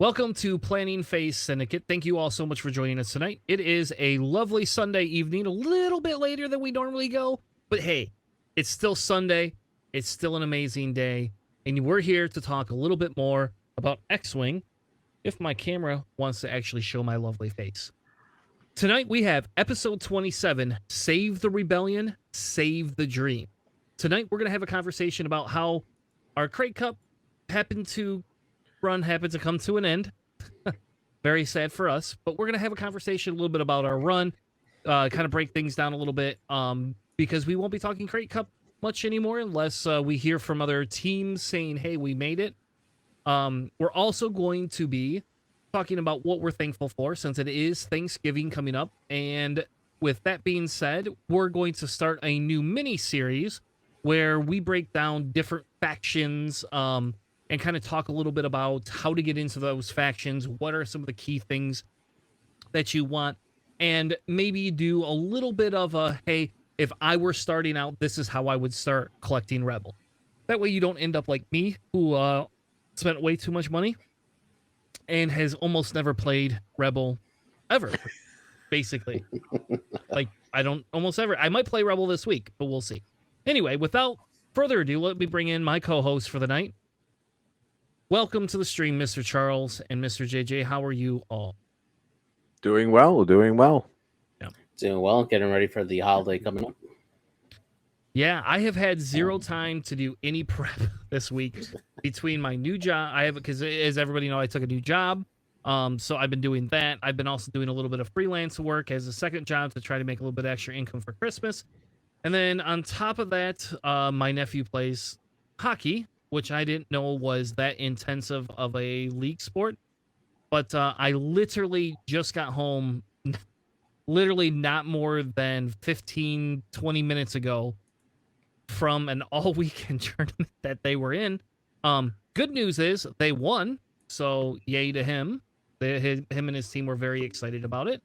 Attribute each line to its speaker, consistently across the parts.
Speaker 1: Welcome to Planning Phase Syndicate. Thank you all so much for joining us tonight. It is a lovely Sunday evening, a little bit later than we normally go, but hey, it's still Sunday. It's still an amazing day, and we're here to talk a little bit more about X-Wing, if my camera wants to actually show my lovely face. Tonight we have episode 27, Save the Rebellion, Save the Dream. Tonight we're going to have a conversation about how our Krayt Cup happened to come to an end. Very sad for us, but we're going to have a conversation a little bit about our run, kind of break things down a little bit, because we won't be talking Krayt Cup much anymore unless we hear from other teams saying, hey, we made it. We're also going to be talking about what we're thankful for since it is Thanksgiving coming up. And with that being said, we're going to start a new mini series where we break down different factions, and kind of talk a little bit about how to get into those factions, what are some of the key things that you want, and maybe do a little bit of a, hey, if I were starting out, this is how I would start collecting Rebel. That way you don't end up like me, who spent way too much money and has almost never played Rebel ever, basically. Like, I might play Rebel this week, but we'll see. Anyway, without further ado, let me bring in my co-host for the night. Welcome to the stream, Mr. Charles and Mr. JJ. How are you all?
Speaker 2: Doing well, doing well.
Speaker 1: Yeah.
Speaker 3: Doing well, getting ready for the holiday coming up.
Speaker 1: Yeah, I have had zero time to do any prep this week between my new job. Because as everybody knows, I took a new job. So I've been doing that. I've been also doing a little bit of freelance work as a second job to try to make a little bit of extra income for Christmas. And then on top of that, my nephew plays hockey, which I didn't know was that intensive of a league sport. But I literally just got home, literally not more than 15, 20 minutes ago from an all-weekend tournament that they were in. Good news is they won, so yay to him. Him and his team were very excited about it.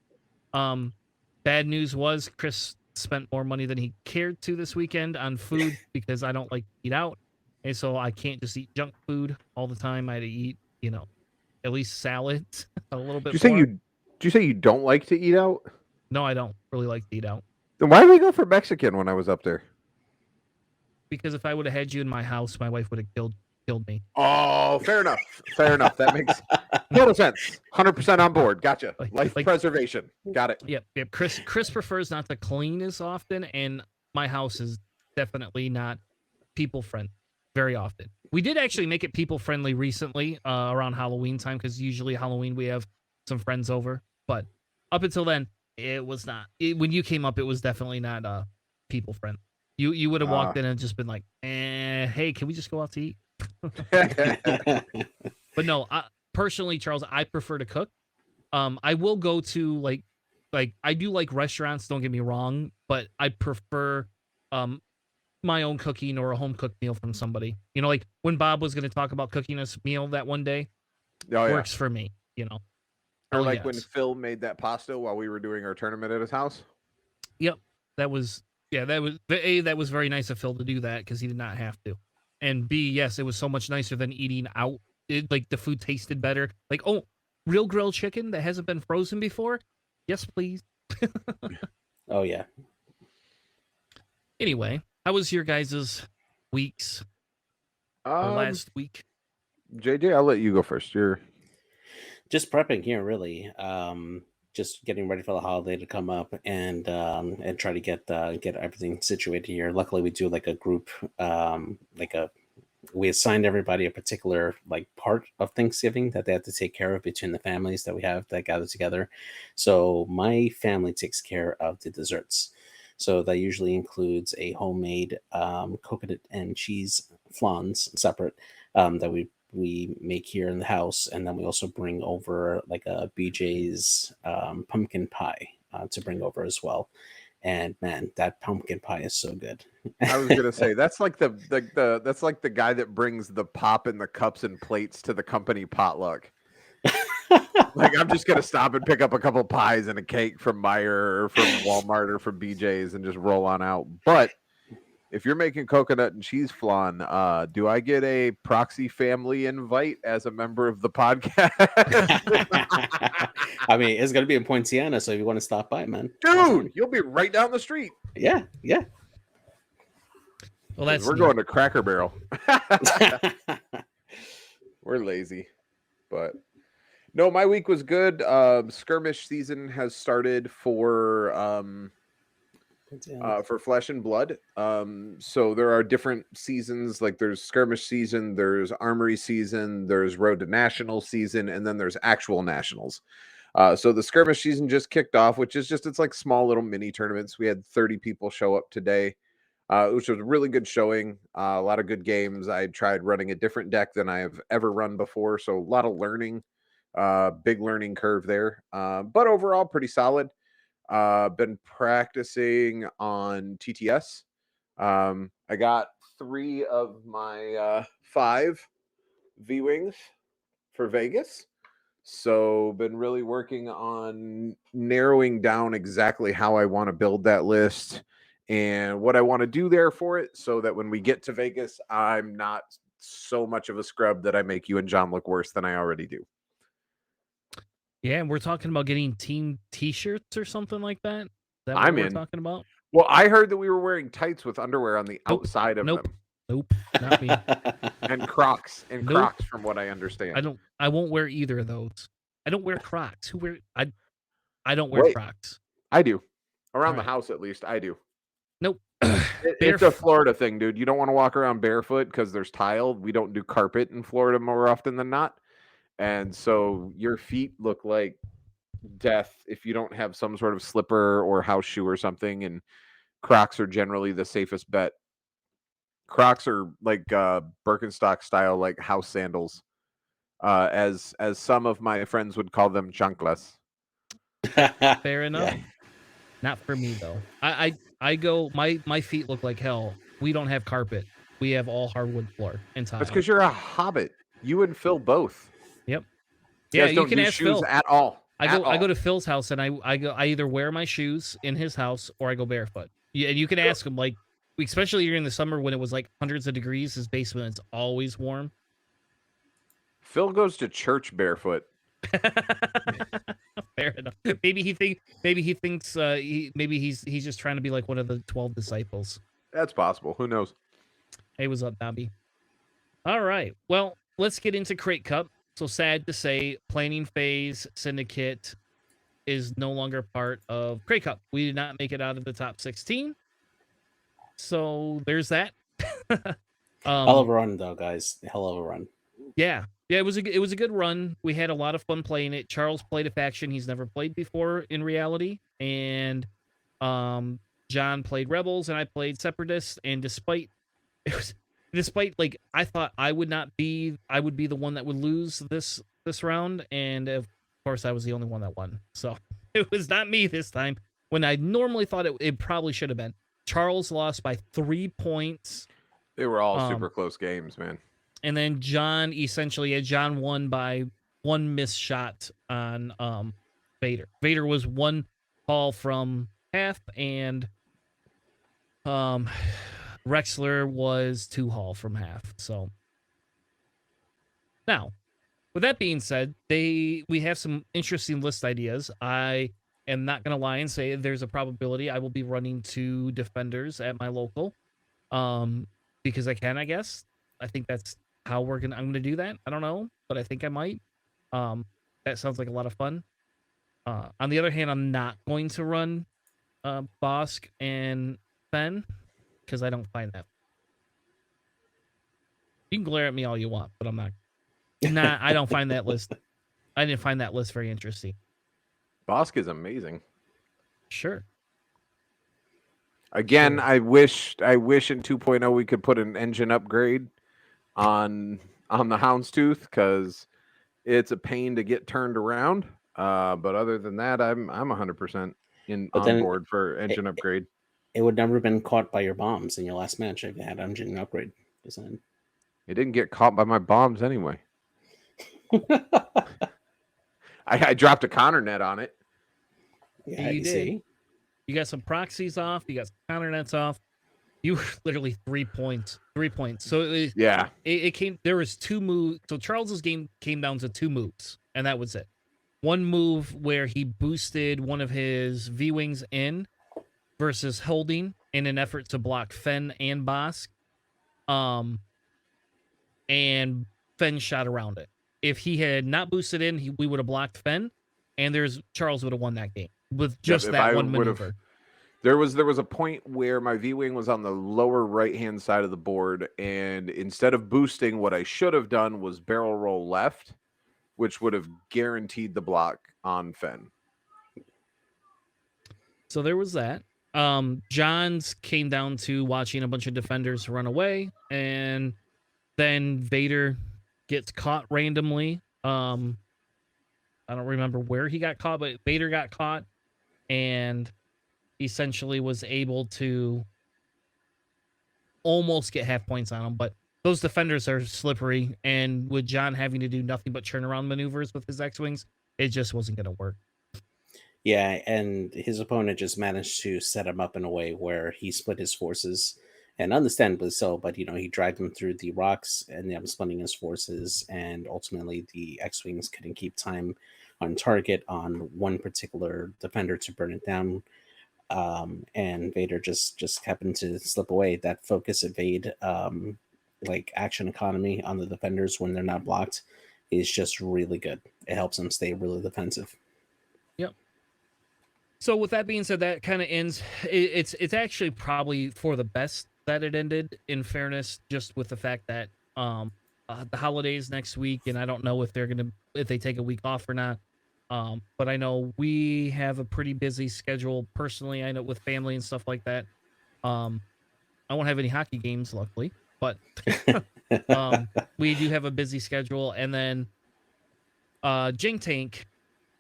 Speaker 1: Bad news was Chris spent more money than he cared to this weekend on food because I don't like to eat out. And so I can't just eat junk food all the time. I had to eat, at least salads a little bit more.
Speaker 2: Did you say you don't like to eat out?
Speaker 1: No, I don't really like to eat out.
Speaker 2: Then why did we go for Mexican when I was up there?
Speaker 1: Because if I would have had you in my house, my wife would have killed me.
Speaker 2: Oh, fair enough. Fair enough. That makes total sense. 100% on board. Gotcha. Life preservation. Got it.
Speaker 1: Yep. Chris prefers not to clean as often, and my house is definitely not people friendly very often. We did actually make it people friendly recently around Halloween time, because usually Halloween we have some friends over, but up until then it was not. When you came up, it was definitely not people friendly. You would have walked in and just been like, hey, can we just go out to eat? But no, personally, Charles, I prefer to cook. I will go to like I do like restaurants, don't get me wrong, but I prefer my own cooking or a home cooked meal from somebody. Like when Bob was going to talk about cooking us meal that one day, works for me,
Speaker 2: Or like when Phil made that pasta while we were doing our tournament at his house.
Speaker 1: Yep. That was very nice of Phil to do that, because he did not have to. And B, yes, it was so much nicer than eating out. Like the food tasted better. Like, oh, real grilled chicken that hasn't been frozen before? Yes, please.
Speaker 3: Oh, yeah.
Speaker 1: Anyway, how was your guys' weeks? Last week?
Speaker 2: JJ, I'll let you go first. You're
Speaker 3: just prepping here, really. Just getting ready for the holiday to come up, and try to get everything situated here. Luckily, we do like a group, we assigned everybody a particular part of Thanksgiving that they have to take care of between the families that we have that gather together. So my family takes care of the desserts. So that usually includes a homemade coconut and cheese flans separate that we make here in the house, and then we also bring over like a BJ's pumpkin pie to bring over as well. And man, that pumpkin pie is so good.
Speaker 2: I was gonna say that's like the guy that brings the pop and the cups and plates to the company potluck. Like, I'm just gonna stop and pick up a couple pies and a cake from Meijer or from Walmart or from BJ's and just roll on out. But if you're making coconut and cheese flan, do I get a proxy family invite as a member of the podcast?
Speaker 3: I mean, it's gonna be in Poinciana, so if you want to stop by, man,
Speaker 2: Dude, you'll be right down the street.
Speaker 3: yeah.
Speaker 1: Well, that's
Speaker 2: We're
Speaker 1: neat.
Speaker 2: going to Cracker Barrel. We're lazy, but no, my week was good. Skirmish season has started for Flesh and Blood. So there are different seasons. Like there's skirmish season, there's armory season, there's road to national season, and then there's actual nationals. So the skirmish season just kicked off, which is just it's like small little mini tournaments. We had 30 people show up today, which was a really good showing. A lot of good games. I tried running a different deck than I have ever run before, so a lot of learning. Big learning curve there, but overall pretty solid. Been practicing on TTS. I got 3 of my 5 V-Wings for Vegas. So been really working on narrowing down exactly how I want to build that list and what I want to do there for it so that when we get to Vegas, I'm not so much of a scrub that I make you and John look worse than I already do.
Speaker 1: Yeah, and we're talking about getting team T-shirts or something like that. Is that what
Speaker 2: I'm
Speaker 1: we're
Speaker 2: in.
Speaker 1: talking about?
Speaker 2: Well, I heard that we were wearing tights with underwear on the outside of them.
Speaker 1: Nope, not me.
Speaker 2: And Crocs. And
Speaker 1: Nope.
Speaker 2: Crocs, from what I understand.
Speaker 1: I won't wear either of those. I don't wear Crocs. Who wear I don't wear
Speaker 2: Wait.
Speaker 1: Crocs.
Speaker 2: I do. Around the
Speaker 1: Alright.
Speaker 2: house, at least, I do.
Speaker 1: Nope.
Speaker 2: It's a Florida thing, dude. You don't want to walk around barefoot because there's tile. We don't do carpet in Florida more often than not. And so your feet look like death if you don't have some sort of slipper or house shoe or something. And Crocs are generally the safest bet. Crocs are like Birkenstock style, like house sandals. As some of my friends would call them, chanclas.
Speaker 1: Fair enough.
Speaker 3: Yeah.
Speaker 1: Not for me though. I go my feet look like hell. We don't have carpet. We have all hardwood floor and tile.
Speaker 2: That's because you're a hobbit. You and Phil both.
Speaker 1: Yep.
Speaker 2: You
Speaker 1: Yeah,
Speaker 2: guys
Speaker 1: you
Speaker 2: don't
Speaker 1: can
Speaker 2: do
Speaker 1: ask
Speaker 2: shoes
Speaker 1: Phil.
Speaker 2: at all.
Speaker 1: I go to Phil's house and I either wear my shoes in his house or I go barefoot. Yeah, and you can ask him, like, especially during the summer when it was like hundreds of degrees, his basement is always warm.
Speaker 2: Phil goes to church barefoot.
Speaker 1: Fair enough. Maybe he thinks he's just trying to be like one of the 12 disciples.
Speaker 2: That's possible. Who knows?
Speaker 1: Hey, what's up, Nobby? All right. Well, let's get into Krayt Cup. So sad to say, planning phase syndicate is no longer part of Krayt Cup. We did not make it out of the top 16. So there's that.
Speaker 3: Hell of a run, though, guys. Hell of a run.
Speaker 1: Yeah, it was a good run. We had a lot of fun playing it. Charles played a faction he's never played before in reality, and John played Rebels, and I played Separatists. And despite like I thought I would be the one that would lose this round, and of course I was the only one that won. So it was not me this time. When I normally thought it probably should have been. Charles lost by 3 points.
Speaker 2: They were all super close games, man.
Speaker 1: And then John won by 1 missed shot on Vader. Vader was 1 call from half, and Wexler was 2 haul from half. So now, with that being said, we have some interesting list ideas. I am not gonna lie and say there's a probability I will be running 2 defenders at my local. Because I can, I guess. I think that's how I'm gonna do that. I don't know, but I think I might. That sounds like a lot of fun. On the other hand, I'm not going to run Bosk and Fen because I don't find that. You can glare at me all you want, but I'm not. I don't find that list. I didn't find that list very interesting.
Speaker 2: Bosk is amazing.
Speaker 1: Sure.
Speaker 2: Again, sure. I wish in 2.0 we could put an engine upgrade on the Houndstooth because it's a pain to get turned around. But other than that, I'm 100% on board for engine upgrade.
Speaker 3: It would never have been caught by your bombs in your last match if you had engine upgrade design.
Speaker 2: It didn't get caught by my bombs anyway. I dropped a counter net on it.
Speaker 3: Yeah,
Speaker 1: you did. You got some proxies off. You got some counter nets off. You were literally 3 points. 3 points. So
Speaker 2: Yeah.
Speaker 1: it came. There was 2 moves. So Charles's game came down to 2 moves, and that was it. One move where he boosted one of his V-Wings in versus holding in an effort to block Fen and Bosk. And Fen shot around it. If he had not boosted in, we would have blocked Fen, and Charles would have won that game with just that one maneuver.
Speaker 2: There was a point where my V-Wing was on the lower right-hand side of the board, and instead of boosting, what I should have done was barrel roll left, which would have guaranteed the block on Fen.
Speaker 1: So there was that. John's came down to watching a bunch of defenders run away, and then Vader gets caught randomly. I don't remember where he got caught, but Vader got caught and essentially was able to almost get half points on him. But those defenders are slippery, and with John having to do nothing but turnaround maneuvers with his X-Wings, it just wasn't going to work.
Speaker 3: Yeah, and his opponent just managed to set him up in a way where he split his forces, and understandably so, but he dragged him through the rocks and I'm splitting his forces, and ultimately the X-Wings couldn't keep time on target on one particular defender to burn it down. And Vader just happened to slip away. That focus evade like action economy on the defenders when they're not blocked is just really good. It helps them stay really defensive.
Speaker 1: Yep. So with that being said, that kind of ends. It's actually probably for the best that it ended, in fairness, just with the fact that the holidays next week, and I don't know if they take a week off or not. But I know we have a pretty busy schedule personally. I know with family and stuff like that. I won't have any hockey games, luckily, but we do have a busy schedule. And then Jing Tank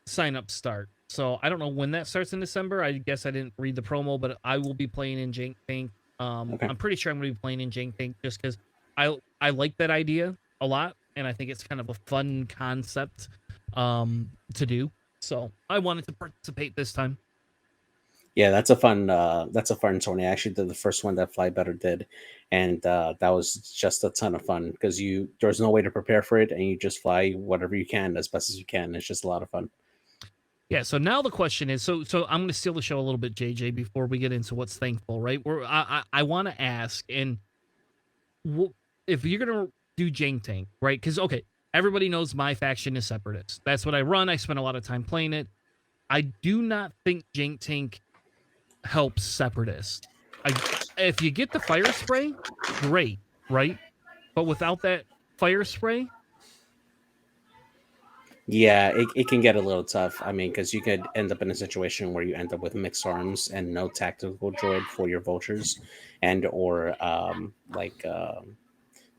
Speaker 1: sign-up start. So I don't know when that starts in December. I guess I didn't read the promo, but I will be playing in Jing Tank. Okay. I'm pretty sure I'm going to be playing in Jing Tank just because I like that idea a lot, and I think it's kind of a fun concept to do. So I wanted to participate this time.
Speaker 3: Yeah, that's a fun tourney. I actually did the first one that Fly Better did, and that was just a ton of fun because there's no way to prepare for it, and you just fly whatever you can as best as you can. It's just a lot of fun.
Speaker 1: Yeah, so now the question is, so I'm going to steal the show a little bit, JJ, before we get into what's thankful, right? I want to ask, and if you're going to do Jing Tank, right? Because, okay, everybody knows my faction is Separatist. That's what I run. I spend a lot of time playing it. I do not think Jing Tank helps Separatist. If you get the fire spray, great, right? But without that fire spray...
Speaker 3: Yeah, it can get a little tough. I mean, because you could end up in a situation where you end up with mixed arms and no tactical droid for your vultures, or the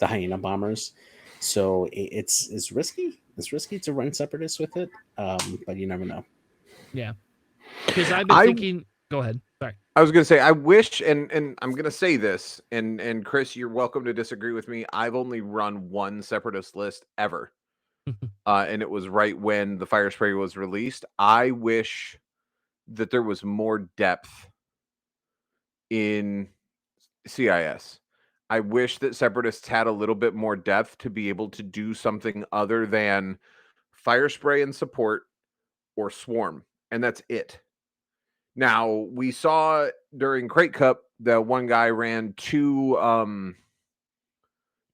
Speaker 3: hyena bombers. So it's risky. It's risky to run Separatists with it, but you never know.
Speaker 1: Yeah, because I've been thinking. Go ahead. Sorry.
Speaker 2: I was going to say, I wish, and I'm going to say this, and Chris, you're welcome to disagree with me. I've only run one Separatist list ever. And it was right when the fire spray was released. I wish that there was more depth in CIS. I wish that Separatists had a little bit more depth to be able to do something other than fire spray and support or swarm. And that's it. Now, we saw during Krayt Cup that one guy ran two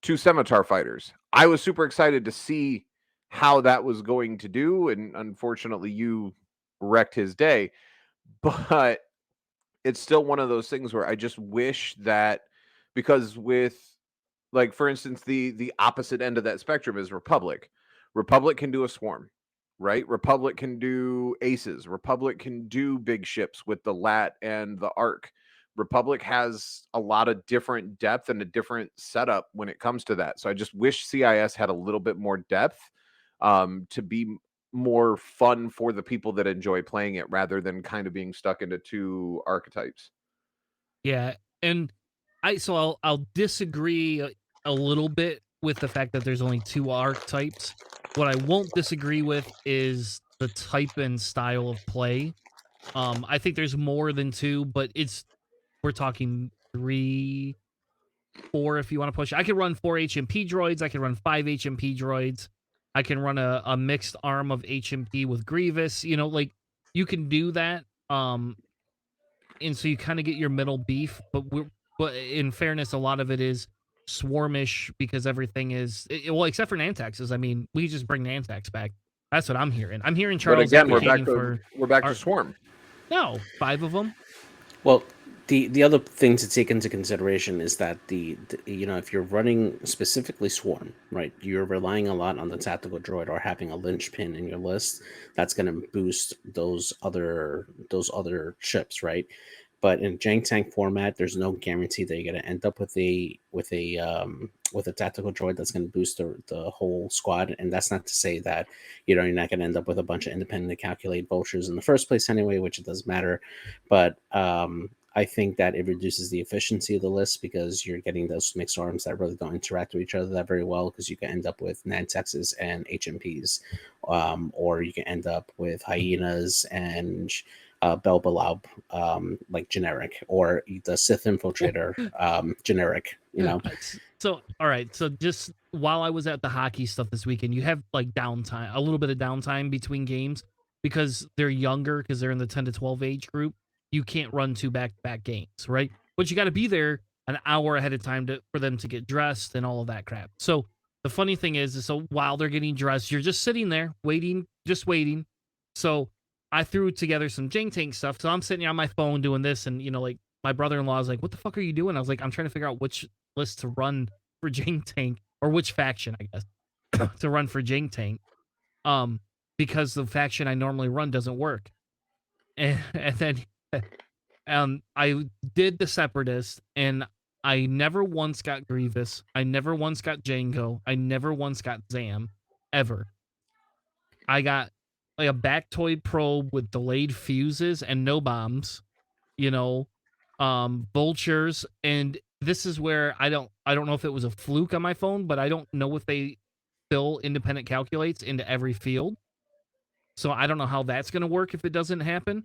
Speaker 2: Scimitar fighters. I was super excited to see how that was going to do, and unfortunately you wrecked his day, but it's still one of those things where I just wish that, because with, like, for instance, the opposite end of that spectrum is Republic can do a swarm, right? Republic can do aces. Republic can do big ships with the Lat and the Arc. Republic has a lot of different depth and a different setup when it comes to that. So I just wish CIS had a little bit more depth to be more fun for the people that enjoy playing it, rather than kind of being stuck into two archetypes.
Speaker 1: Yeah, and I'll disagree a little bit with the fact that there's only two archetypes. What I won't disagree with is the type and style of play. I think there's more than two, but we're talking 3, 4 if you want to push. I can run 4 HMP droids. I can run 5 HMP droids. I can run a mixed arm of HMP with Grievous. You know, like you can do that. And so you kind of get your middle beef. But in fairness, a lot of it is swarmish because everything is well, except for Nantaxes. I mean, we just bring Nantax back. That's what I'm hearing. I'm hearing Charles
Speaker 2: But again,
Speaker 1: advocating
Speaker 2: we're back to Swarm.
Speaker 1: No, 5 of them.
Speaker 3: Well, the other thing to take into consideration is that the if you're running specifically Swarm, right, you're relying a lot on the tactical droid or having a linchpin in your list. That's going to boost those other ships, right? But in jank tank format, there's no guarantee that you're going to end up with a tactical droid that's going to boost the whole squad. And that's not to say that you're not going to end up with a bunch of independently calculated vultures in the first place anyway, which it doesn't matter. But I think that it reduces the efficiency of the list because you're getting those mixed arms that really don't interact with each other that very well, because you can end up with Nantexes and HMPs, or you can end up with hyenas and Belbalaub, like generic, or the Sith infiltrator, generic,
Speaker 1: So, all right. So just while I was at the hockey stuff this weekend, you have like downtime, a little bit of downtime between games because they're younger, because they're in the 10 to 12 age group. You can't run 2 back-to-back games, right? But you got to be there an hour ahead of time for them to get dressed and all of that crap. So the funny thing is so while they're getting dressed, you're just sitting there waiting. So I threw together some jank tank stuff. So I'm sitting on my phone doing this, and like my brother-in-law is like, "What the fuck are you doing?" I was like, "I'm trying to figure out which list to run for jank tank, or which faction, I guess, to run for jank tank, because the faction I normally run doesn't work." And then I did the Separatist, and I never once got Grievous. I never once got Jango. I never once got Zam, ever. I got like a Bactoid probe with delayed fuses and no bombs, vultures, and this is where I don't know if it was a fluke on my phone, but I don't know if they fill independent calculates into every field. So I don't know how that's going to work if it doesn't happen.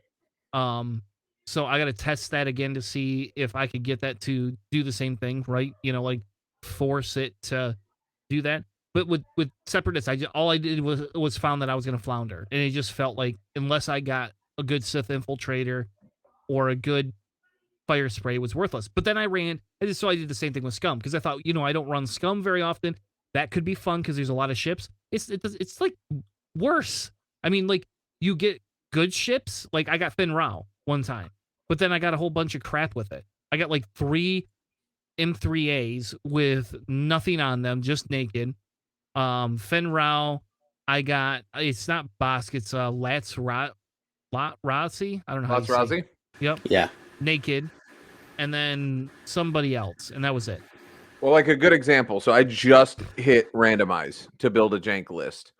Speaker 1: So I got to test that again to see if I could get that to do the same thing, right? Like force it to do that. But with Separatists, all I did was found that I was going to flounder. And it just felt like unless I got a good Sith infiltrator or a good fire spray, it was worthless. But then I did the same thing with Scum, because I thought, I don't run Scum very often. That could be fun because there's a lot of ships. It's like worse. I mean, like you get good ships. Like I got Finn Rao one time, but then I got a whole bunch of crap with it. I got like 3 M3As with nothing on them, just naked. Finn Rao, I got, it's not Bosk, it's Lats Razi. I don't know how
Speaker 2: Lats Razi?
Speaker 1: Yep.
Speaker 3: Yeah.
Speaker 1: Naked. And then somebody else, and that was it.
Speaker 2: Well, like a good example. So I just hit randomize to build a jank list.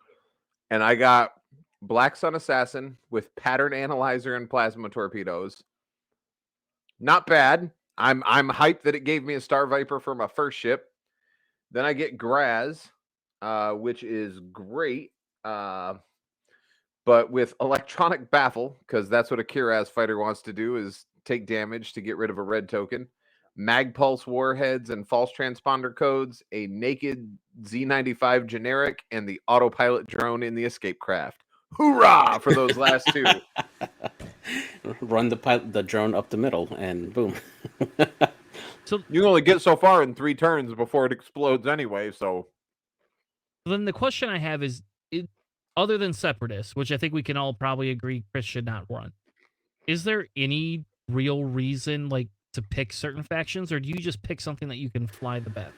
Speaker 2: And I got Black Sun Assassin with pattern analyzer and plasma torpedoes. Not bad. I'm hyped that it gave me a Star Viper for my first ship. Then I get Graz, which is great. But with electronic baffle, because that's what a Kiraz fighter wants to do, is take damage to get rid of a red token. Mag pulse warheads and false transponder codes, a naked Z95 generic, and the autopilot drone in the escape craft. Hoorah for those last 2.
Speaker 3: Run the drone up the middle, and boom.
Speaker 2: So you can only get so far in 3 turns before it explodes anyway. So
Speaker 1: then the question I have is, other than Separatists, which I think we can all probably agree Chris should not run, is there any real reason like to pick certain factions, or do you just pick something that you can fly the best?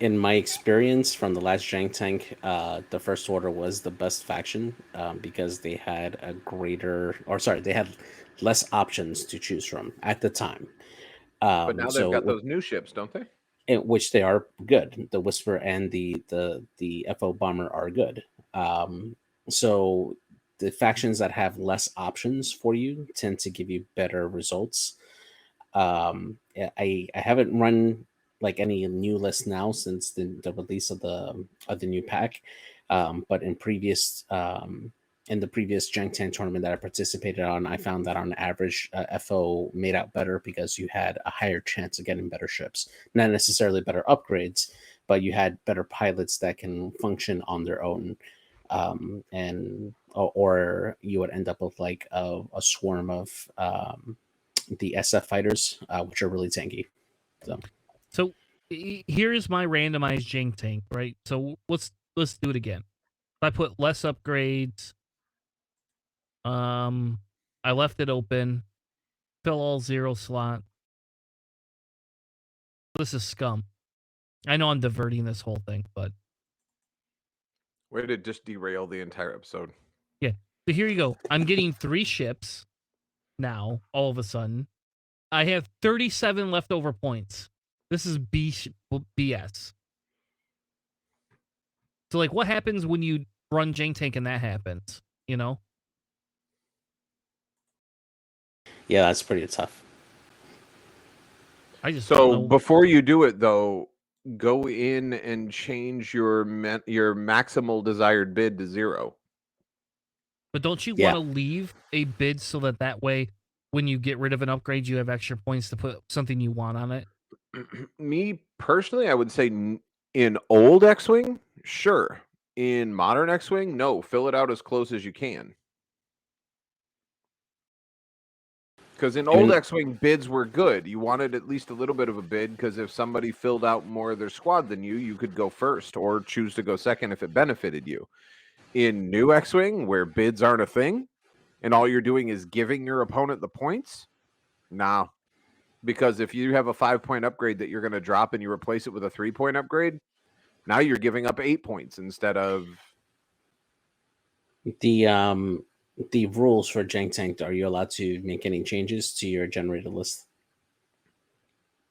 Speaker 3: In my experience from the last jank tank, the First Order was the best faction, because they had they had less options to choose from at the time.
Speaker 2: But now they've got those new ships, don't they?
Speaker 3: Which they are good. The Whisper and the FO Bomber are good. So the factions that have less options for you tend to give you better results. I haven't run like any new list now since the release of the new pack, but in previous in the previous Jank Tank tournament that I participated on, I found that on average, FO made out better because you had a higher chance of getting better ships. Not necessarily better upgrades, but you had better pilots that can function on their own. Or you would end up with like a swarm of the SF fighters, which are really tanky.
Speaker 1: So here's my randomized Jank tank, right? So let's do it again. I put less upgrades. I left it open. Fill all 0 slot. This is scum. I know I'm diverting this whole thing, but
Speaker 2: Way to just derail the entire episode.
Speaker 1: yeah. So here you go. I'm getting 3 ships now, all of a sudden. I have 37 leftover points. This is BS. So, like, what happens when you run Jank Tank and that happens? You know?
Speaker 3: Yeah, that's pretty tough.
Speaker 1: I just
Speaker 2: So
Speaker 1: don't know.
Speaker 2: before you do it, though, go in and change your maximal desired bid to 0.
Speaker 1: But don't you
Speaker 3: Yeah.
Speaker 1: want to leave a bid so that way, when you get rid of an upgrade, you have extra points to put something you want on it?
Speaker 2: Me personally, I would say in old X-Wing, sure. In modern X-Wing, no. Fill it out as close as you can. Because in old X-Wing, bids were good. You wanted at least a little bit of a bid, because if somebody filled out more of their squad than you, you could go first or choose to go second if it benefited you. In new X-Wing, where bids aren't a thing, and all you're doing is giving your opponent the points, nah. Because if you have a 5-point upgrade that you're going to drop and you replace it with a 3-point upgrade, now you're giving up 8 points instead of...
Speaker 3: The rules for Jank Tank, are you allowed to make any changes to your generated list?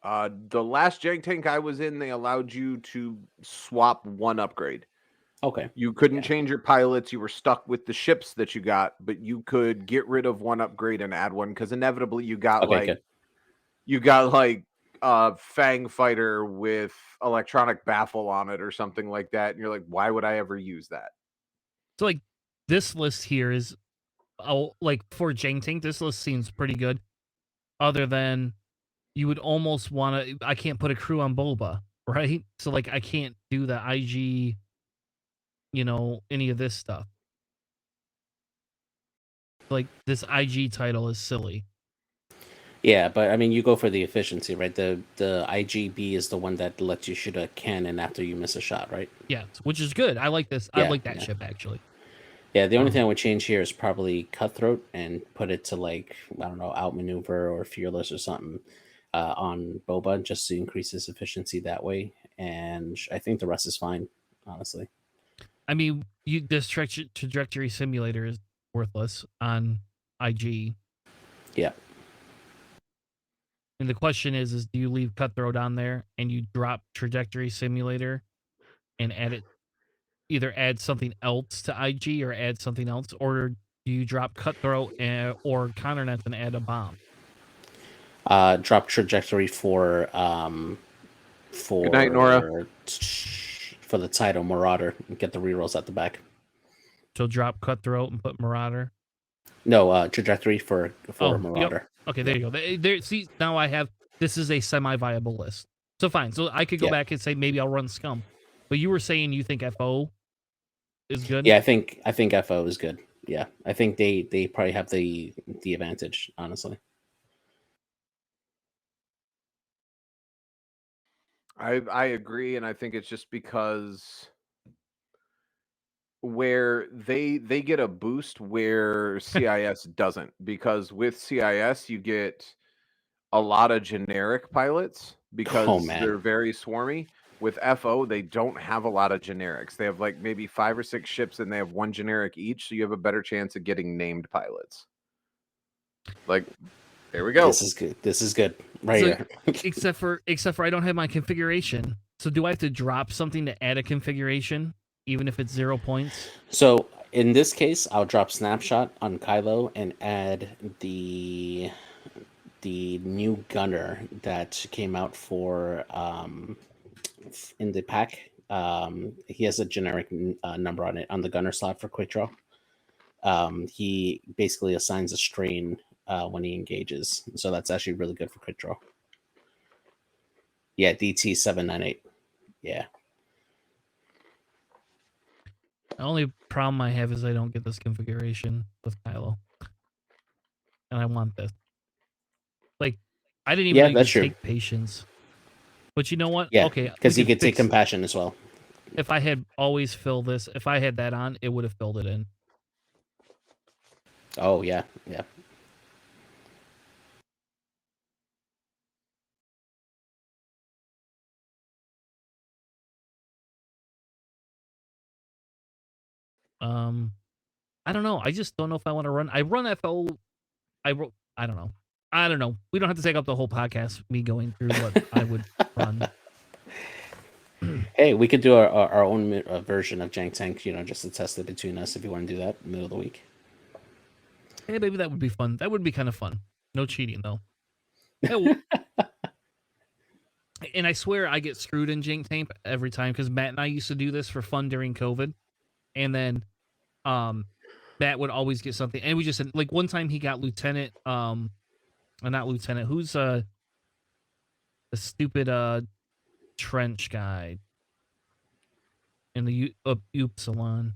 Speaker 2: The last Jank Tank I was in, they allowed you to swap 1 upgrade.
Speaker 3: Okay.
Speaker 2: You couldn't change your pilots. You were stuck with the ships that you got, but you could get rid of 1 upgrade and add 1, because inevitably you got
Speaker 3: Good.
Speaker 2: Fang Fighter with electronic baffle on it or something like that, and you're like, why would I ever use that?
Speaker 1: So, like, this list here is, like, for Jank Tank, this list seems pretty good. Other than, you would almost want to... I can't put a crew on Boba, right? So, like, I can't do the IG, any of this stuff. Like, this IG title is silly.
Speaker 3: Yeah, but I mean, you go for the efficiency, right? The IGB is the one that lets you shoot a cannon after you miss a shot, right?
Speaker 1: Yeah, which is good. I like this. I like that ship, actually.
Speaker 3: Yeah, the only thing I would change here is probably Cutthroat and put it to, like, I don't know, Outmaneuver or Fearless or something on Boba, just to increase his efficiency that way. And I think the rest is fine, honestly.
Speaker 1: I mean, this trajectory simulator is worthless on IG.
Speaker 3: Yeah.
Speaker 1: And the question is do you leave Cutthroat on there and you drop trajectory simulator and either add something else to IG or add something else, or do you drop Cutthroat or Counternet and add a bomb?
Speaker 3: Drop trajectory for
Speaker 2: Good night, Nora.
Speaker 3: For the title Marauder and get the rerolls at the back.
Speaker 1: So drop Cutthroat and put Marauder.
Speaker 3: No, trajectory for Marauder.
Speaker 1: Yep. Okay, there you go. There, see, now I have... This is a semi-viable list. So fine. So I could go back and say maybe I'll run Scum. But you were saying you think FO is good?
Speaker 3: Yeah, I think FO is good. Yeah, I think they probably have the advantage, honestly.
Speaker 2: I agree, and I think it's just because where they get a boost where CIS doesn't, because with CIS you get a lot of generic pilots because they're very swarmy. With FO, they don't have a lot of generics. They have like maybe 5 or 6 ships and they have 1 generic each, so you have a better chance of getting named pilots. Like, there we go.
Speaker 3: This is good. Right here.
Speaker 1: except for I don't have my configuration. So do I have to drop something to add a configuration, even if it's 0 points?
Speaker 3: So in this case, I'll drop Snapshot on Kylo and add the new gunner that came out for in the pack. He has a generic number on it on the gunner slot for quick draw. he basically assigns a strain when he engages. So that's actually really good for crit draw. Yeah, DT798. Yeah.
Speaker 1: The only problem I have is I don't get this configuration with Kylo. And I want this. Like, I didn't even know you
Speaker 3: that's
Speaker 1: could
Speaker 3: true.
Speaker 1: take patience. But you know what?
Speaker 3: Yeah,
Speaker 1: Okay,
Speaker 3: because
Speaker 1: we
Speaker 3: you could take compassion as well.
Speaker 1: If I had always filled this, if I had that on, it would have filled it in.
Speaker 3: Oh, yeah, yeah.
Speaker 1: I don't know. I just don't know if I want to run. I run FO. I don't know. I don't know. We don't have to take up the whole podcast, me going through what I would run.
Speaker 3: Hey, we could do our own version of Jank Tank, just to test it between us if you want to do that in the middle of the week.
Speaker 1: Hey, maybe that would be fun. That would be kind of fun. No cheating, though. Yeah, and I swear I get screwed in Jank Tank every time because Matt and I used to do this for fun during COVID. And then Matt would always get something. And we just said, like, one time he got Lieutenant, not Lieutenant, who's the stupid trench guy in the Upsilon.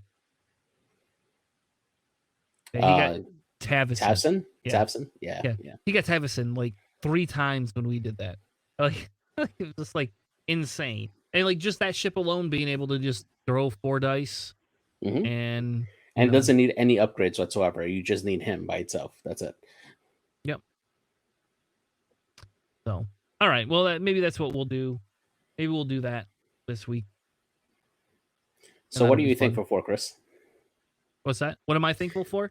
Speaker 1: Yeah, he got
Speaker 3: Tavison?
Speaker 1: Yeah.
Speaker 3: Tavison? Yeah.
Speaker 1: He got Tavison like 3 times when we did that. Like, it was just like insane. And like just that ship alone being able to just throw 4 dice and
Speaker 3: it doesn't need any upgrades whatsoever. You just need him by itself. That's it.
Speaker 1: Yep. So, all right. Well, maybe that's what we'll do. Maybe we'll do that this week.
Speaker 3: So, what are you thankful for, Chris?
Speaker 1: What's that? What am I thankful for?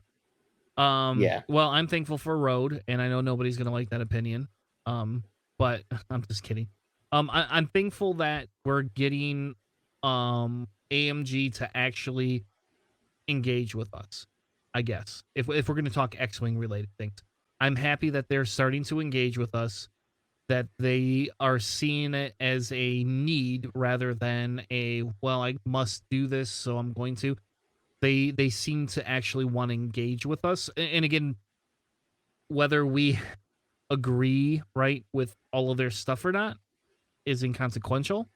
Speaker 3: Yeah.
Speaker 1: Well, I'm thankful for Road, and I know nobody's gonna like that opinion. But I'm just kidding. I'm thankful that we're getting AMG to actually engage with us. I guess if we're going to talk X-Wing related things, I'm happy that they're starting to engage with us. That they are seeing it as a need rather than a, well, I must do this, so I'm going to. They seem to actually want to engage with us. And again, whether we agree, right, with all of their stuff or not is inconsequential.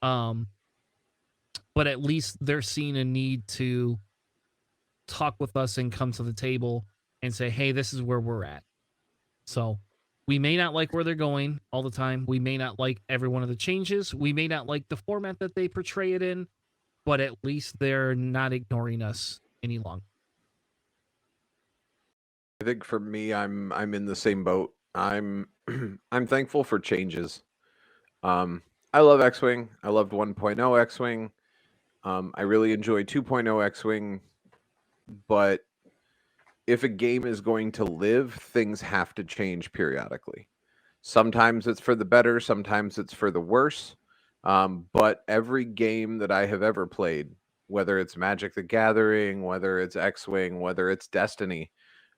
Speaker 1: But at least they're seeing a need to talk with us and come to the table and say, hey, this is where we're at. So we may not like where they're going all the time. We may not like every one of the changes. We may not like the format that they portray it in, but at least they're not ignoring us any longer.
Speaker 2: I think for me, I'm in the same boat. I'm thankful for changes. I love X-Wing. I loved 1.0 X-Wing. I really enjoy 2.0 X-Wing, but if a game is going to live, things have to change periodically. Sometimes it's for the better, sometimes it's for the worse. But every game that I have ever played, whether it's Magic the Gathering, whether it's X-Wing, whether it's Destiny,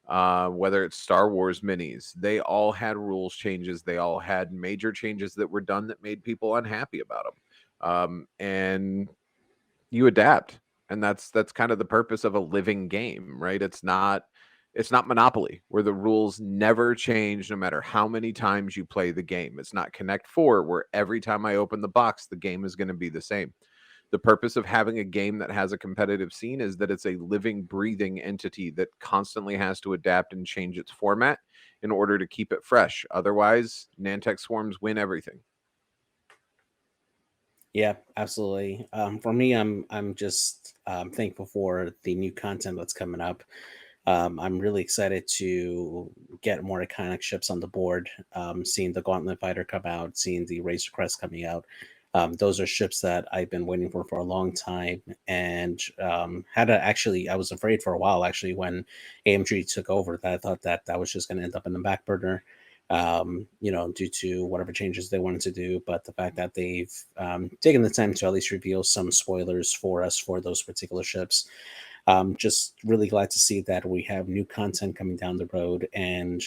Speaker 2: whether it's Star Wars minis, they all had rules changes. They all had major changes that were done that made people unhappy about them. And you adapt. And that's kind of the purpose of a living game, right? It's not Monopoly, where the rules never change no matter how many times you play the game. It's not Connect 4, where every time I open the box, the game is going to be the same. The purpose of having a game that has a competitive scene is that it's a living, breathing entity that constantly has to adapt and change its format in order to keep it fresh. Otherwise, Nantex Swarms win everything.
Speaker 3: Yeah, absolutely. For me, I'm just thankful for the new content that's coming up. I'm really excited to get more iconic ships on the board. Seeing the Gauntlet Fighter come out, seeing the Razor Crest coming out. Those are ships that I've been waiting for a long time, and I was afraid for a while actually when AMG took over that I thought that was just going to end up in the back burner. Due to whatever changes they wanted to do. But the fact that they've taken the time to at least reveal some spoilers for us for those particular ships. Just really glad to see that we have new content coming down the road. And,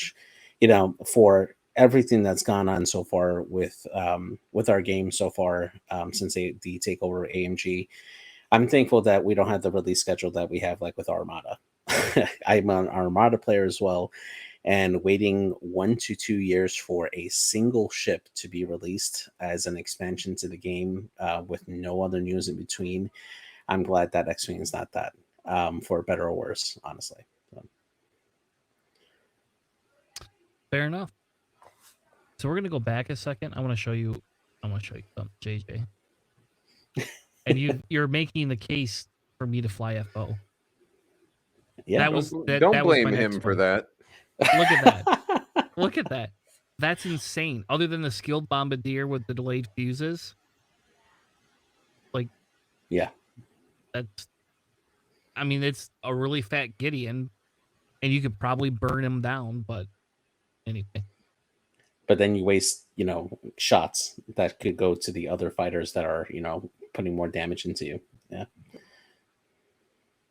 Speaker 3: for everything that's gone on so far with our game so far since the takeover of AMG, I'm thankful that we don't have the release schedule that we have like with Armada. I'm an Armada player as well, and waiting 1 to 2 years for a single ship to be released as an expansion to the game with no other news in between. I'm glad that X-Wing is not that, for better or worse, honestly. So.
Speaker 1: Fair enough. So we're gonna go back a second. I want to show you something, JJ. And you're making the case for me to fly FO.
Speaker 3: Yeah.
Speaker 2: Don't blame him for that.
Speaker 1: Look at that. Look at that. That's insane. Other than the skilled bombardier with the delayed fuses, like,
Speaker 3: yeah,
Speaker 1: I mean, it's a really fat Gideon, and you could probably burn him down. But anyway.
Speaker 3: But then you waste, shots that could go to the other fighters that are, putting more damage into you. Yeah.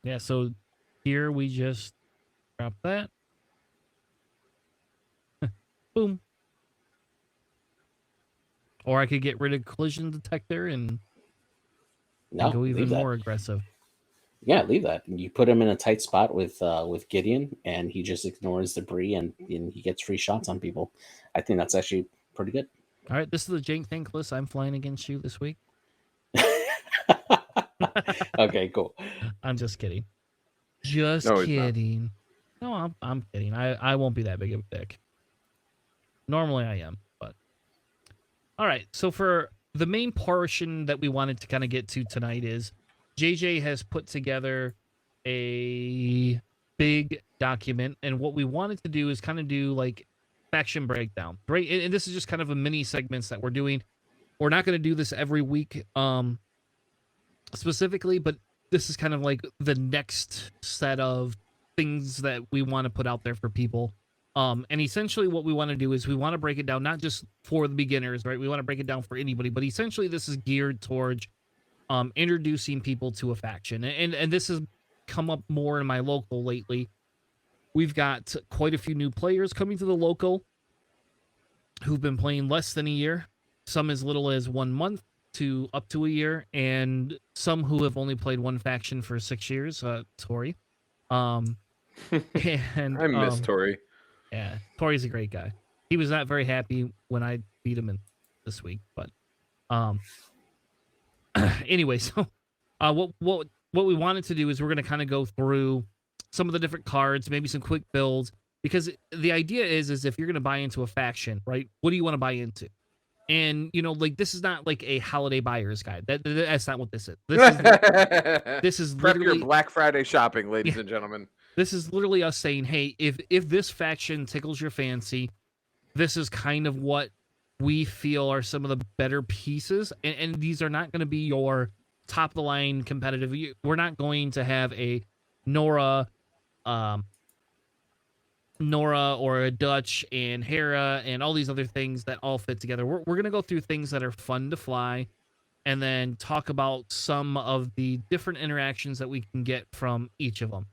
Speaker 1: Yeah. So here we just drop that. Boom. Or I could get rid of collision detector and go even more aggressive.
Speaker 3: Yeah, leave that. You put him in a tight spot with Gideon, and he just ignores debris, and he gets free shots on people. I think that's actually pretty good.
Speaker 1: All right, this is the Jank Thankless. I'm flying against you this week.
Speaker 3: Okay, cool.
Speaker 1: I'm just kidding. Just kidding. No, I'm kidding. I won't be that big of a dick. Normally I am, but all right. So for the main portion that we wanted to kind of get to tonight is JJ has put together a big document, and what we wanted to do is kind of do like faction breakdown, right? And this is just kind of a mini segments that we're doing. We're not going to do this every week, specifically, but this is kind of like the next set of things that we want to put out there for people. And essentially what we want to do is we want to break it down, not just for the beginners, right? We want to break it down for anybody, but essentially this is geared towards introducing people to a faction. And this has come up more in my local lately. We've got quite a few new players coming to the local who've been playing less than a year, some as little as 1 month to up to a year, and some who have only played one faction for 6 years, Tori. And
Speaker 2: I miss Tori.
Speaker 1: Yeah, Tori's a great guy. He was not very happy when I beat him this week, but anyway, so what we wanted to do is we're going to kind of go through some of the different cards, maybe some quick builds, because the idea is if you're going to buy into a faction, right? What do you want to buy into? And like this is not like a holiday buyer's guide. That's not what this is. This is
Speaker 2: Prep
Speaker 1: literally
Speaker 2: your Black Friday shopping, ladies and gentlemen.
Speaker 1: This is literally us saying, hey, if this faction tickles your fancy, this is kind of what we feel are some of the better pieces. And these are not going to be your top of the line competitive. We're not going to have a Nora or a Dutch and Hera and all these other things that all fit together. We're going to go through things that are fun to fly and then talk about some of the different interactions that we can get from each of them.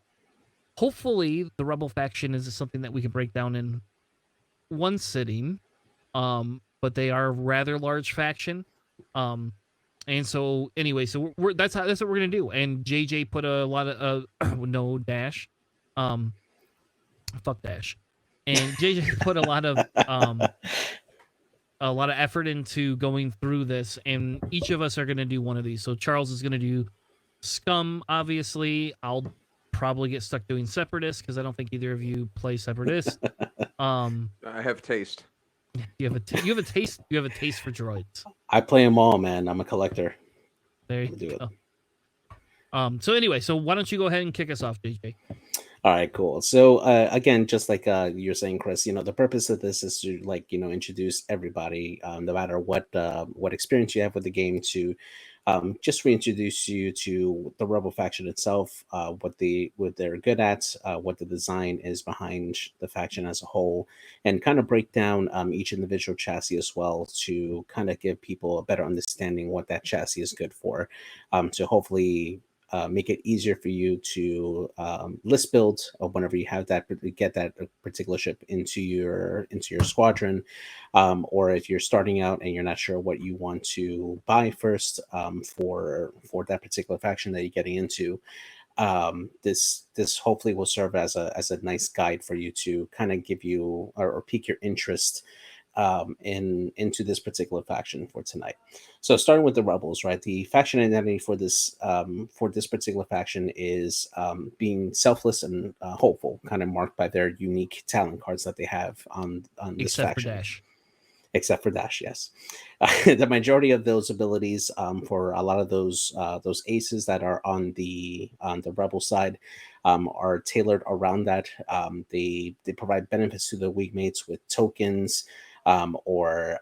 Speaker 1: Hopefully, the Rebel faction is something that we can break down in one sitting, but they are a rather large faction. And so, anyway, so that's what we're going to do. And JJ put a lot of, no, Dash. Fuck Dash. And JJ put a lot of effort into going through this, and each of us are going to do one of these. So Charles is going to do Scum, obviously. I'll probably get stuck doing Separatist because I don't think either of you play Separatist.
Speaker 2: I have taste.
Speaker 1: You have a taste. You have a taste for droids.
Speaker 3: I play them all, man. I'm a collector.
Speaker 1: There you go. So anyway, so why don't you go ahead and kick us off, JJ?
Speaker 3: All right, cool. So again, just like you're saying, Chris, the purpose of this is to introduce everybody, no matter what experience you have with the game, to just reintroduce you to the Rebel faction itself, what they're good at, what the design is behind the faction as a whole, and kind of break down each individual chassis as well to kind of give people a better understanding what that chassis is good for, to hopefully make it easier for you to list build whenever you have get that particular ship into your squadron, or if you're starting out and you're not sure what you want to buy first for that particular faction that you're getting into. This hopefully will serve as a nice guide for you to kind of give you or pique your interest into this particular faction for tonight. So starting with the rebels, right? The faction identity for this particular faction is being selfless and hopeful, kind of marked by their unique talent cards that they have on this
Speaker 1: Except for
Speaker 3: faction.
Speaker 1: Dash.
Speaker 3: Except for Dash, yes. The majority of those abilities for a lot of those aces that are on the rebel side are tailored around that. They provide benefits to the weak mates with tokens or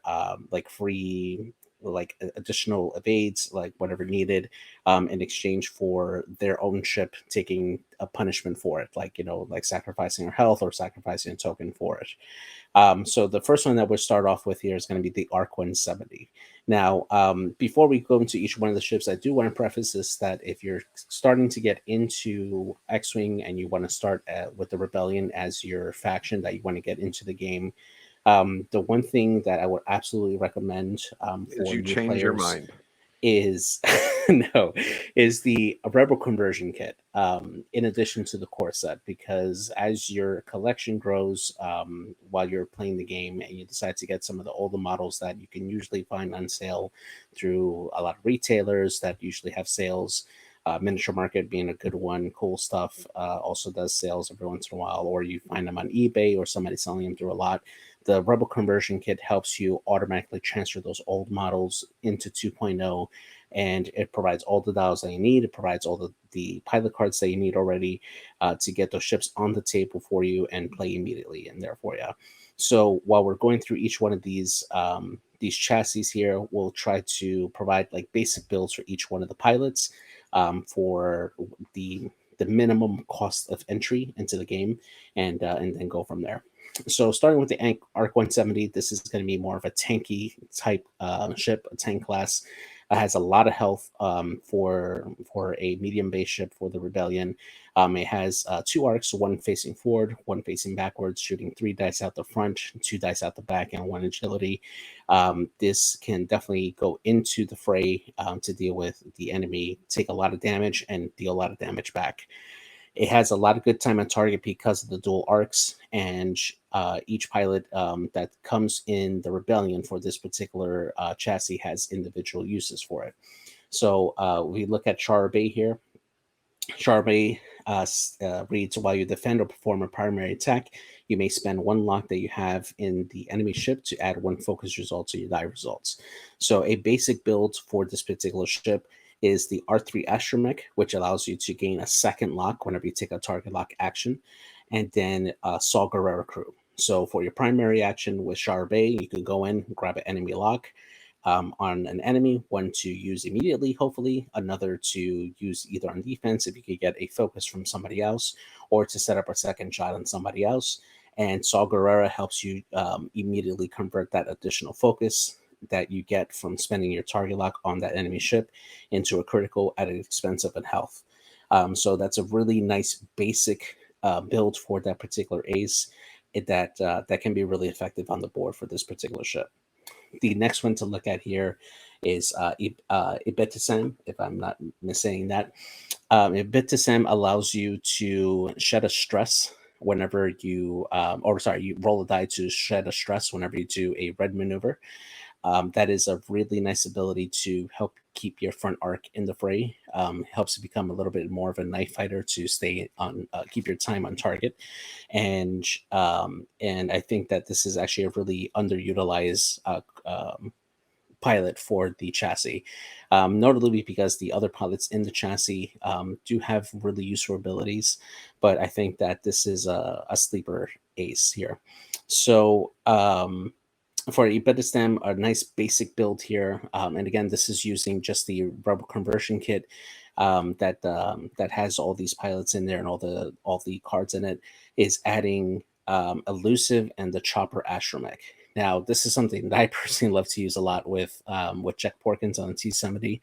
Speaker 3: like free like additional evades, like whatever needed, in exchange for their own ship taking a punishment for it, like like sacrificing our health or sacrificing a token for it. So the first one that we'll start off with here is going to be the ARC 170. Now, before we go into each one of the ships, I do want to preface this that if you're starting to get into X-Wing and you want to start with the Rebellion as your faction that you want to get into the game, the one thing that I would absolutely recommend for
Speaker 2: Did you
Speaker 3: new
Speaker 2: change
Speaker 3: players
Speaker 2: your mind?
Speaker 3: is is the rebel conversion kit in addition to the core set, because as your collection grows while you're playing the game and you decide to get some of the older models that you can usually find on sale through a lot of retailers that usually have sales, Miniature Market being a good one. Cool Stuff also does sales every once in a while, or you find them on eBay or somebody selling them through a lot. The Rebel Conversion Kit helps you automatically transfer those old models into 2.0, and it provides all the dials that you need. It provides all the pilot cards that you need already to get those ships on the table for you and play immediately in there for you. So while we're going through each one of these chassis here, we'll try to provide like basic builds for each one of the pilots for the minimum cost of entry into the game, and then go from there. So starting with the ARC 170, this is going to be more of a tanky type ship, a tank class. It has a lot of health for a medium base ship for the Rebellion. It has 2 arcs, one facing forward, one facing backwards, shooting 3 dice out the front, 2 dice out the back, and 1 agility. This can definitely go into the fray to deal with the enemy, take a lot of damage, and deal a lot of damage back. It has a lot of good time on target because of the dual arcs, and each pilot that comes in the Rebellion for this particular chassis has individual uses for it. So we look at Shara Bay here. Shara Bay reads, while you defend or perform a primary attack, you may spend 1 lock that you have in the enemy ship to add 1 focus result to your die results. So a basic build for this particular ship is the R3 Astromech, which allows you to gain a 2nd lock whenever you take a target lock action, and then Saw Gerrera crew. So for your primary action with Shara Bay, you can go in, grab an enemy lock on an enemy, 1 to use immediately, hopefully, another to use either on defense if you could get a focus from somebody else, or to set up a 2nd shot on somebody else. And Saw Gerrera helps you immediately convert that additional focus that you get from spending your target lock on that enemy ship into a critical at an expense of health. So that's a really nice basic build for that particular ace that can be really effective on the board for this particular ship. The next one to look at here is Ibtisam, if I'm not missaying that. Ibtisam allows you to shed a stress whenever you, you roll a die to shed a stress whenever you do a red maneuver. That is a really nice ability to help keep your front arc in the fray. Helps you become a little bit more of a knife fighter to stay on, keep your time on target. And I think that this is actually a really underutilized pilot for the chassis, notably because the other pilots in the chassis do have really useful abilities, but I think that this is a sleeper ace here. So for Ibtisam, a nice basic build here, and again, this is using just the Rebel Conversion Kit that has all these pilots in there and all the cards in it, is adding Elusive and the Chopper Astromech. Now, this is something that I personally love to use a lot with Jack Porkins on T70,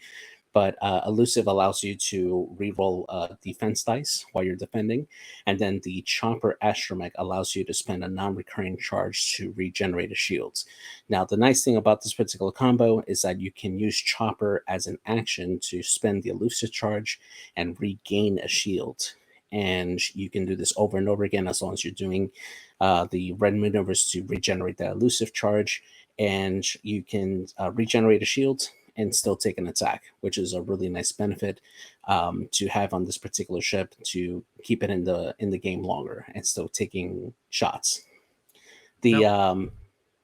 Speaker 3: But elusive allows you to reroll defense dice while you're defending, and then the chopper astromech allows you to spend a non-recurring charge to regenerate a shield. Now, the nice thing about this particular combo is that you can use chopper as an action to spend the elusive charge and regain a shield. And you can do this over and over again as long as you're doing the red maneuvers to regenerate that elusive charge. And you can regenerate a shield and still take an attack, which is a really nice benefit to have on this particular ship to keep it in the game longer and still taking shots. The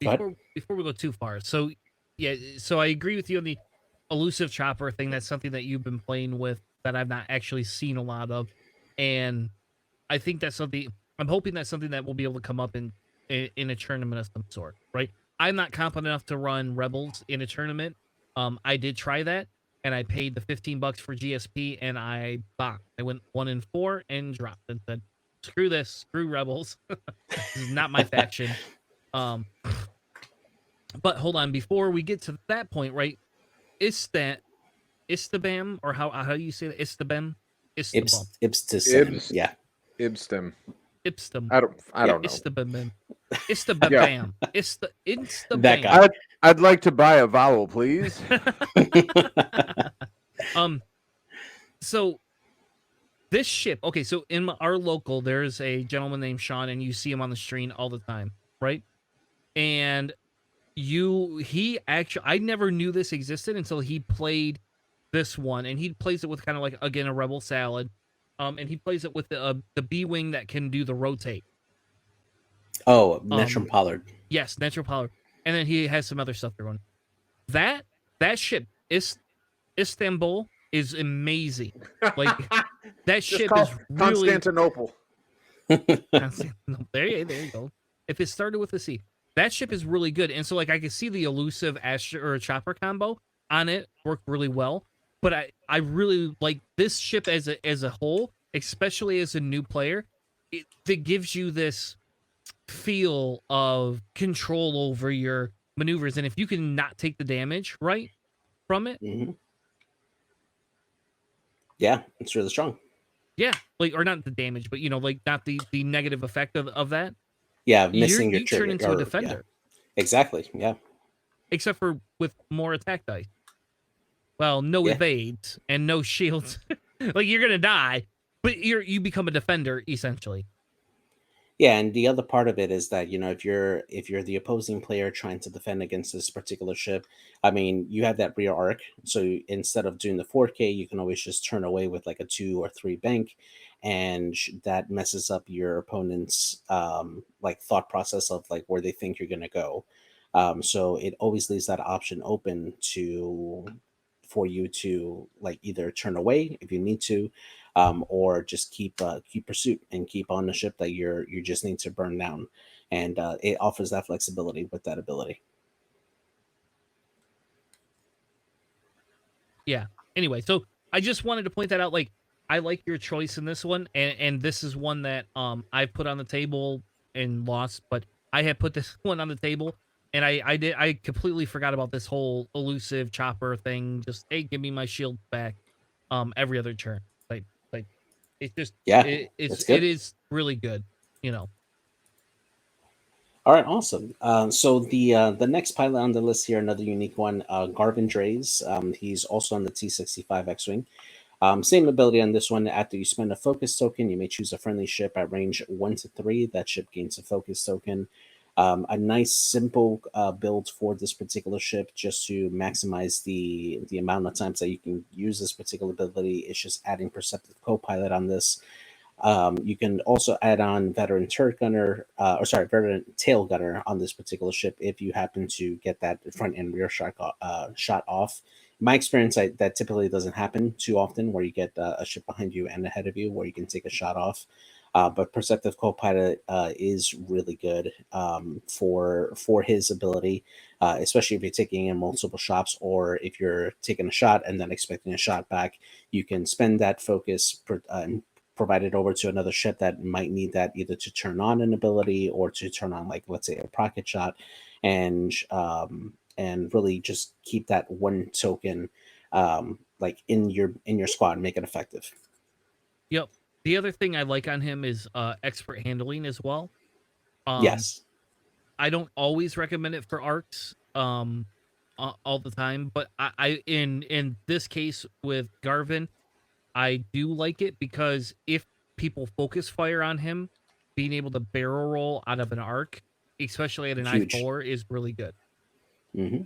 Speaker 1: Now, before we go too far, so I agree with you on the elusive chopper thing. That's something that you've been playing with that I've not actually seen a lot of, and I think that's something I'm hoping that's something that will be able to come up in a tournament of some sort, right? I'm not competent enough to run Rebels in a tournament. I did try that, and I paid the $15 for GSP, and I bombed. I went 1-4 and dropped and said, "Screw this, screw Rebels. This is not my faction." But hold on, before we get to that point, right? Istabam, or how do you say that? Istabam?
Speaker 3: Ibstism. Yeah.
Speaker 2: Ibstim.
Speaker 1: Ibstim.
Speaker 2: I don't know.
Speaker 1: Istabam. Istabam. Istabam.
Speaker 3: That guy.
Speaker 2: I'd like to buy a vowel, please.
Speaker 1: So this ship, okay, so in our local, there's a gentleman named Sean, and you see him on the screen all the time, right? And he actually, I never knew this existed until he played this one, and he plays it with kind of like, again, a Rebel Salad, and he plays it with the B Wing that can do the rotate.
Speaker 3: Oh, Netrum Pollard.
Speaker 1: Yes, Netrum Pollard. And then he has some other stuff they're going. That ship, Istanbul, is amazing. Like, that ship is really...
Speaker 2: Constantinople.
Speaker 1: There you go. If it started with a C. That ship is really good. And so, like, I can see the elusive chopper combo on it work really well. But I really like this ship as a whole, especially as a new player. It gives you this feel of control over your maneuvers, and if you can not take the damage right from it,
Speaker 3: yeah, it's really strong.
Speaker 1: Yeah, like, or not the damage, but like not the negative effect of that.
Speaker 3: Yeah, missing your
Speaker 1: you turn into a defender.
Speaker 3: Yeah. Exactly. Yeah.
Speaker 1: Except for with more attack dice. Well, no evades and no shields. Like, you're gonna die, but you become a defender essentially.
Speaker 3: Yeah, and the other part of it is that, if you're the opposing player trying to defend against this particular ship, I mean, you have that rear arc. So instead of doing the 4K, you can always just turn away with like a 2 or 3 bank, and that messes up your opponent's like thought process of like where they think you're gonna go. So it always leaves that option open for you to like either turn away if you need to, or just keep pursuit and keep on the ship that you just need to burn down, and it offers that flexibility with that ability.
Speaker 1: Yeah. Anyway, so I just wanted to point that out. Like, I like your choice in this one, and this is one that I put on the table and lost, but I had put this one on the table. And I completely forgot about this whole elusive chopper thing. Just, hey, give me my shield back every other turn. Like it's just it is really good,
Speaker 3: All right, awesome. So the next pilot on the list here, another unique one, Garvin Drays. He's also on the T-65 X-Wing. Same ability on this one. After you spend a focus token, you may choose a friendly ship at range 1 to 3. That ship gains a focus token. A nice simple build for this particular ship, just to maximize the amount of times that you can use this particular ability. It's just adding Perceptive Co-Pilot on this. You can also add on Veteran Turret Gunner, Veteran Tail Gunner on this particular ship if you happen to get that front and rear shot off. In my experience, that typically doesn't happen too often, where you get a ship behind you and ahead of you where you can take a shot off. But Perceptive Co-Pilot is really good for his ability, especially if you're taking in multiple shots, or if you're taking a shot and then expecting a shot back. You can spend that focus and provide it over to another ship that might need that, either to turn on an ability or to turn on, like, let's say, a rocket shot, and really just keep that one token like in your squad, make it effective.
Speaker 1: Yep. The other thing I like on him is expert handling as well.
Speaker 3: Yes.
Speaker 1: I don't always recommend it for arcs all the time, but I in this case with Garvin, I do like it because if people focus fire on him, being able to barrel roll out of an arc, especially at an
Speaker 3: Huge.
Speaker 1: I4, is really good.
Speaker 3: Hmm.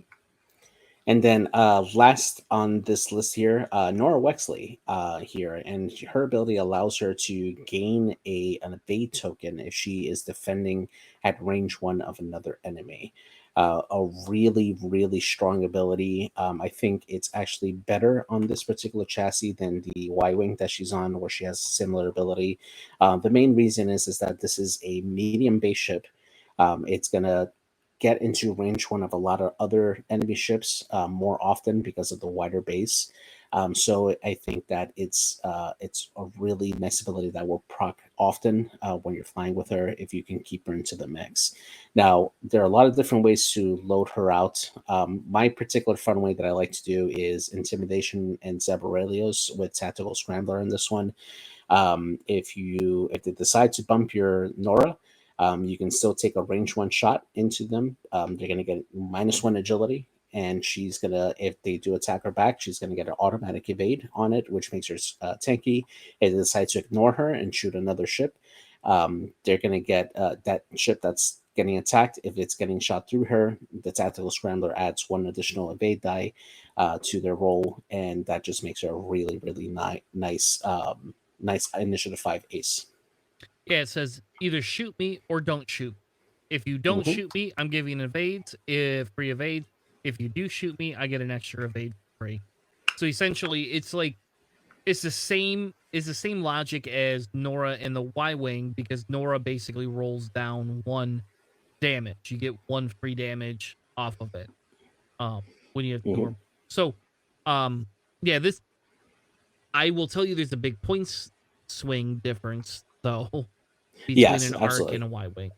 Speaker 3: And then last on this list here, Nora Wexley here, and her ability allows her to gain an evade token if she is defending at range 1 of another enemy. A really, really strong ability. I think it's actually better on this particular chassis than the Y-Wing that she's on, where she has a similar ability. The main reason is that this is a medium base ship. It's going to get into range 1 of a lot of other enemy ships more often because of the wider base. So I think that it's a really nice ability that will proc often when you're flying with her if you can keep her into the mix. Now, there are a lot of different ways to load her out. My particular fun way that I like to do is Intimidation and Zebralios with Tactical Scrambler in this one. If they decide to bump your Nora, you can still take a range 1 shot into them. They're going to get -1 agility, and she's going to, if they do attack her back, she's going to get an automatic evade on it, which makes her tanky. If they decide to ignore her and shoot another ship, they're going to get that ship that's getting attacked. If it's getting shot through her, the Tactical Scrambler adds 1 additional evade die to their roll, and that just makes her a really, really nice Initiative 5 ace.
Speaker 1: Yeah, it says either shoot me or don't shoot. If you don't shoot me, I'm giving an evade, free evade. If you do shoot me, I get an extra evade free. So essentially, it's the same logic as Nora and the Y-Wing, because Nora basically rolls down 1 damage. You get 1 free damage off of it. When you have normal. So, yeah, this, I will tell you, there's a big points swing difference though between
Speaker 3: Yes,
Speaker 1: an arc
Speaker 3: absolutely.
Speaker 1: and a Y-Wing.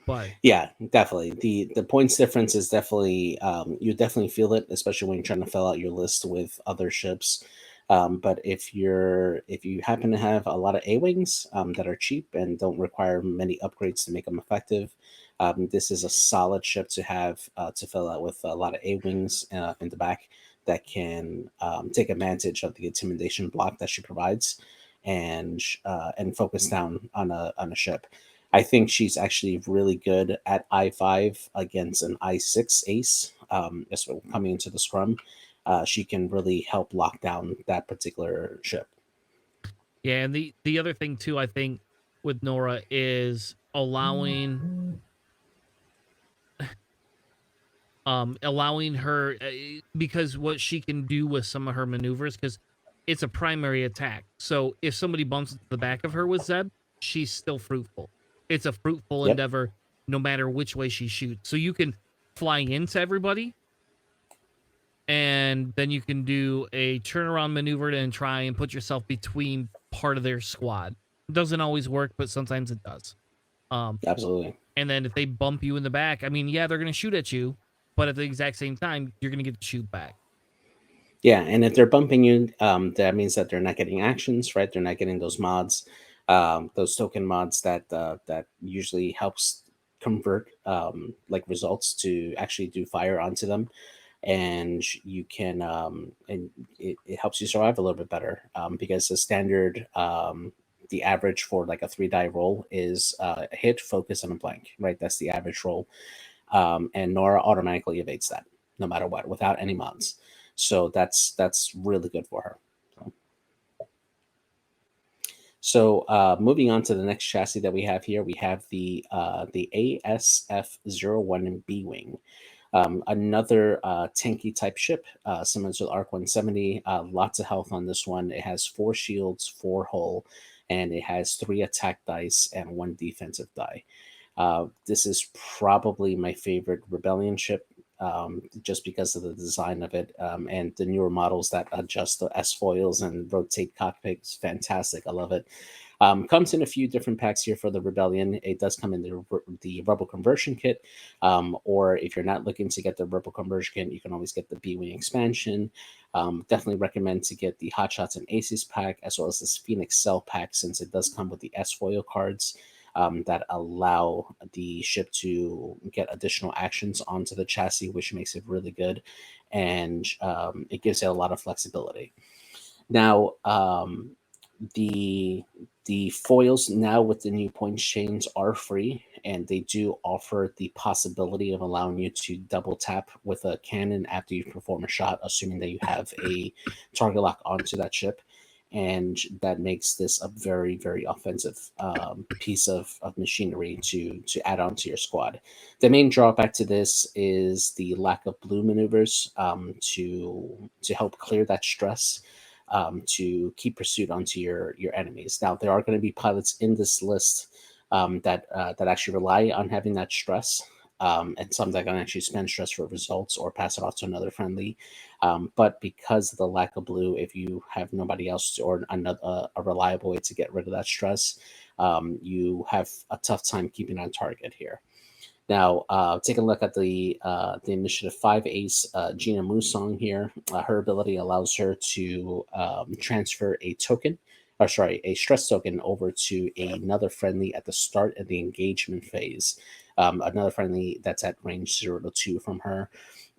Speaker 1: But
Speaker 3: Yeah, definitely. The points difference is definitely you definitely feel it, especially when you're trying to fill out your list with other ships. But if you happen to have a lot of A-wings that are cheap and don't require many upgrades to make them effective, this is a solid ship to have to fill out with a lot of A-wings in the back that can take advantage of the intimidation block that she provides and focus down on a ship. I think she's actually really good at I5 against an I6 ace. Coming into the scrum, she can really help lock down that particular ship.
Speaker 1: yeah, and the other thing too, I think, with Nora is allowing her, because what she can do with some of her maneuvers, because it's a primary attack. So if somebody bumps into the back of her with Zeb, she's still fruitful. It's a fruitful
Speaker 3: Yep.
Speaker 1: endeavor no matter which way she shoots. So you can fly into everybody, and then you can do a turnaround maneuver and try and put yourself between part of their squad. It doesn't always work, but sometimes it does.
Speaker 3: Absolutely.
Speaker 1: And then if they bump you in the back, I mean, yeah, they're going to shoot at you, but at the exact same time, you're going to get to shoot back.
Speaker 3: Yeah, and if they're bumping you, that means that they're not getting actions, right? They're not getting those mods, those token mods that usually helps convert like results to actually do fire onto them, and you can and it helps you survive a little bit better because the standard the average for like a 3-die roll is a hit, focus, and a blank, right? That's the average roll, and Nora automatically evades that no matter what without any mods. So that's really good for her. So moving on to the next chassis that we have here, we have the Asf01 and B Wing. Another tanky type ship, similar to the ARC 170. Lots of health on this one. It has 4 shields, 4 hull, and it has 3 attack dice and 1 defensive die. This is probably my favorite Rebellion ship, just because of the design of it, and the newer models that adjust the S foils and rotate cockpits. Fantastic. I love it. Comes in a few different packs here for the Rebellion. It does come in the Rebel Conversion Kit, or if you're not looking to get the Rebel Conversion Kit, you can always get the B Wing expansion. Definitely recommend to get the Hotshots and Aces pack, as well as this Phoenix Cell pack, since it does come with the S foil cards that allow the ship to get additional actions onto the chassis, which makes it really good, and it gives it a lot of flexibility. Now, the foils now with the new points chains are free, and they do offer the possibility of allowing you to double tap with a cannon after you perform a shot, assuming that you have a target lock onto that ship. And that makes this a very, very offensive piece of machinery to add on to your squad. The main drawback to this is the lack of blue maneuvers to help clear that stress. To keep pursuit onto your enemies. Now, there are going to be pilots in this list that actually rely on having that stress, and some that can actually spend stress for results or pass it off to another friendly. But because of the lack of blue, if you have nobody else or a reliable way to get rid of that stress, you have a tough time keeping on target here. Now, take a look at the Initiative 5 Ace, Gina Musong here. Her ability allows her to transfer a stress token over to another friendly at the start of the engagement phase. Another friendly that's at range 0 to 2 from her.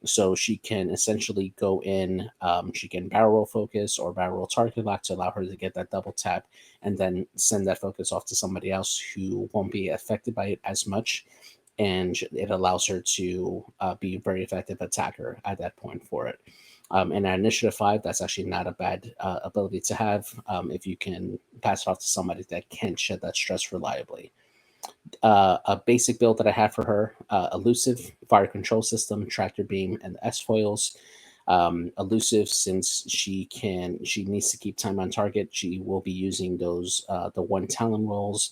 Speaker 3: So she can essentially go in, she can barrel roll focus or barrel roll target lock to allow her to get that double tap, and then send that focus off to somebody else who won't be affected by it as much. And it allows her to be a very effective attacker at that point for it. And at Initiative 5, that's actually not a bad ability to have if you can pass it off to somebody that can shed that stress reliably. A basic build that I have for her, Elusive, Fire Control System, Tractor Beam, and S foils. Elusive, since she needs to keep time on target, she will be using those the 1 Talon rolls,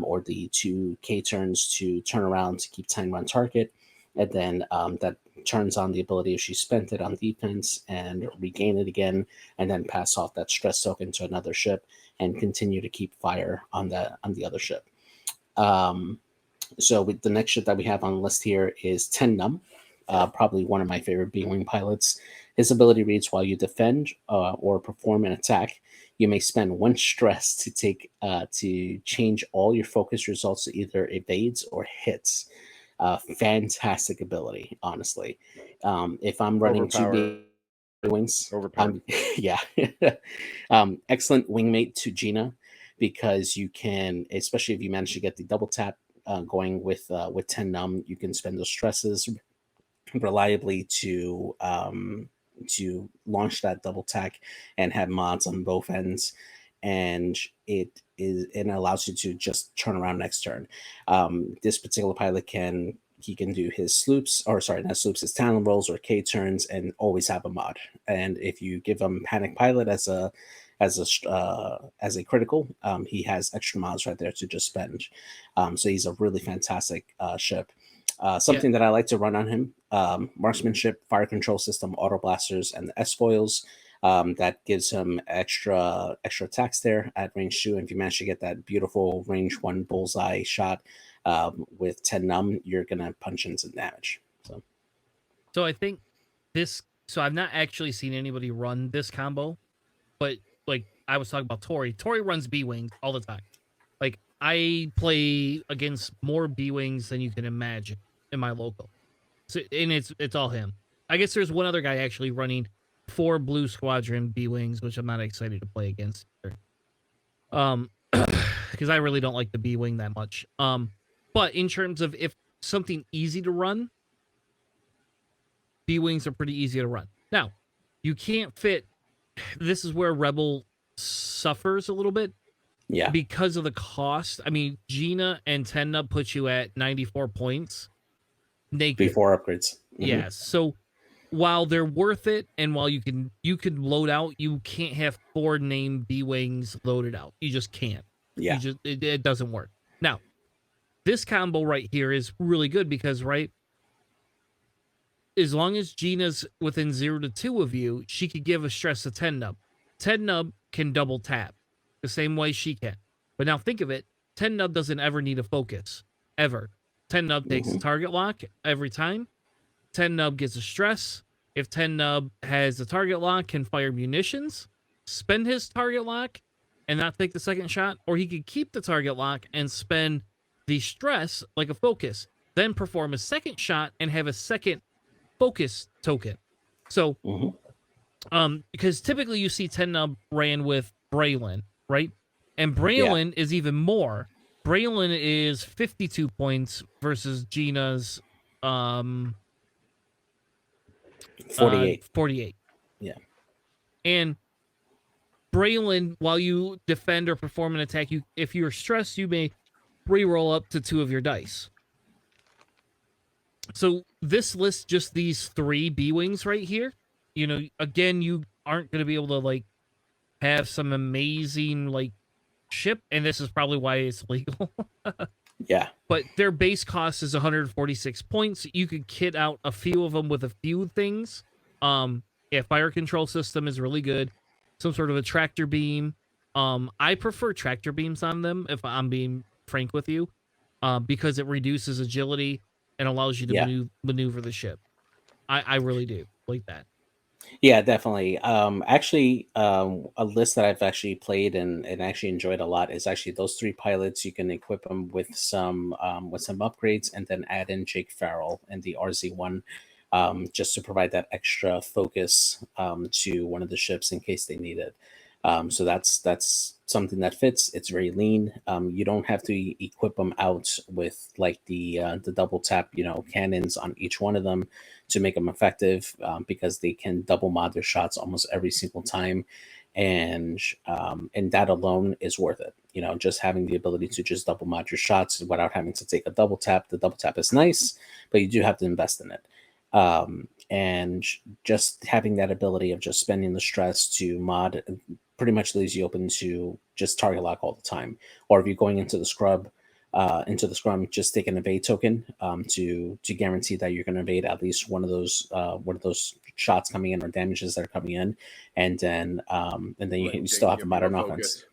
Speaker 3: or the 2 K turns to turn around to keep time on target. And then that turns on the ability if she spent it on defense and regain it again, and then pass off that stress token to another ship and continue to keep fire on the other ship. So with the next ship that we have on the list here is Ten Numb, probably one of my favorite B Wing pilots. His ability reads: while you defend or perform an attack, you may spend 1 stress to change all your focus results to either evades or hits. Fantastic ability, honestly. If I'm running 2 B Wings, yeah, excellent wingmate to Gina, because you can, especially if you manage to get the double tap going with 10 Numb, you can spend those stresses reliably to launch that double tack and have mods on both ends, and it allows you to just turn around next turn. This particular pilot can do his sloops, or sorry, not sloops, his Talon rolls or K turns, and always have a mod. And if you give him Panic Pilot as a critical, he has extra mods right there to just spend. So he's a really fantastic ship. Something that I like to run on him: marksmanship, fire control system, auto blasters, and the S foils. That gives him extra attacks there at range 2. And if you manage to get that beautiful range 1 bullseye shot with 10 Numb, you're gonna punch in some damage.
Speaker 1: So I think this. So I've not actually seen anybody run this combo, but like I was talking about Tori. Tori runs B Wings all the time. Like, I play against more B Wings than you can imagine in my local. So, and it's all him. I guess there's one other guy actually running 4 Blue Squadron B Wings, which I'm not excited to play against either. Because I really don't like the B Wing that much. But in terms of if something easy to run, B Wings are pretty easy to run. Now, you can't fit. This is where Rebel suffers a little bit.
Speaker 3: Yeah.
Speaker 1: Because of the cost. I mean, Gina and Tenna put you at 94 points. Naked.
Speaker 3: Before upgrades.
Speaker 1: Mm-hmm. Yes. So while they're worth it, and while you can load out, you can't have 4 named B Wings loaded out. You just can't.
Speaker 3: Yeah.
Speaker 1: It doesn't work. Now, this combo right here is really good because, right, as long as Gina's within 0 to 2 of you, she could give a stress to 10 Nub. 10 Nub can double tap the same way she can. But now think of it, 10 nub doesn't ever need a focus, ever. 10 nub takes a target lock every time. 10 nub gets a stress. If 10 nub has a target lock, can fire munitions, spend his target lock, and not take the second shot, or he could keep the target lock and spend the stress like a focus, then perform a second shot and have a second focus token. So, because typically you see 10 nub ran with Verlaine, right? And Verlaine is even more. Verlaine is 52 points versus Gina's
Speaker 3: 48.
Speaker 1: 48.
Speaker 3: Yeah.
Speaker 1: And Verlaine, while you defend or perform an attack, if you're stressed, you may re-roll up to 2 of your dice. So this lists just these 3 B-Wings right here. You know, again, you aren't going to be able to, like, have some amazing, like, ship, and this is probably why it's legal.
Speaker 3: Yeah.
Speaker 1: But their base cost is 146 points. You could kit out a few of them with a few things. Fire control system is really good. Some sort of a tractor beam. I prefer tractor beams on them, if I'm being frank with you, because it reduces agility and allows you to maneuver the ship. I really do like that.
Speaker 3: Yeah, definitely. A list that I've actually played and actually enjoyed a lot is actually those 3 pilots. You can equip them with some upgrades, and then add in Jake Farrell and the RZ1, just to provide that extra focus to one of the ships in case they need it. So that's something that fits. It's very lean. You don't have to equip them out with like the double tap, cannons on each one of them to make them effective, because they can double mod their shots almost every single time, and that alone is worth it. Just having the ability to just double mod your shots without having to take a double tap. The double tap is nice, but you do have to invest in it. And just having that ability of just spending the stress to mod pretty much leaves you open to just target lock all the time. Or if you're going into the scrum, just take an evade token to guarantee that you're going to evade at least one of those shots coming in or damages that are coming in, and then you still have to modern offense.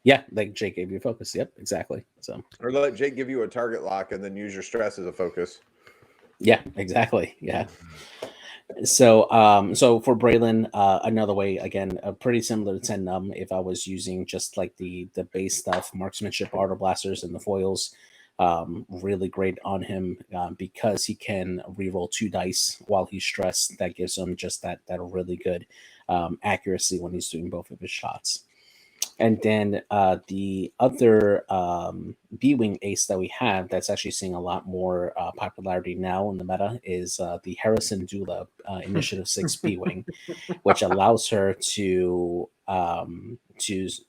Speaker 3: Yeah, like Jake gave you a focus. Yep, exactly. So,
Speaker 2: or let Jake give you a target lock and then use your stress as a focus.
Speaker 3: Yeah, exactly. Yeah. So for Braylon, another way, again, pretty similar to 10 num. If I was using just like the base stuff, marksmanship, auto blasters, and the foils, really great on him, because he can reroll 2 dice while he's stressed. That gives him just that really good accuracy when he's doing both of his shots. And then the other B-Wing ace that we have that's actually seeing a lot more popularity now in the meta is the Harrison Doula Initiative 6 B-Wing, which allows her to choose,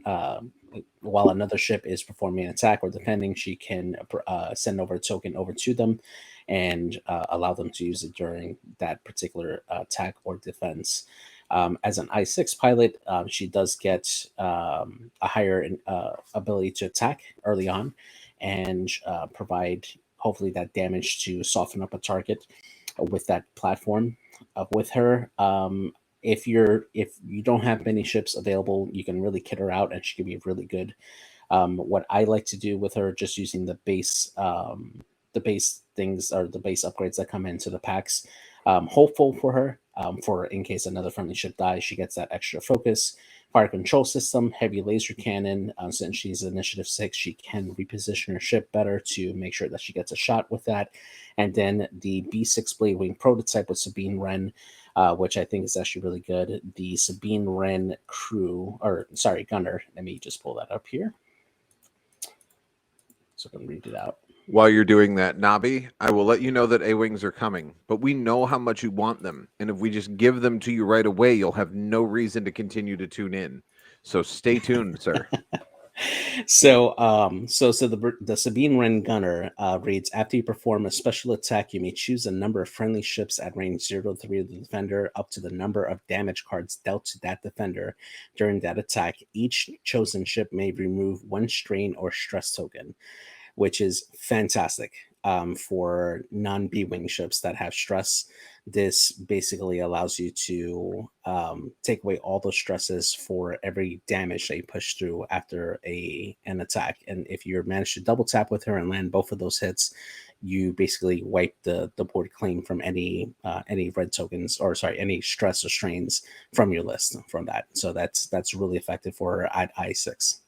Speaker 3: while another ship is performing an attack or defending, she can send over a token over to them and allow them to use it during that particular attack or defense. As an I6 pilot, she does get a higher ability to attack early on and provide hopefully that damage to soften up a target with that platform. With her, if you don't have many ships available, you can really kit her out and she can be really good. What I like to do with her, just using the base things or the base upgrades that come into the packs, hopeful for her, for in case another friendly ship dies, she gets that extra focus. Fire control system, heavy laser cannon. Since she's initiative 6, she can reposition her ship better to make sure that she gets a shot with that. And then the B6 Blade Wing prototype with Sabine Wren, which I think is actually really good. The Sabine Wren gunner. Let me just pull that up here so I can read it out.
Speaker 2: While you're doing that, Nabi, I will let you know that A-Wings are coming, but we know how much you want them. And if we just give them to you right away, you'll have no reason to continue to tune in. So stay tuned, sir.
Speaker 3: So the Sabine Wren gunner reads, after you perform a special attack, you may choose a number of friendly ships at range 0 to 3 of the defender up to the number of damage cards dealt to that defender during that attack. Each chosen ship may remove 1 strain or stress token, which is fantastic. for non-B Wing ships that have stress. This basically allows you to take away all those stresses for every damage that you push through after an attack. And if you manage to double tap with her and land both of those hits, you basically wipe the board clean from any red tokens, or sorry, any stress or strains from your list from that. So that's really effective for her at I6.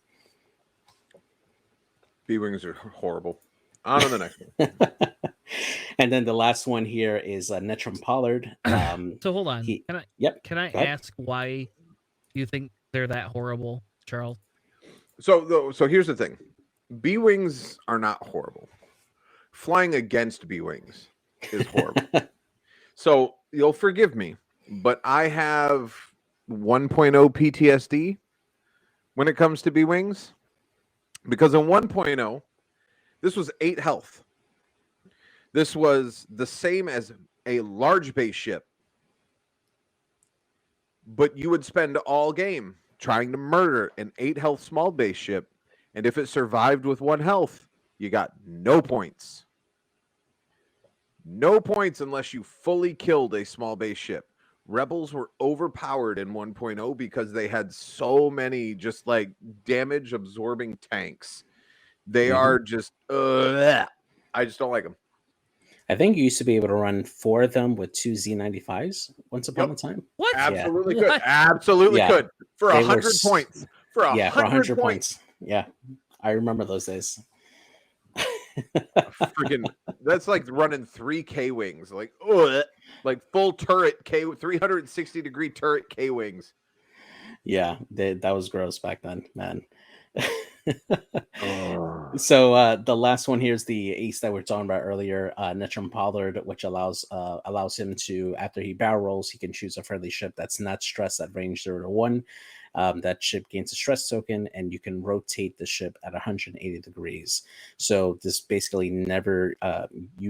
Speaker 2: B-Wings are horrible. On to the next one.
Speaker 3: And then the last one here is Netrum Pollard.
Speaker 1: So hold on. Can I
Speaker 3: Go ahead.
Speaker 1: ask why you think they're that horrible, Charles?
Speaker 2: So here's the thing. B-Wings are not horrible. Flying against B-Wings is horrible. So you'll forgive me, but I have 1.0 PTSD when it comes to B-Wings. Because in 1.0, this was 8 health. This was the same as a large base ship. But you would spend all game trying to murder an 8 health small base ship. And if it survived with 1 health, you got no points. No points unless you fully killed a small base ship. Rebels were overpowered in 1.0 because they had so many just like damage absorbing tanks. They are just, I just don't like them.
Speaker 3: I think you used to be able to run 4 of them with 2 Z95s once upon a time.
Speaker 1: What?
Speaker 2: Absolutely
Speaker 1: Yeah.
Speaker 2: could. Absolutely could. For
Speaker 3: They
Speaker 2: 100
Speaker 3: were
Speaker 2: points. For 100
Speaker 3: points. Yeah. I remember those days.
Speaker 2: Freaking, that's like running 3 K Wings. Like full turret 360 degree turret K Wings.
Speaker 3: Yeah, that was gross back then, man. So the last one here is the ace that we were talking about earlier, Netrum Pollard, which allows him to, after he barrel rolls, he can choose a friendly ship that's not stressed at range 0 to 1. That ship gains a stress token, and you can rotate the ship at 180 degrees. So this basically you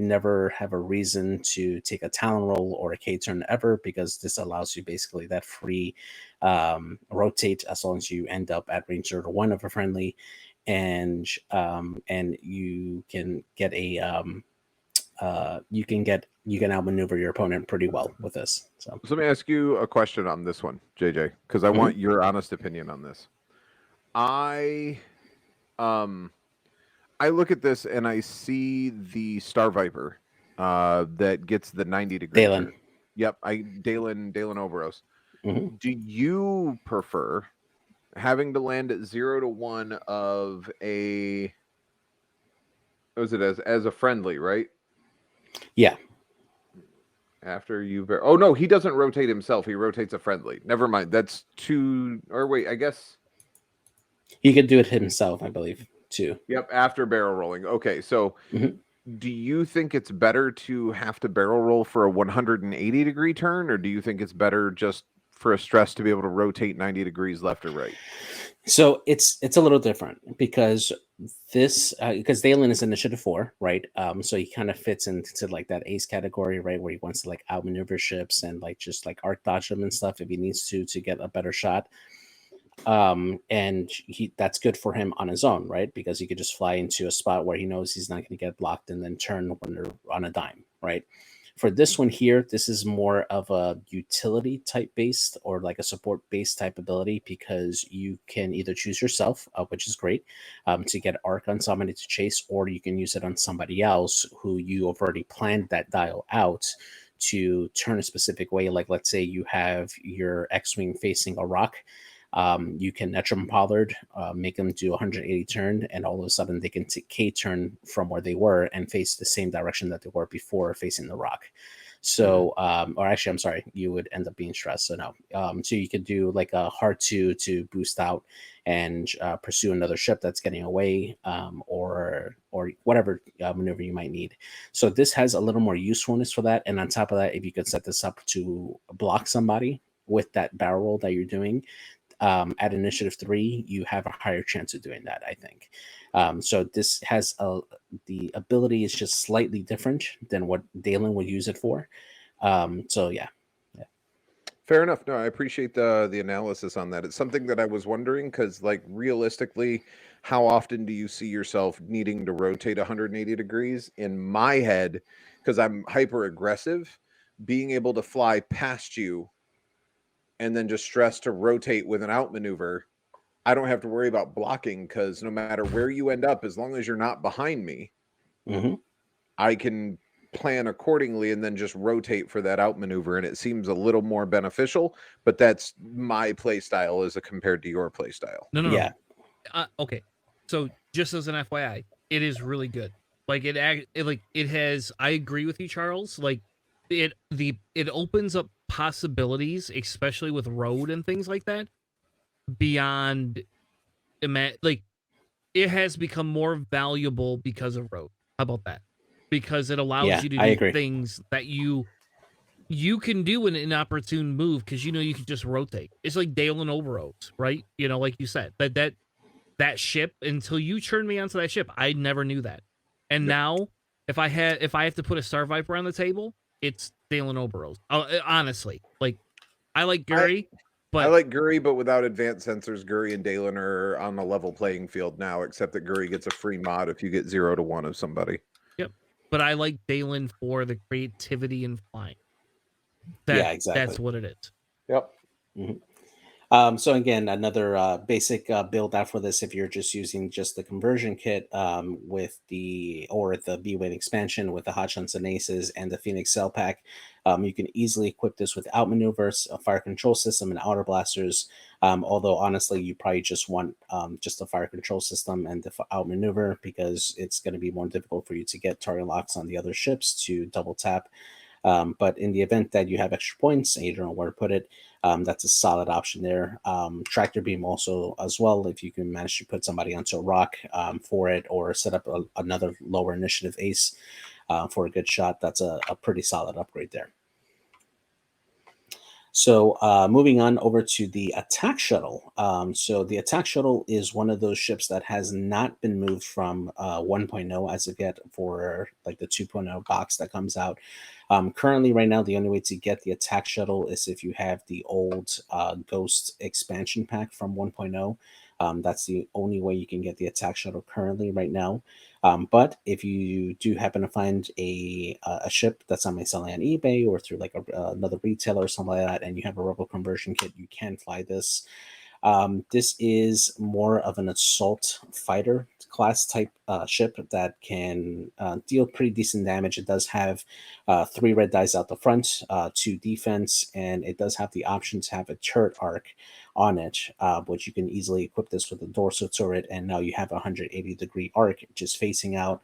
Speaker 3: never have a reason to take a Talon roll or a K turn ever, because this allows you basically that free rotate as long as you end up at range 0 to 1 of a friendly, and you can get you can outmaneuver your opponent pretty well with this. So
Speaker 2: let me ask you a question on this one, JJ, because I want your honest opinion on this. I look at this and I see the Star Viper that gets the 90 degree.
Speaker 3: Dalen.
Speaker 2: Yep, Dalen Oberos.
Speaker 3: Mm-hmm.
Speaker 2: Do you prefer having to land at 0 to 1 of a, what was it, as a friendly, right?
Speaker 3: Yeah.
Speaker 2: After you oh no, he doesn't rotate himself, he rotates a friendly. Never mind. That's 2, or wait, I guess
Speaker 3: he could do it himself, I believe, too.
Speaker 2: Yep, after barrel rolling. Okay, so do you think it's better to have to barrel roll for a 180 degree turn, or do you think it's better just for a stress to be able to rotate 90 degrees left or right?
Speaker 3: So it's a little different because because Dalen is initiative 4, right? So he kind of fits into like that ace category, right, where he wants to like outmaneuver ships and like just like arc dodge them and stuff if he needs to get a better shot. And that's good for him on his own, right? Because he could just fly into a spot where he knows he's not going to get blocked and then turn when they're on a dime, right? For this one here, this is more of a utility type based or like a support based type ability, because you can either choose yourself, which is great, to get arc on somebody to chase, or you can use it on somebody else who you have already planned that dial out to turn a specific way. Like let's say you have your X-Wing facing a rock. You can Netrum Pollard, make them do 180 turn, and all of a sudden they can take K turn from where they were and face the same direction that they were before facing the rock. So, or actually, I'm sorry, you would end up being stressed. So no, so you could do like a hard to boost out and pursue another ship that's getting away, or whatever maneuver you might need. So this has a little more usefulness for that. And on top of that, if you could set this up to block somebody with that barrel roll that you're doing, at initiative 3, you have a higher chance of doing that, I think. So this has the ability is just slightly different than what Dalen would use it for. So yeah.
Speaker 2: Fair enough. No, I appreciate the analysis on that. It's something that I was wondering, because like realistically, how often do you see yourself needing to rotate 180 degrees? In my head, because I'm hyper aggressive, being able to fly past you and then just stress to rotate with an outmaneuver, I don't have to worry about blocking, because no matter where you end up, as long as you're not behind me, I can plan accordingly and then just rotate for that outmaneuver, and it seems a little more beneficial. But that's my play style as compared to your play style.
Speaker 3: Yeah.
Speaker 1: Okay, so just as an FYI, it is really good. Like it has. I agree with you, Charles. Like it opens up possibilities, especially with road and things like that. Beyond, like it has become more valuable because of road. How about that? Because it allows
Speaker 3: Yeah,
Speaker 1: you to
Speaker 3: I
Speaker 1: do
Speaker 3: agree.
Speaker 1: things that you can do in an inopportune move, because you can just rotate. It's like Dale and Overoats, right? Like you said, that ship, until you turned me onto that ship, I never knew that. And now, if I have to put a Star Viper on the table, it's Dale and Overoats. Honestly, like I like Guri, but
Speaker 2: I like Guri, but without advanced sensors, Guri and Dalen are on a level playing field now, except that Guri gets a free mod if you get 0 to 1 of somebody.
Speaker 1: yep. But I like Dalen for the creativity in flying.
Speaker 3: Yeah, exactly.
Speaker 1: That's what it is.
Speaker 2: Yep.
Speaker 3: So again, another basic build out for this, if you're just using just the conversion kit with the B Wing expansion with the Hot Shunts and Aces and the Phoenix Cell Pack, you can easily equip this with outmaneuvers, a fire control system, and outer blasters. Although honestly, you probably just want just the fire control system and the outmaneuver, because it's going to be more difficult for you to get target locks on the other ships to double tap. But in the event that you have extra points and you don't know where to put it, that's a solid option there. Tractor beam also as well, if you can manage to put somebody onto a rock for it, or set up another lower initiative ace for a good shot. That's a pretty solid upgrade there. So moving on over to the attack shuttle. So the attack shuttle is one of those ships that has not been moved from 1.0 as of yet, for like the 2.0 box that comes out. Currently, right now, the only way to get the attack shuttle is if you have the old Ghost expansion pack from 1.0. That's the only way you can get the attack shuttle currently right now. But if you do happen to find a ship that's on selling on eBay or through like another retailer or something like that, and you have a Rebel conversion kit, you can fly this. This is more of an assault fighter class type ship that can deal pretty decent damage. It does have 3 red dice out the front, 2 defense, and it does have the option to have a turret arc on it, which you can easily equip this with a dorsal turret, and now you have a 180-degree arc just facing out.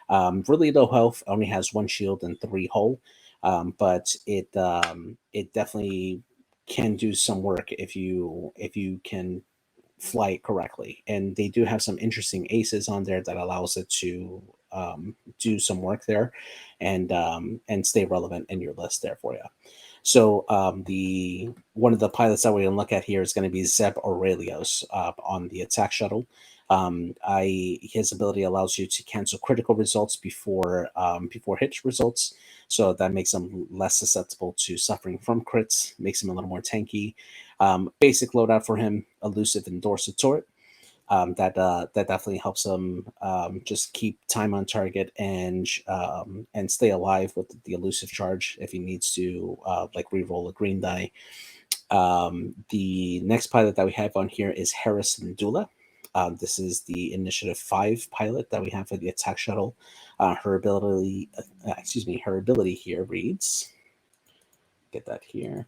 Speaker 3: Really low health, only has 1 shield and 3 hull, but it definitely can do some work if you can fly it correctly. And they do have some interesting aces on there that allows it to do some work there and stay relevant in your list there for you. So the one of the pilots that we're going to look at here is going to be Zeb Aurelios on the attack shuttle. His ability allows you to cancel critical results before hit results, so that makes him less susceptible to suffering from crits, makes him a little more tanky. Basic loadout for him: elusive and dorsal turret. That definitely helps him just keep time on target and stay alive with the elusive charge if he needs to like re-roll a green die. The next pilot that we have on here is Harrison Doula. This is the Initiative 5 pilot that we have for the attack shuttle. Her ability here reads, get that here.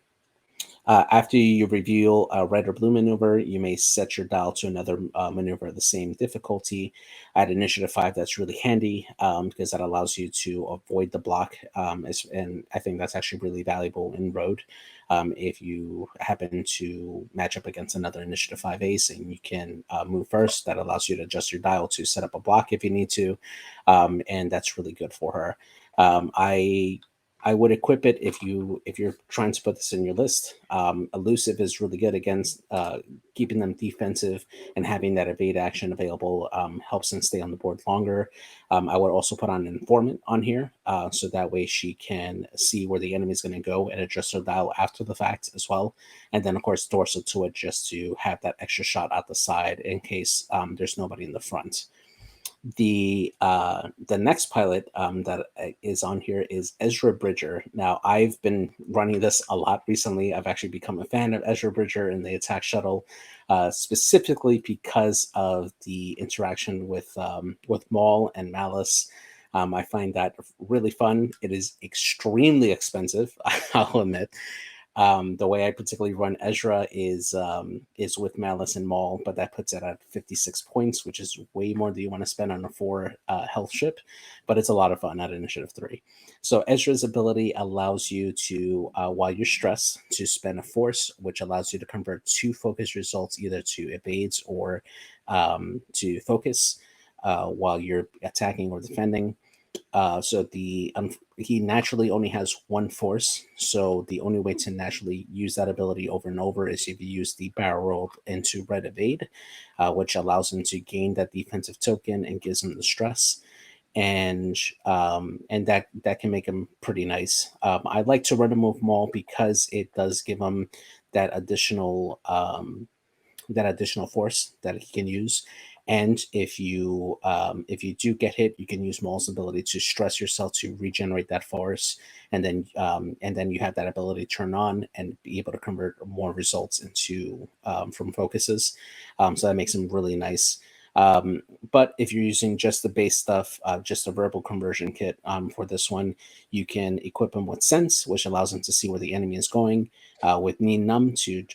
Speaker 3: After you reveal a red or blue maneuver, you may set your dial to another maneuver of the same difficulty. At Initiative 5, that's really handy because that allows you to avoid the block. And I think that's actually really valuable in Road. If you happen to match up against another Initiative 5 ace and you can move first, that allows you to adjust your dial to set up a block if you need to. And that's really good for her. I would equip it if you're trying to put this in your list. Elusive is really good against keeping them defensive, and having that evade action available helps them stay on the board longer. I would also put on an informant on here, so that way she can see where the enemy is going to go and adjust her dial after the fact as well. And then of course dorsal to it, just to have that extra shot out the side in case there's nobody in the front. The next pilot that is on here is Ezra Bridger. Now, I've been running this a lot recently. I've actually become a fan of Ezra Bridger in the attack shuttle, specifically because of the interaction with Maul and Malice. I find that really fun. It is extremely expensive, I'll admit. The way I particularly run Ezra is with Malice and Maul, but that puts it at 56 points, which is way more than you want to spend on a 4 health ship, but it's a lot of fun at Initiative 3. So Ezra's ability allows you to, while you're stressed, to spend a force, which allows you to convert 2 focus results either to evades or to focus while you're attacking or defending. So he naturally only has 1 force, so the only way to naturally use that ability over and over is if you use the barrel roll into red evade, which allows him to gain that defensive token and gives him the stress, and that can make him pretty nice. I like to run him with Maul because it does give him that additional force that he can use. And if you do get hit, you can use Maul's ability to stress yourself to regenerate that force, and then you have that ability to turn on and be able to convert more results into from focuses. So that makes him really nice. But if you're using just the base stuff, just a verbal conversion kit for this one, you can equip him with Sense, which allows him to see where the enemy is going, with Knee Numb to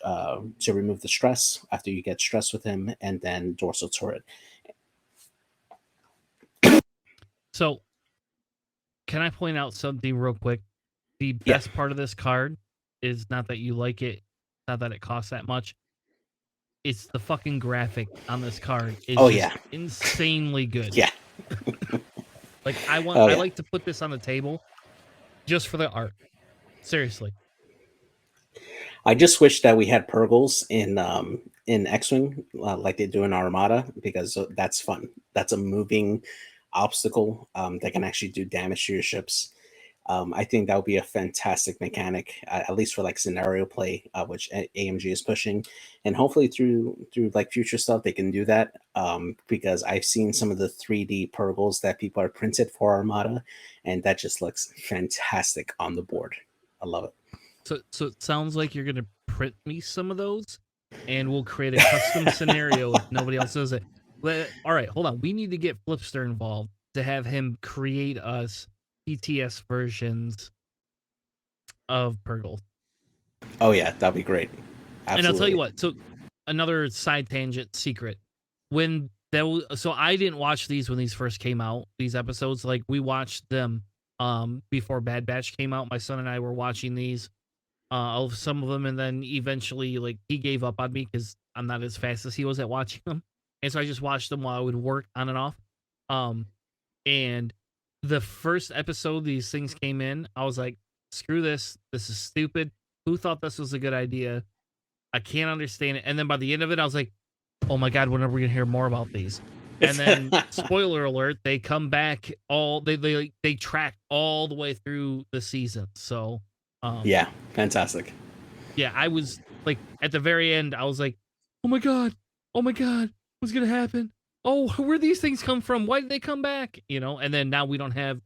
Speaker 3: remove the stress after you get stressed with him, and then Dorsal Turret.
Speaker 1: So, can I point out something real quick? The best part of this card is not that you like it, not that it costs that much. It's the fucking graphic on this card is insanely good.
Speaker 3: Yeah.
Speaker 1: Like I like to put this on the table just for the art. Seriously.
Speaker 3: I just wish that we had Purgles in X-Wing like they do in Armada, because that's fun. That's a moving obstacle that can actually do damage to your ships. I think that would be a fantastic mechanic, at least for like scenario play, which AMG is pushing, and hopefully through like future stuff they can do that. Because I've seen some of the 3D Purgles that people are printed for Armada, and that just looks fantastic on the board. I love it.
Speaker 1: So it sounds like you're gonna print me some of those, and we'll create a custom scenario if nobody else does it. But, all right, hold on. We need to get Flipster involved to have him create us PTS versions of Purgle.
Speaker 3: Oh yeah, that'd be great. Absolutely.
Speaker 1: And I'll tell you what. So another side tangent secret. So I didn't watch these when these first came out. These episodes, like we watched them before Bad Batch came out. My son and I were watching these, some of them, and then eventually, like he gave up on me because I'm not as fast as he was at watching them, and so I just watched them while I would work on and off. And the first episode these things came in, I was like, screw this. This is stupid. Who thought this was a good idea? I can't understand it. And then by the end of it, I was like, oh my God, when are we going to hear more about these? And then, spoiler alert, they come back they track all the way through the season. So,
Speaker 3: yeah, fantastic.
Speaker 1: Yeah, I was like, at the very end, I was like, oh my God, what's going to happen? Oh, where these things come from? Why did they come back? You know, and then now we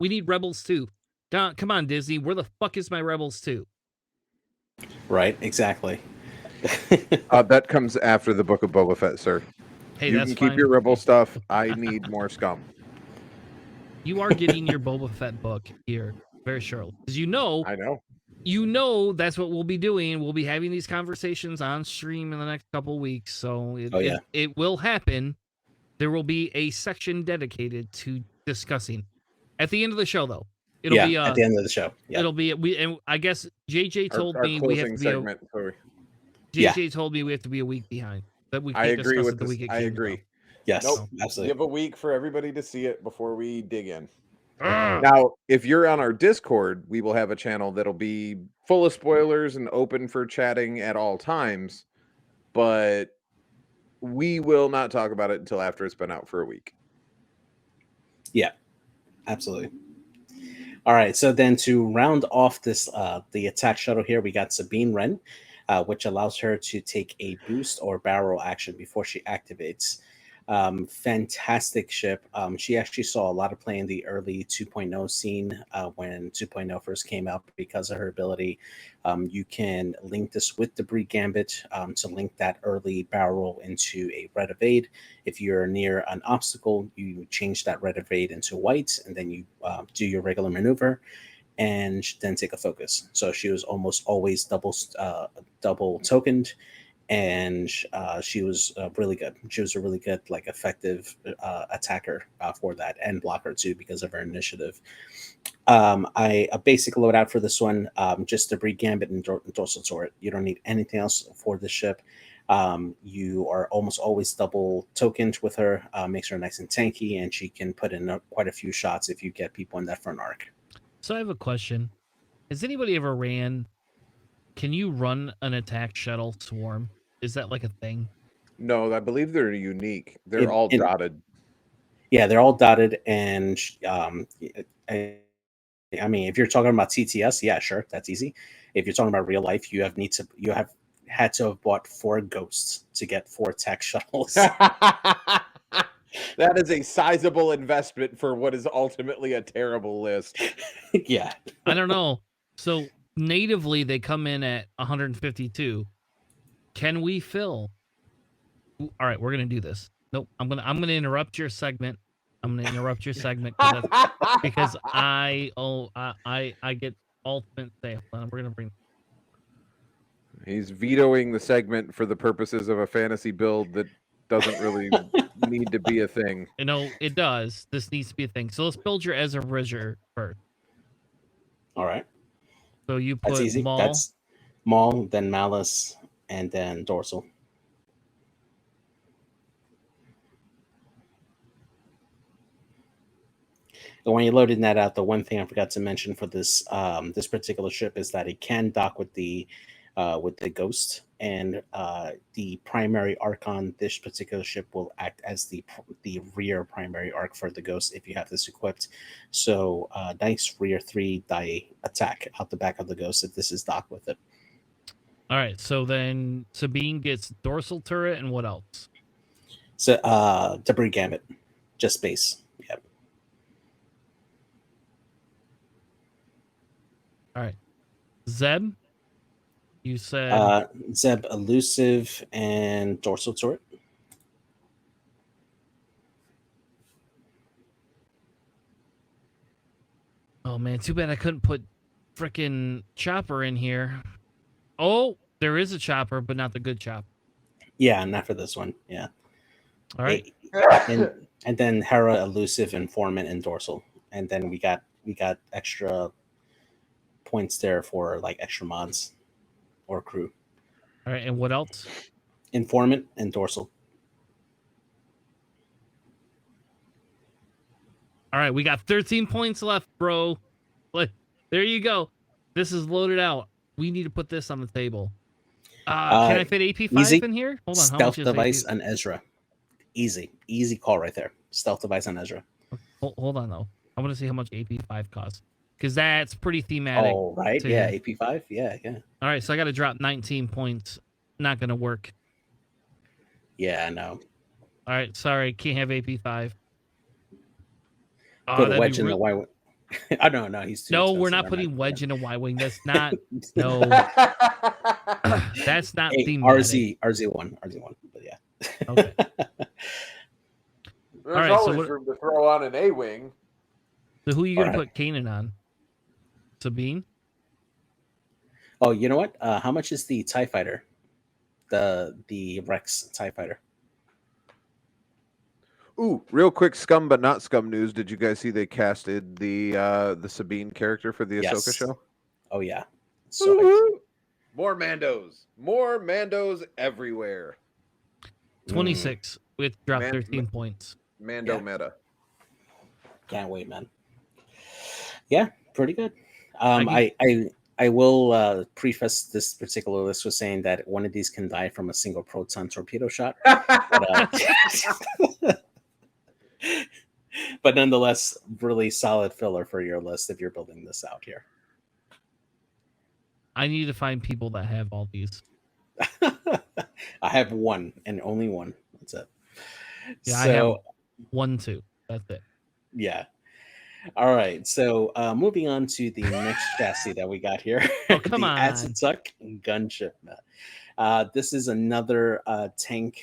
Speaker 1: need Rebels 2. Come on, Disney. Where the fuck is my Rebels 2?
Speaker 3: Right, exactly.
Speaker 2: That comes after the Book of Boba Fett, sir.
Speaker 1: Hey,
Speaker 2: you
Speaker 1: that's
Speaker 2: can keep
Speaker 1: fine.
Speaker 2: your Rebel stuff. I need more scum.
Speaker 1: You are getting your Boba Fett book here very shortly. Because
Speaker 2: I know.
Speaker 1: That's what we'll be doing. We'll be having these conversations on stream in the next couple of weeks. So it will happen. There will be a section dedicated to discussing. At the end of the show, though. It'll be
Speaker 3: at the end of the show. Yeah.
Speaker 1: It'll be and I guess JJ told me we have to be
Speaker 2: segment,
Speaker 1: JJ told me we have to be a week behind. That we can't
Speaker 2: agree
Speaker 1: discuss
Speaker 2: with this. I agree.
Speaker 3: Yes,
Speaker 2: nope.
Speaker 3: absolutely.
Speaker 2: Give a week for everybody to see it before we dig in. Now, if you're on our Discord, we will have a channel that'll be full of spoilers and open for chatting at all times, but we will not talk about it until after it's been out for a week.
Speaker 3: Yeah, absolutely. All right, so then to round off this, the attack shuttle here, we got Sabine Wren, which allows her to take a boost or barrel action before she activates. Fantastic ship. She actually saw a lot of play in the early 2.0 scene when 2.0 first came out because of her ability. You can link this with the Debris Gambit to link that early barrel into a red evade. If you're near an obstacle, you change that red evade into white, and then you do your regular maneuver and then take a focus. So she was almost always double tokened, and she was really good. She was a really good, like, effective attacker for that, and blocker too because of her initiative. A basic loadout for this one, just Debris Gambit and dorsal turret. You don't need anything else for this ship. You are almost always double tokened with her. Makes her nice and tanky, and she can put in quite a few shots if you get people in that front arc.
Speaker 1: So I have a question. Has anybody ever ran? Can you run an attack shuttle swarm? Is that like a thing?
Speaker 2: No, I believe they're unique. They're all dotted.
Speaker 3: Yeah, they're all dotted, and I mean, if you're talking about TTS, yeah, sure, that's easy. If you're talking about real life, you have had to have bought 4 ghosts to get 4 attack shuttles.
Speaker 2: That is a sizable investment for what is ultimately a terrible list.
Speaker 3: Yeah.
Speaker 1: I don't know. So natively they come in at 152. Can we fill? All right, we're gonna do this. Nope, I'm gonna interrupt your segment. I'm gonna interrupt your segment because I get ultimate say. Hold on, we're gonna bring.
Speaker 2: He's vetoing the segment for the purposes of a fantasy build that doesn't really need to be a thing.
Speaker 1: You know, it does. This needs to be a thing. So let's build your Ezra Bridger first.
Speaker 3: All right.
Speaker 1: So you put
Speaker 3: That's easy.
Speaker 1: Maul.
Speaker 3: That's Maul, then Malice, and then Dorsal. And when you're loading that out, the one thing I forgot to mention for this this particular ship is that it can dock with the Ghost, and the primary arc on this particular ship will act as the rear primary arc for the Ghost if you have this equipped. So nice rear 3 die attack out the back of the Ghost if this is docked with it.
Speaker 1: All right, so then Sabine gets dorsal turret, and what else?
Speaker 3: So Debris Gambit, just base. Yep.
Speaker 1: All right, Zeb. You said
Speaker 3: Zeb elusive and dorsal turret.
Speaker 1: Oh man, too bad I couldn't put frickin' chopper in here. Oh, there is a chopper, but not the good chopper.
Speaker 3: Yeah, not for this one. Yeah.
Speaker 1: All right.
Speaker 3: And then Hera elusive, informant, and dorsal. And then we got extra points there for like extra mods or crew.
Speaker 1: All right, and what else?
Speaker 3: Informant and dorsal.
Speaker 1: All right, we got 13 points left, bro. There you go. This is loaded out. We need to put this on the table. Can I fit AP5 in here? Hold on.
Speaker 3: Stealth device on Ezra. Easy call right there. Stealth device on Ezra.
Speaker 1: Hold on though. I want to see how much AP5 costs because that's pretty thematic.
Speaker 3: Oh right, yeah, AP5, yeah.
Speaker 1: All right, so I got to drop 19 points. Not gonna work.
Speaker 3: Yeah, I know.
Speaker 1: All right, sorry, can't have AP5.
Speaker 3: Put a Wedge in the Y-Wing. Oh no, he's too expensive.
Speaker 1: We're not putting Wedge in a Y-Wing. That's not. No, that's not thematic.
Speaker 3: RZ1, but yeah.
Speaker 1: Okay.
Speaker 2: There's always room to throw on an A-Wing.
Speaker 1: So who are you going to put Kanan on? Sabine?
Speaker 3: Oh, you know what? How much is the TIE fighter? The Rex TIE fighter.
Speaker 2: Ooh, real quick scum but not scum news. Did you guys see they casted the Sabine character for the Ahsoka show?
Speaker 3: Oh yeah. So
Speaker 2: more Mandos everywhere.
Speaker 1: 26 with drop 13 points.
Speaker 2: Mando meta.
Speaker 3: Can't wait, man. Yeah, pretty good.
Speaker 1: I
Speaker 3: I will preface this particular list with saying that one of these can die from a single proton torpedo shot, but but nonetheless, really solid filler for your list if you're building this out here.
Speaker 1: I need to find people that have all these.
Speaker 3: I have one and only one. That's it.
Speaker 1: Yeah, I have
Speaker 3: So
Speaker 1: 1, 2. That's it.
Speaker 3: yeah. All right. So moving on to the next chassis that we got here,
Speaker 1: Oh, come
Speaker 3: the
Speaker 1: on.
Speaker 3: Aztec Gunship. This is another tanky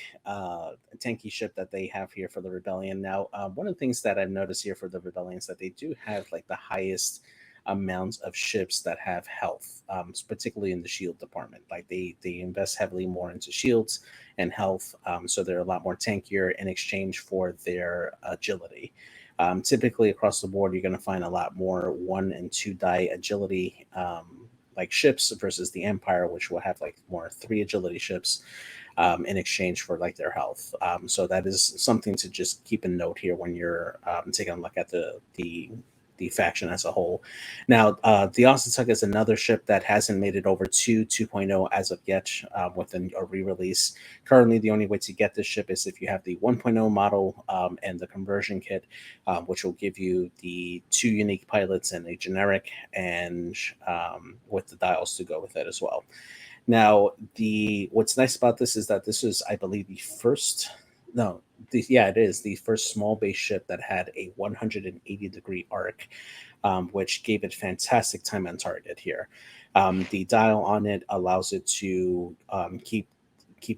Speaker 3: ship that they have here for the Rebellion. Now, one of the things that I've noticed here for the Rebellion is that they do have like the highest amounts of ships that have health, particularly in the shield department. Like they invest heavily more into shields and health, so they're a lot more tankier in exchange for their agility. Typically across the board, you're going to find a lot more 1 and 2 die agility like ships versus the Empire, which will have like more 3 agility ships in exchange for like their health. So that is something to just keep in note here when you're taking a look at the faction as a whole. Now, the Austin is another ship that hasn't made it over to 2.0 as of yet with a re-release. Currently, the only way to get this ship is if you have the 1.0 model and the conversion kit, which will give you the 2 unique pilots and a generic, and with the dials to go with it as well. Now, what's nice about this is that this is, I believe, it is the first small base ship that had a 180-degree arc, which gave it fantastic time on target here. The dial on it allows it to keep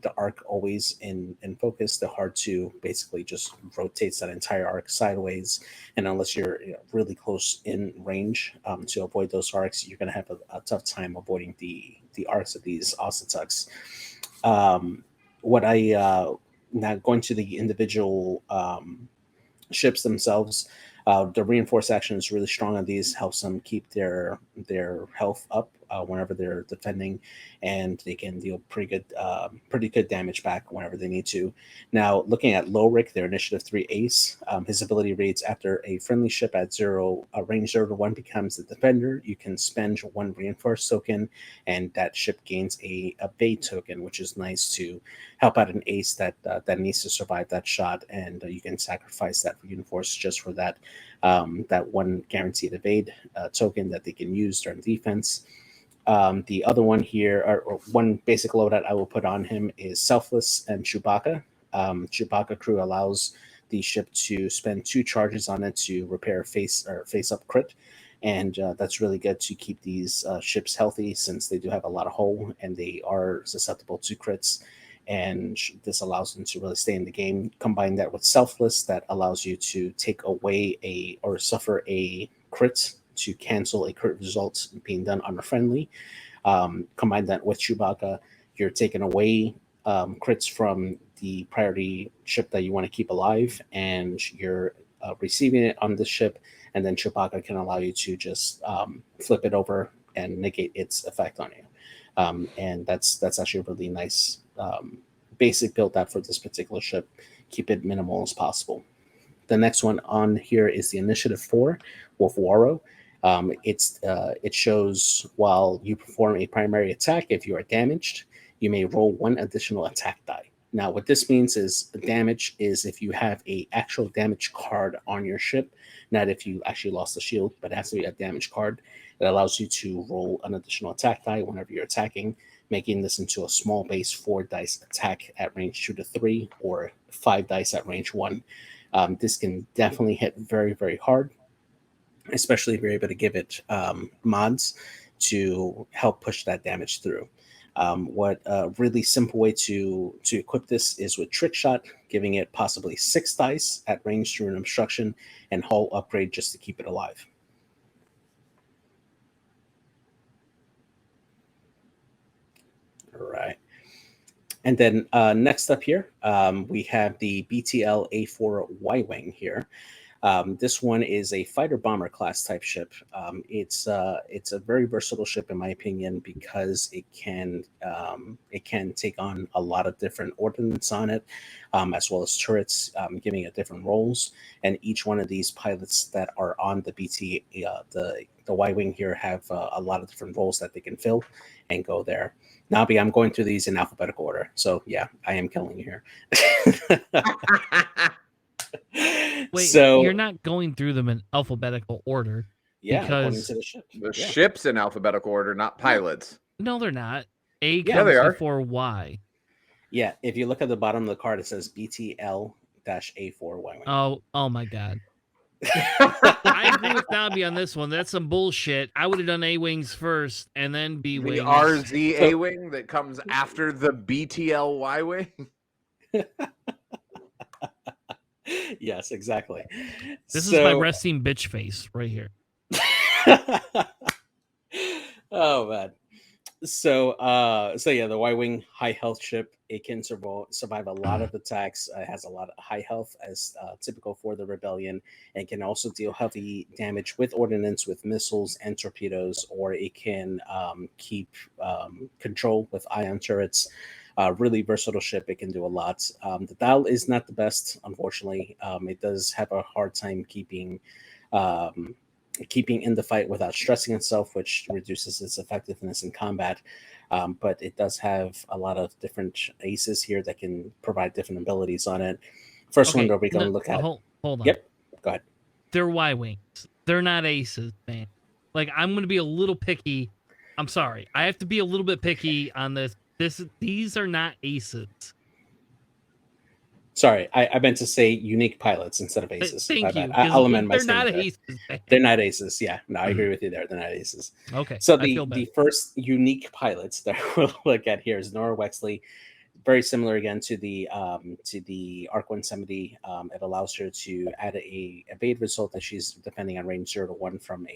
Speaker 3: the arc always in focus. The hard to basically just rotates that entire arc sideways, and unless you're really close in range to avoid those arcs, you're going to have a tough time avoiding the arcs of these Ossitucks. What I Now going to the individual ships themselves, the reinforced action is really strong on these. Helps them keep their health up whenever they're defending, and they can deal pretty good damage back whenever they need to. Now, looking at Lowrick, their Initiative 3 Ace, his ability reads: after a friendly ship at range 0 to 1 becomes the defender, you can spend 1 reinforced token, and that ship gains a bait token, which is nice to help out an ace that needs to survive that shot, and you can sacrifice that reinforce just for that 1 guaranteed evade token that they can use during defense. The other one here, or one basic loadout I will put on him, is Selfless and Chewbacca. Chewbacca crew allows the ship to spend 2 charges on it to repair face up crit, and that's really good to keep these ships healthy, since they do have a lot of hull and they are susceptible to crits. And this allows them to really stay in the game. Combine that with Selfless, that allows you to take away or suffer a crit to cancel a crit result being done on a friendly. Combine that with Chewbacca, you're taking away crits from the priority ship that you want to keep alive, and you're receiving it on this ship, and then Chewbacca can allow you to just flip it over and negate its effect on you. And that's actually a really nice basic build up for this particular ship. Keep it minimal as possible. The next one on here is the Initiative 4 Wolf Waro. It shows while you perform a primary attack, if you are damaged, you may roll 1 additional attack die. Now, what this means is damage is if you have a actual damage card on your ship, not if you actually lost the shield, but it has to be a damage card. It allows you to roll an additional attack die whenever you're attacking, making this into a small base 4 dice attack at range 2 to 3 or 5 dice at range 1. This can definitely hit very, very hard, especially if you're able to give it mods to help push that damage through. What a really simple way to equip this is with Trick Shot, giving it possibly 6 dice at range through an obstruction, and hull upgrade just to keep it alive. All right. And then next up here, we have the Btl A4 Y-Wing here. This one is a fighter bomber class type ship. It's a very versatile ship in my opinion because it can take on a lot of different ordnance on it, as well as turrets, giving it different roles. And each one of these pilots that are on the the Y-Wing here have a lot of different roles that they can fill and go there. Nabi, I'm going through these in alphabetical order. So yeah, I am killing you here.
Speaker 1: Wait,
Speaker 3: so
Speaker 1: you're not going through them in alphabetical order.
Speaker 3: yeah, according
Speaker 1: because
Speaker 3: to the ship.
Speaker 2: The
Speaker 3: Yeah.
Speaker 2: ship's in alphabetical order, not pilots.
Speaker 1: no, they're not. A
Speaker 3: Yeah,
Speaker 1: comes
Speaker 2: they are.
Speaker 1: before Y.
Speaker 3: Yeah, if you look at the bottom of the card, it says Btl A4 Y-Wing.
Speaker 1: Oh my God. I agree with Nabi on this one. That's some bullshit. I would have done A wings first and then B
Speaker 2: The
Speaker 1: wings.
Speaker 2: RZA wing that comes after the Btl Y-Wing.
Speaker 3: Yes, exactly.
Speaker 1: This is my resting bitch face right here.
Speaker 3: Oh man. So yeah, the Y-Wing high health ship. It can survive a lot of attacks. It has a lot of high health as typical for the rebellion, and can also deal heavy damage with ordnance, with missiles and torpedoes, or it can keep control with ion turrets. Really versatile ship. It can do a lot. The dial is not the best, unfortunately. It does have a hard time keeping in the fight without stressing itself, which reduces its effectiveness in combat. But it does have a lot of different aces here that can provide different abilities on it. First one that we're going to look at.
Speaker 1: Hold on.
Speaker 3: Yep, go ahead.
Speaker 1: They're Y wings. They're not aces, man. Like, I'm going to be a little picky. I'm sorry. I have to be a little bit picky on this. These are not aces.
Speaker 3: Sorry, I meant to say unique pilots instead of aces.
Speaker 1: Thank you.
Speaker 3: I'll amend my
Speaker 1: they're not
Speaker 3: statement
Speaker 1: aces. Man.
Speaker 3: They're not aces. Yeah, no, I agree with you there. They're not aces.
Speaker 1: Okay.
Speaker 3: So the first unique pilots that we'll look at here is Nora Wexley. Very similar again to the Arc 170. It allows her to add a evade result that she's defending on range 0 to 1 from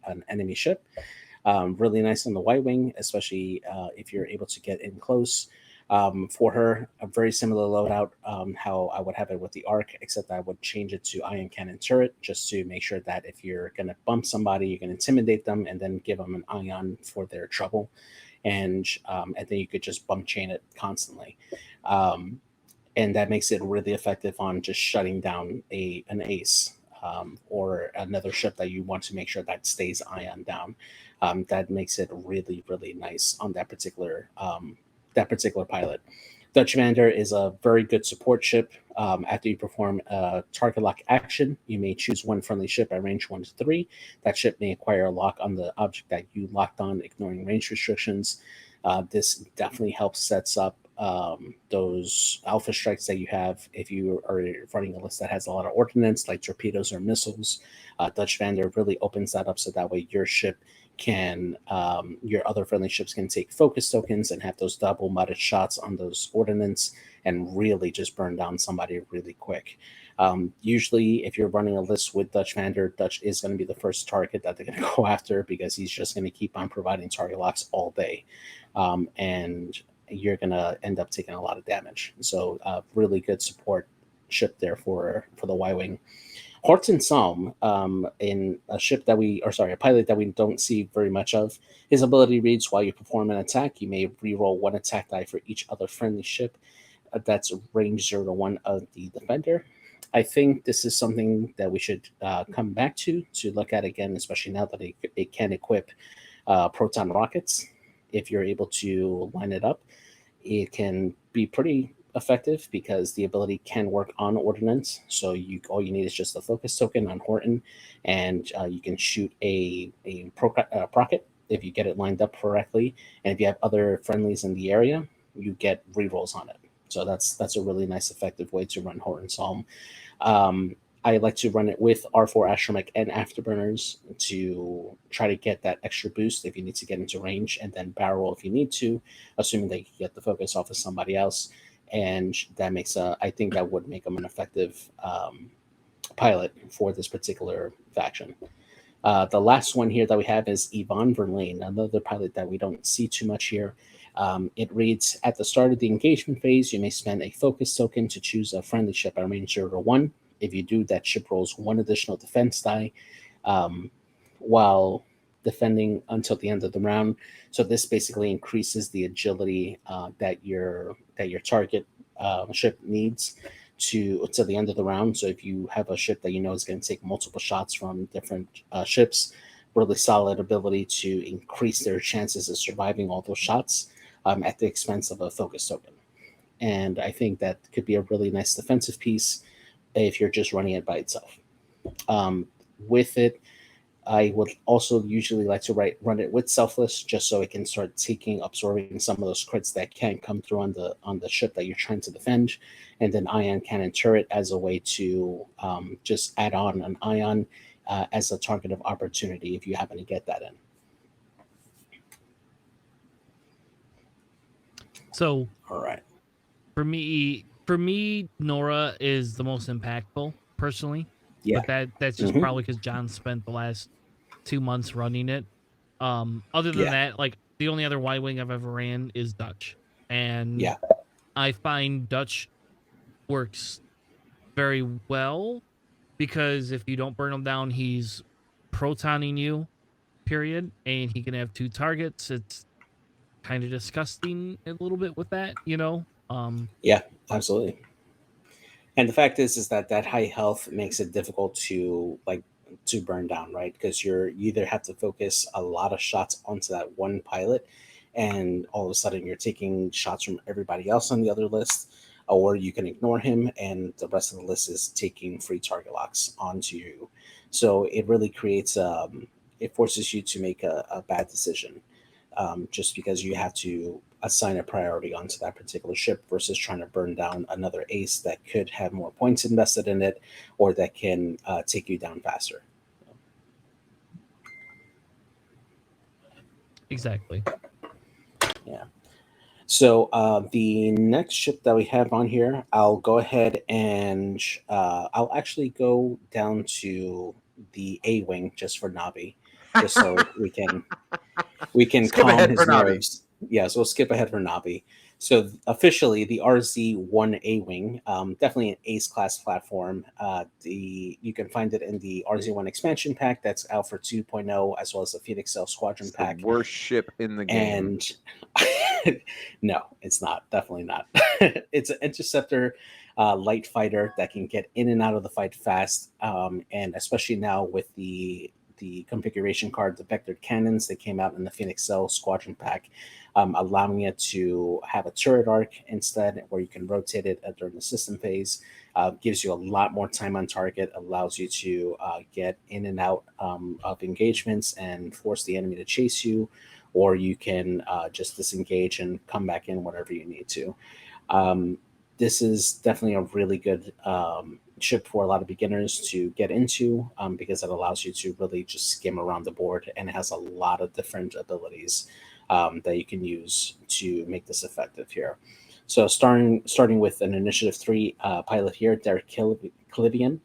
Speaker 3: an enemy ship. Really nice on the Y-Wing, especially if you're able to get in close. For her, a very similar loadout, how I would have it with the Arc, except I would change it to ion cannon turret, just to make sure that if you're going to bump somebody, you can intimidate them and then give them an ion for their trouble. And then you could just bump chain it constantly. And that makes it really effective on just shutting down an ace or another ship that you want to make sure that stays ion down. That makes it really, really nice on that particular pilot. Dutch Vander is a very good support ship. After you perform a target lock action, you may choose one friendly ship at range 1 to 3. That ship may acquire a lock on the object that you locked on, ignoring range restrictions. This definitely helps sets up those alpha strikes that you have if you are running a list that has a lot of ordnance, like torpedoes or missiles. Dutch Vander really opens that up so that way your ship can your other friendly ships can take focus tokens and have those double mudded shots on those ordnance and really just burn down somebody really quick. Usually if you're running a list with Dutch Vander, Dutch is going to be the first target that they're going to go after because he's just going to keep on providing target locks all day, and you're going to end up taking a lot of damage. So really good support ship there for the Y-Wing. Horton Salm, in a pilot that we don't see very much of. His ability reads, while you perform an attack, you may reroll one attack die for each other friendly ship that's range 0 to 1 of the defender. I think this is something that we should come back to look at again, especially now that it can equip proton rockets. If you're able to line it up, it can be pretty effective because the ability can work on ordnance. So all you need is just a focus token on Horton, and you can shoot a procket if you get it lined up correctly. And if you have other friendlies in the area, you get rerolls on it. So that's a really nice, effective way to run Horton Salm. I like to run it with R4 Astromech and Afterburners to try to get that extra boost if you need to get into range, and then barrel roll if you need to, assuming that you can get the focus off of somebody else. And that makes I think that would make them an effective pilot for this particular faction. The last one here that we have is Yvonne Verlaine, another pilot that we don't see too much here. It reads, at the start of the engagement phase, you may spend a focus token to choose a friendly ship at range 0 to 1. If you do, that ship rolls 1 additional defense die while defending until the end of the round. So this basically increases the agility that your target ship needs to the end of the round. So if you have a ship that you know is going to take multiple shots from different ships, really solid ability to increase their chances of surviving all those shots at the expense of a focus token. And I think that could be a really nice defensive piece if you're just running it by itself. With it, I would also usually like to run it with Selfless, just so it can start absorbing some of those crits that can come through on the ship that you're trying to defend, and then Ion Cannon Turret as a way to just add on an Ion as a target of opportunity if you happen to get that in.
Speaker 1: So,
Speaker 3: all right,
Speaker 1: for me, Nora is the most impactful personally.
Speaker 3: Yeah,
Speaker 1: But that's just probably because John spent the last 2 months running it. Other than that, like the only other Y-Wing I've ever ran is Dutch, and I find Dutch works very well because if you don't burn him down, he's protoning you, period, and he can have 2 targets. It's kind of disgusting a little bit with that, you know.
Speaker 3: Yeah, absolutely. And the fact is that high health makes it difficult to burn down, right? Because you either have to focus a lot of shots onto that one pilot, and all of a sudden you're taking shots from everybody else on the other list, or you can ignore him and the rest of the list is taking free target locks onto you. So it really creates it forces you to make a bad decision, just because you have to assign a priority onto that particular ship versus trying to burn down another ace that could have more points invested in it, or that can take you down faster.
Speaker 1: Exactly.
Speaker 3: Yeah. So the next ship that we have on here, I'll go ahead and I'll actually go down to the A Wing just for Navi, just so we can
Speaker 2: Skip
Speaker 3: calm
Speaker 2: ahead
Speaker 3: his
Speaker 2: for Navi.
Speaker 3: nerves. Yeah, so we'll skip ahead for Navi. So officially, the RZ1 A Wing, definitely an Ace class platform. You can find it in the RZ1 expansion pack that's out for 2.0, as well as the Phoenix Cell Squadron
Speaker 2: It's
Speaker 3: pack.
Speaker 2: the worst ship in the game.
Speaker 3: And no, it's not. Definitely not. It's an interceptor light fighter that can get in and out of the fight fast, and especially now with the configuration card, the vectored cannons that came out in the Phoenix Cell Squadron pack, allowing it to have a turret arc instead, where you can rotate it during the system phase. Gives you a lot more time on target, allows you to get in and out of engagements and force the enemy to chase you, or you can just disengage and come back in whenever you need to. This is definitely a really good ship for a lot of beginners to get into, because it allows you to really just skim around the board, and it has a lot of different abilities that you can use to make this effective here. So starting with an Initiative 3 pilot here, Derek Clivian.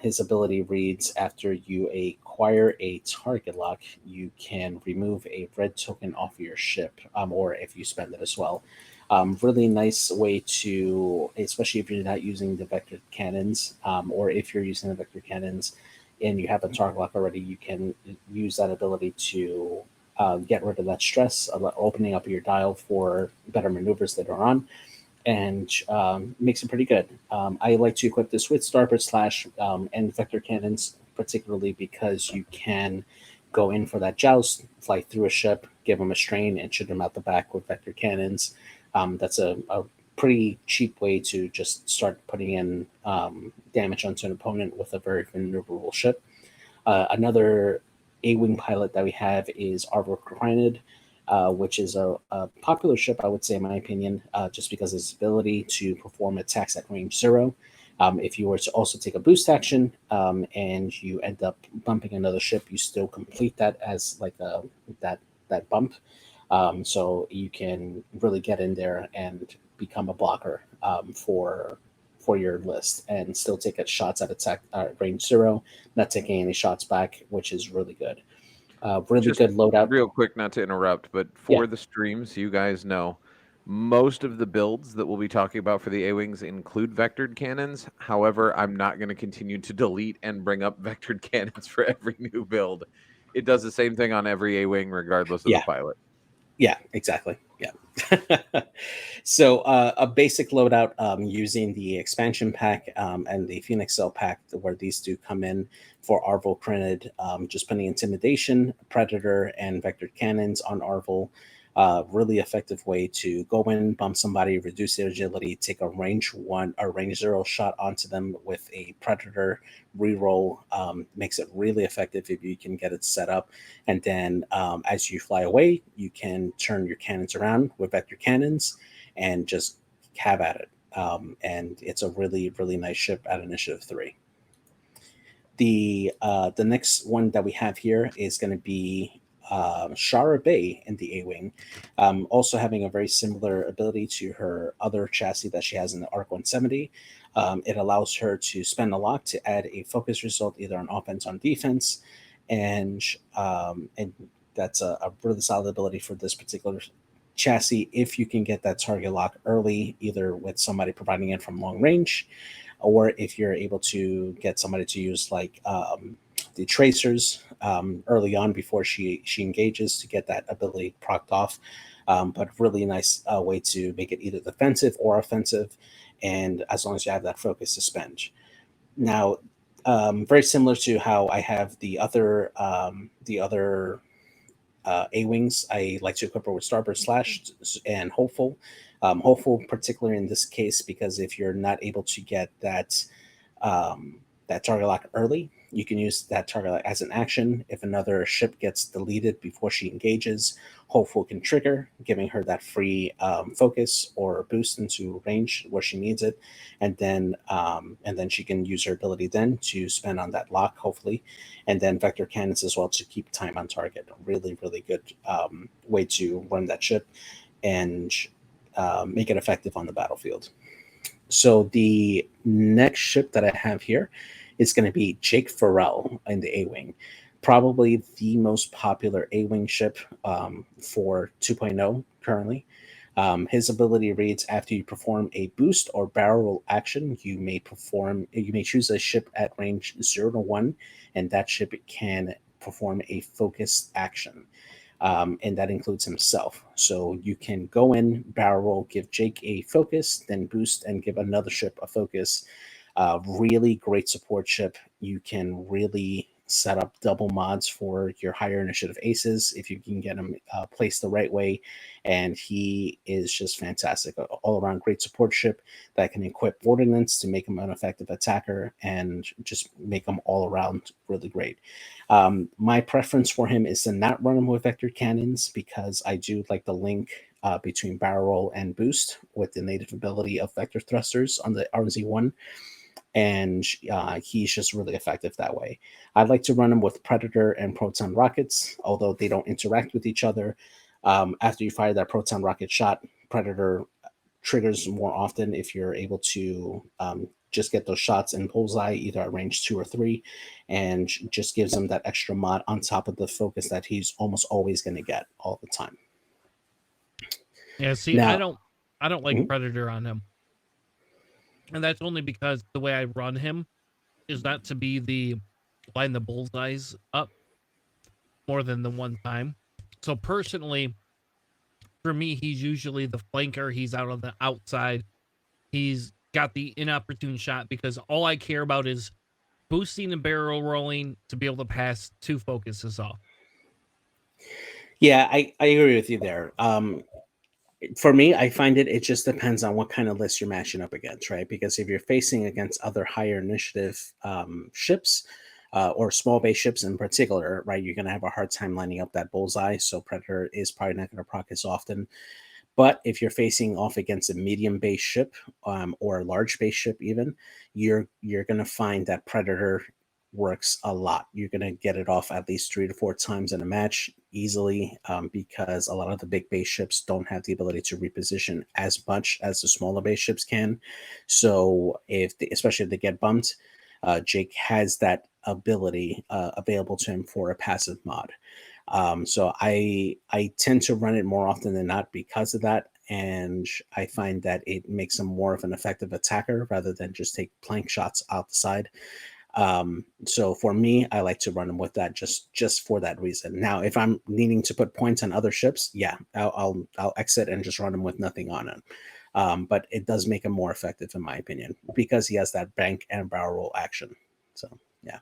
Speaker 3: His ability reads: after you acquire a target lock, you can remove a red token off of your ship, or if you spend it as well. Really nice way to, especially if you're not using the vector cannons, or if you're using the vector cannons and you have a target lock already, you can use that ability to get rid of that stress, opening up your dial for better maneuvers later on, and makes it pretty good. I like to equip this with Starboard Slash and vector cannons, particularly because you can go in for that joust, fly through a ship, give them a strain, and shoot them out the back with vector cannons. That's a pretty cheap way to just start putting in damage onto an opponent with a very maneuverable ship. Another A-Wing pilot that we have is Arbor Granite, which is a popular ship, I would say, in my opinion, just because of its ability to perform attacks at range 0. If you were to also take a boost action and you end up bumping another ship, you still complete that as like that bump. So you can really get in there and become a blocker for your list, and still take shots at attack range 0, not taking any shots back, which is really good. Really
Speaker 2: Just
Speaker 3: good loadout.
Speaker 2: Real quick, not to interrupt, but for the streams, you guys know Most of the builds that we'll be talking about for the A-Wings include vectored cannons. However, I'm not going to continue to delete and bring up vectored cannons for every new build. It does the same thing on every A-Wing, regardless of the
Speaker 3: Yeah.
Speaker 2: pilot.
Speaker 3: Yeah, exactly. Yeah. So a basic loadout using the expansion pack and the Phoenix Cell pack, where these two come in for Arbor Granite, just putting intimidation, predator, and vectored cannons on Arbor. Really effective way to go in, bump somebody, reduce their agility, take a range 1 or range 0 shot onto them with a predator reroll. Makes it really effective if you can get it set up. And then as you fly away, you can turn your cannons around with vector cannons and just have at it. And it's a really, really nice ship at Initiative 3. The next one that we have here is going to be Shara Bay in the A-Wing, also having a very similar ability to her other chassis that she has in the ARC 170. It allows her to spend a lock to add a focus result either on offense or on defense, and that's a really solid ability for this particular chassis if you can get that target lock early, either with somebody providing it from long range, or if you're able to get somebody to use like the tracers early on before she engages to get that ability procced off. But really nice way to make it either defensive or offensive, and as long as you have that focus to spend. Now, very similar to how I have the other A-Wings, I like to equip her with Starburst Slash and Hopeful. Hopeful, particularly in this case, because if you're not able to get that target lock early, you can use that target lock as an action. If another ship gets deleted before she engages, Hopeful can trigger, giving her that free focus or boost into range where she needs it, and then she can use her ability then to spend on that lock, hopefully, and then vector cannons as well to keep time on target. Really, really good way to run that ship and make it effective on the battlefield. So the next ship that I have here is going to be Jake Pharrell in the A-Wing. Probably the most popular A-Wing ship for 2.0 currently. His ability reads: after you perform a boost or barrel roll action, you may choose a ship at range 0 to 1, and that ship can perform a focused action. And that includes himself. So you can go in, barrel roll, give Jake a focus, then boost and give another ship a focus. Really great support ship. You can really set up double mods for your higher initiative aces if you can get him placed the right way. And he is just fantastic. All around great support ship that can equip ordnance to make him an effective attacker and just make him all around really great. My preference for him is to not run him with vector cannons because I do like the link between barrel roll and boost with the native ability of vector thrusters on the RZ1. And he's just really effective that way. I'd like to run him with Predator and Proton Rockets, although they don't interact with each other. After you fire that Proton Rocket shot, Predator triggers more often if you're able to just get those shots in bullseye, either at range 2 or 3, and just gives him that extra mod on top of the focus that he's almost always going to get all the time.
Speaker 1: Yeah, see,
Speaker 3: Now,
Speaker 1: I don't like Predator on him. And that's only because the way I run him is not to be the line the bullseyes up more than the one time. So personally, for me, he's usually the flanker. He's out on the outside. He's got the inopportune shot because all I care about is boosting and barrel rolling to be able to pass 2 focuses off.
Speaker 3: Yeah, I agree with you there. For me, I find it just depends on what kind of list you're matching up against, right? Because if you're facing against other higher initiative ships or small base ships in particular, right, you're going to have a hard time lining up that bullseye. So Predator is probably not going to proc as often. But if you're facing off against a medium base ship or a large base ship, even, you're going to find that Predator works a lot. You're going to get it off at least 3 to 4 times in a match easily because a lot of the big base ships don't have the ability to reposition as much as the smaller base ships can. So especially if they get bumped, Jake has that ability available to him for a passive mod. So I tend to run it more often than not because of that. and I find that it makes him more of an effective attacker rather than just take plank shots out the side. So for me, I like to run him with that just for that reason. Now, if I'm needing to put points on other ships, yeah, I'll exit and just run him with nothing on it. But it does make him more effective, in my opinion, because he has that bank and barrel roll action. So yeah.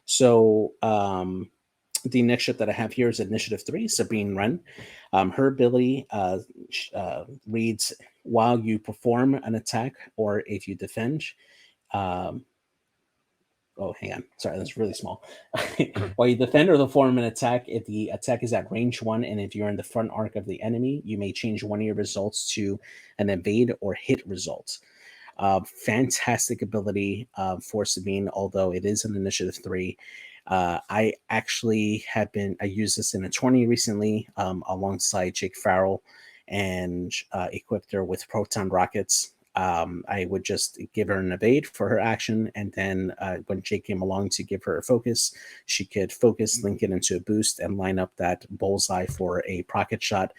Speaker 3: So the next ship that I have here is Initiative 3, Sabine Wren. Her ability reads, while you perform an attack or if you defend, oh, hang on. Sorry, that's really small. While you defend or perform an attack, if the attack is at range 1 and if you're in the front arc of the enemy, you may change one of your results to an evade or hit result. Fantastic ability for Sabine, although it is an Initiative 3. I actually I used this in a 20 recently alongside Jake Pharrell and equipped her with proton rockets. I would just give her an evade for her action, and then when Jake came along to give her a focus, she could focus, link it into a boost, and line up that bullseye for a rocket shot.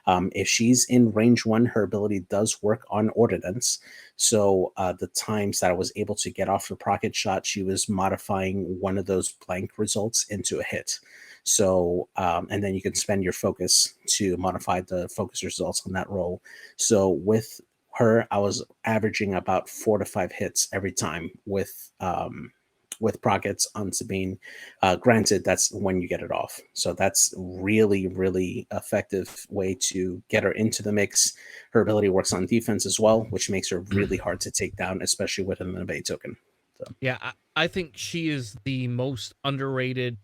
Speaker 3: If she's in range 1, her ability does work on ordnance. So the times that I was able to get off the rocket shot, she was modifying one of those blank results into a hit. So, and then you can spend your focus to modify the focus results on that roll. So with her, I was averaging about 4 to 5 hits every time with prockets on Sabine. Granted, that's when you get it off. So that's really, really effective way to get her into the mix. Her ability works on defense as well, which makes her really hard to take down, especially with an evade token. So.
Speaker 1: Yeah, I think she is the most underrated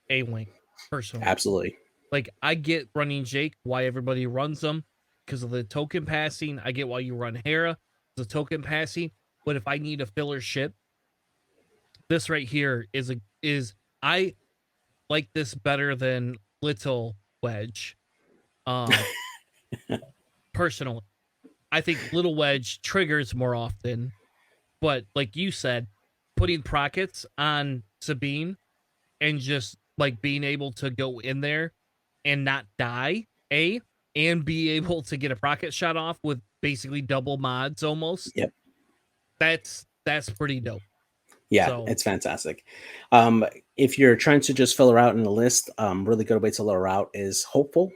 Speaker 1: A-Wing, personally.
Speaker 3: Absolutely.
Speaker 1: Like, I get running Jake, why everybody runs them, because of the token passing. I get why you run Hera, the token passing. But if I need a filler ship, this right here is I like this better than Little Wedge. Personally, I think Little Wedge triggers more often, but like you said, putting prockets on Sabine and just like being able to go in there and not die, and be able to get a rocket shot off with basically double mods almost.
Speaker 3: Yep.
Speaker 1: That's pretty dope.
Speaker 3: Yeah,
Speaker 1: So,
Speaker 3: it's fantastic. If you're trying to just fill her out in the list, really good way to fill her out is Hopeful,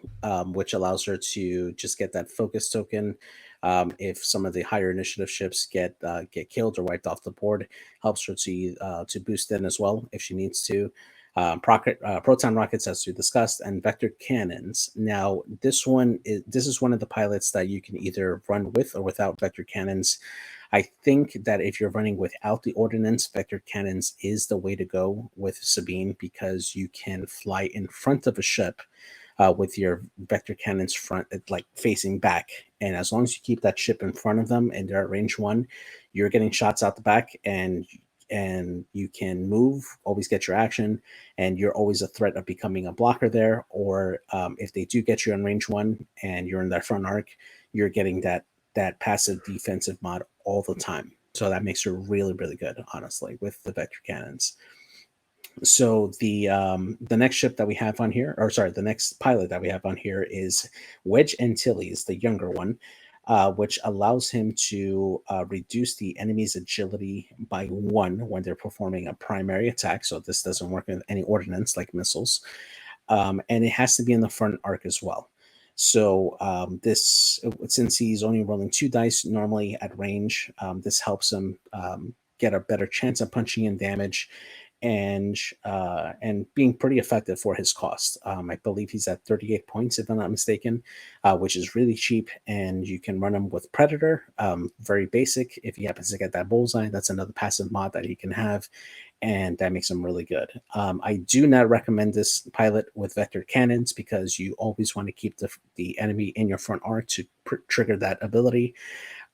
Speaker 3: which allows her to just get that focus token. If some of the higher initiative ships get killed or wiped off the board, helps her to boost in as well if she needs to. Proton rockets, as we discussed, and vector cannons. Now, this is one of the pilots that you can either run with or without vector cannons. I think that if you're running without the ordnance, vector cannons is the way to go with Sabine, because you can fly in front of a ship with your vector cannons front, like facing back. And as long as you keep that ship in front of them and they're at range 1, you're getting shots out the back, and you can move, always get your action, and you're always a threat of becoming a blocker there. Or if they do get you on range 1 and you're in that front arc, you're getting that passive defensive mod all the time. So that makes her really, really good, honestly, with the vector cannons. So the next ship that we have on here, or sorry, the next pilot that we have on here is Wedge Antilles, the younger one, which allows him to reduce the enemy's agility by 1 when they're performing a primary attack. So this doesn't work with any ordnance like missiles. And it has to be in the front arc as well. So since he's only rolling 2 dice normally at range, this helps him get a better chance of punching in damage and being pretty effective for his cost. I believe he's at 38 points, if I'm not mistaken, which is really cheap, and you can run him with Predator, very basic. If he happens to get that bullseye, that's another passive mod that he can have, and that makes him really good. I do not recommend this pilot with vector cannons, because you always want to keep the enemy in your front arc to trigger that ability.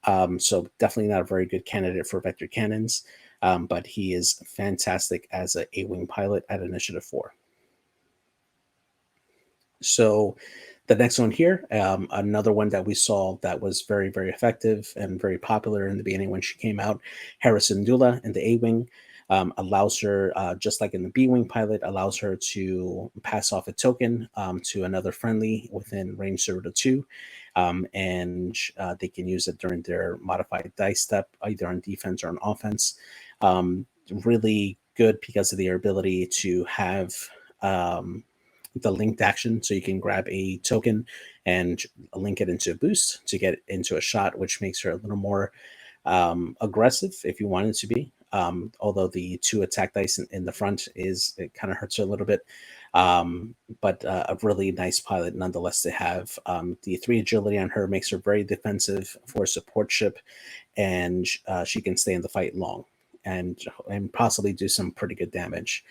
Speaker 3: So definitely not a very good candidate for vector cannons. But he is fantastic as an A-Wing pilot at Initiative 4. So the next one here, another one that we saw that was very, very effective and very popular in the beginning when she came out, Harrison Doula in the A-Wing. allows her, just like in the B Wing pilot, allows her to pass off a token to another friendly within range 0 to 2. And they can use it during their modified dice step, either on defense or on offense. Really good because of their ability to have the linked action, so you can grab a token and link it into a boost to get into a shot, which makes her a little more aggressive if you want it to be. Although the 2 attack dice in the front it kind of hurts her a little bit. But a really nice pilot nonetheless to have. The 3 agility on her makes her very defensive for a support ship, and she can stay in the fight long and possibly do some pretty good damage.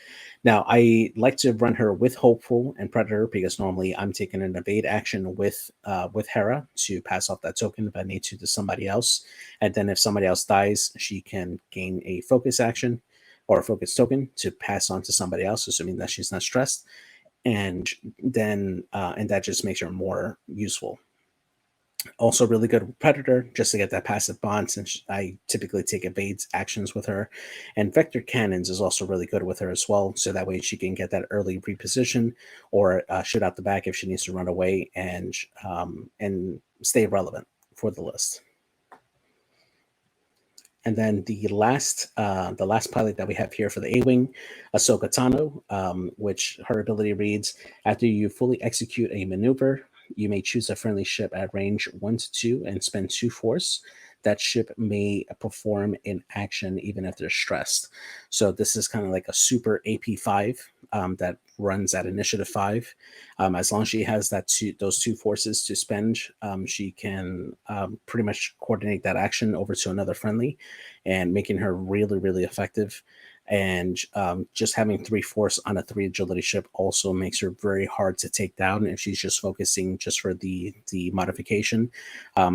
Speaker 3: Now, I like to run her with Hopeful and Predator because normally I'm taking an evade action with Hera to pass off that token if I need to somebody else. And then if somebody else dies, she can gain a focus action or a focus token to pass on to somebody else, assuming that she's not stressed. And then and that just makes her more useful. Also really good with Predator, just to get that passive bond, since I typically take evades actions with her. And Vector Cannons is also really good with her as well, so that way she can get that early reposition or shoot out the back if she needs to run away and stay relevant for the list. And then the last pilot that we have here for the A-Wing, Ahsoka Tano, which her ability reads, after you fully execute a maneuver, you may choose a friendly ship at range 1 to 2 and spend 2 force. That ship may perform in action even if they're stressed. So this is kind of like a super AP5 that runs at initiative 5. As long as she has those 2 forces to spend, she can pretty much coordinate that action over to another friendly, and making her really, really effective. And just having 3 force on a 3 agility ship also makes her very hard to take down if she's just focusing just for the modification.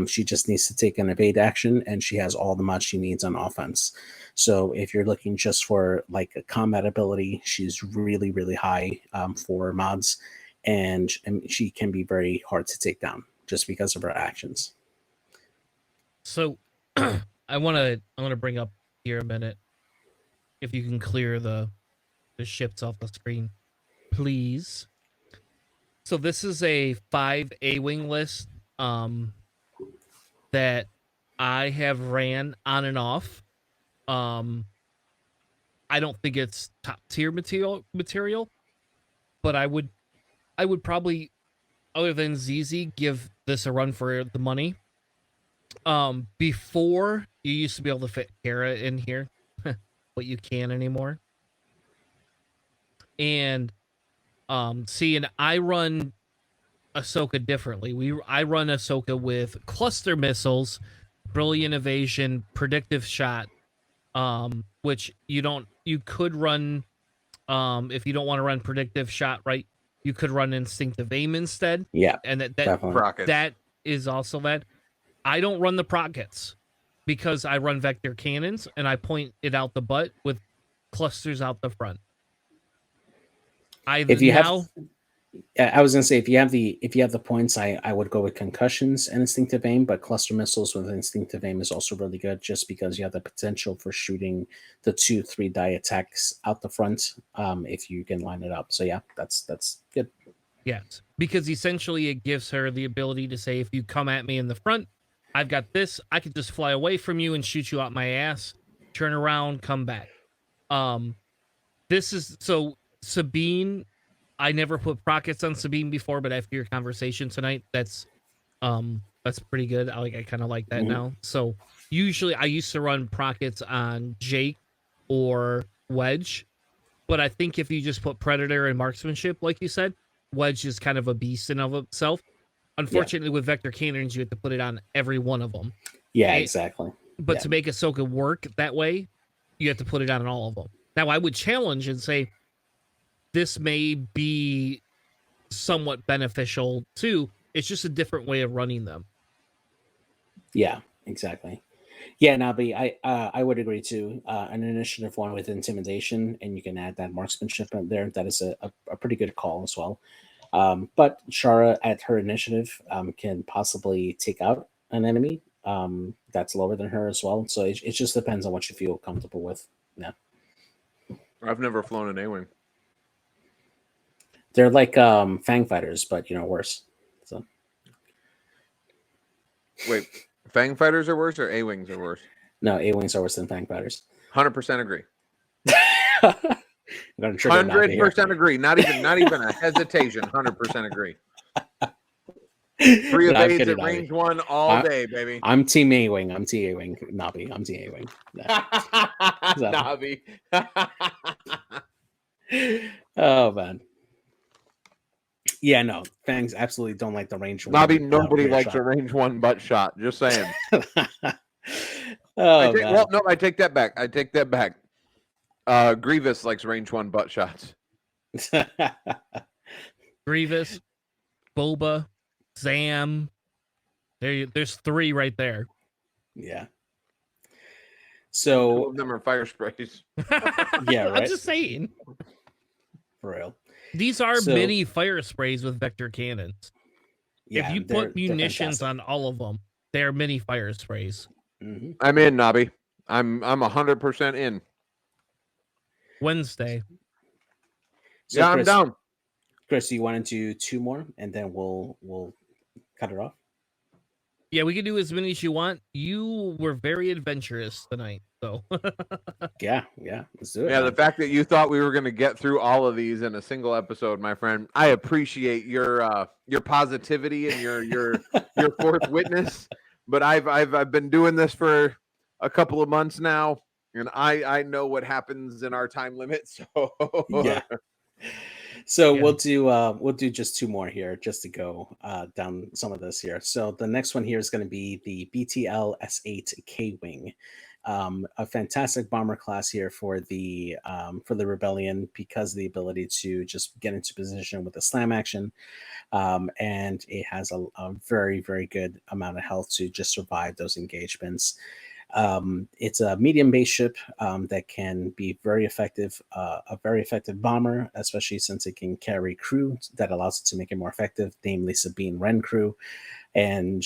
Speaker 3: She just needs to take an evade action, and she has all the mods she needs on offense. So if you're looking just for like a combat ability, she's really, really high for mods, and she can be very hard to take down just because of her actions.
Speaker 1: So I want to bring up here a minute. If you can clear the ships off the screen, please. So this is a 5 A-Wing list that I have ran on and off. I don't think it's top tier material, but I would probably, other than ZZ, give this a run for the money. Before you used to be able to fit Hera in here, but you can't anymore. And and I run Ahsoka differently. I run Ahsoka with cluster missiles, brilliant evasion, predictive shot, which you could run if you don't want to run predictive shot, right? You could run instinctive aim instead.
Speaker 3: Yeah,
Speaker 1: and that
Speaker 2: Rockets.
Speaker 1: that is also that. I don't run the rockets because I run vector cannons and I point it out the butt with clusters out the front.
Speaker 3: I was gonna say if you have the points, I would go with concussions and instinctive aim, but cluster missiles with instinctive aim is also really good just because you have the potential for shooting the 2-3 die attacks out the front if you can line it up. So yeah, that's good.
Speaker 1: Yes, because essentially it gives her the ability to say, if you come at me in the front, I've got this. I could just fly away from you and shoot you out my ass, turn around, come back. This is so Sabine. I never put rockets on Sabine before, but after your conversation tonight, that's pretty good. I kind of like that now. So usually I used to run rockets on Jake or Wedge, but I think if you just put Predator and marksmanship, like you said, Wedge is kind of a beast in of itself. Unfortunately, with vector cannons, you have to put it on every one of them.
Speaker 3: Yeah, exactly.
Speaker 1: But to make Ahsoka work that way, you have to put it on all of them. Now, I would challenge and say this may be somewhat beneficial too. It's just a different way of running them.
Speaker 3: Yeah, exactly. Yeah, Nabi, I would agree too. An initiative 1 with intimidation, and you can add that marksmanship in there. That is a pretty good call as well. But Shara at her initiative can possibly take out an enemy that's lower than her as well. So it just depends on what you feel comfortable with. Yeah.
Speaker 2: I've never flown an A-wing.
Speaker 3: They're like Fang fighters, but worse. So
Speaker 2: Wait, Fang fighters are worse or A-wings are worse?
Speaker 3: no, A-wings are worse than Fang fighters.
Speaker 2: 100% agree.
Speaker 3: I'm gonna trigger Navi here.
Speaker 2: 100% agree. Not even a hesitation. 100% agree. 3 evades at range 1 all day, baby.
Speaker 3: I'm Team A-Wing. I'm Team A-Wing. Navi. I'm Team A-Wing.
Speaker 2: Navi.
Speaker 3: Oh man. Yeah, no. Fangs absolutely don't like the range 1.
Speaker 2: Navi, nobody likes a range 1 butt shot. Just saying. I take that back. Grievous likes range 1 butt shots.
Speaker 1: Grievous, Boba, Zam. There's 3 right there.
Speaker 3: Yeah.
Speaker 2: 2
Speaker 3: So
Speaker 2: of them are fire sprays.
Speaker 3: Yeah, right.
Speaker 1: I'm just saying.
Speaker 3: For real.
Speaker 1: These are mini fire sprays with vector cannons.
Speaker 3: Yeah,
Speaker 1: if you put munitions on all of them, they're mini fire sprays.
Speaker 3: Mm-hmm.
Speaker 2: I'm in, Nobby. I'm 100% in.
Speaker 1: Wednesday.
Speaker 3: So
Speaker 2: yeah,
Speaker 3: Chris,
Speaker 2: I'm down.
Speaker 3: Chris, you want to do 2 more, and then we'll cut it off?
Speaker 1: Yeah, we can do as many as you want. You were very adventurous tonight, so.
Speaker 3: yeah, let's do it.
Speaker 2: Yeah,
Speaker 3: man.
Speaker 2: the fact that you thought we were going to get through all of these in a single episode, my friend, I appreciate your positivity and your fourth witness. But I've been doing this for a couple of months now, and I know what happens in our time limit. So
Speaker 3: yeah. So we'll do just 2 more here just to go down some of this here. So the next one here is going to be the Btl S8 K Wing, a fantastic bomber class here for the rebellion because of the ability to just get into position with the slam action, and it has a very, very good amount of health to just survive those engagements. It's a medium base ship that can be very effective, a very effective bomber, especially since it can carry crew that allows it to make it more effective, namely Sabine Wren crew, and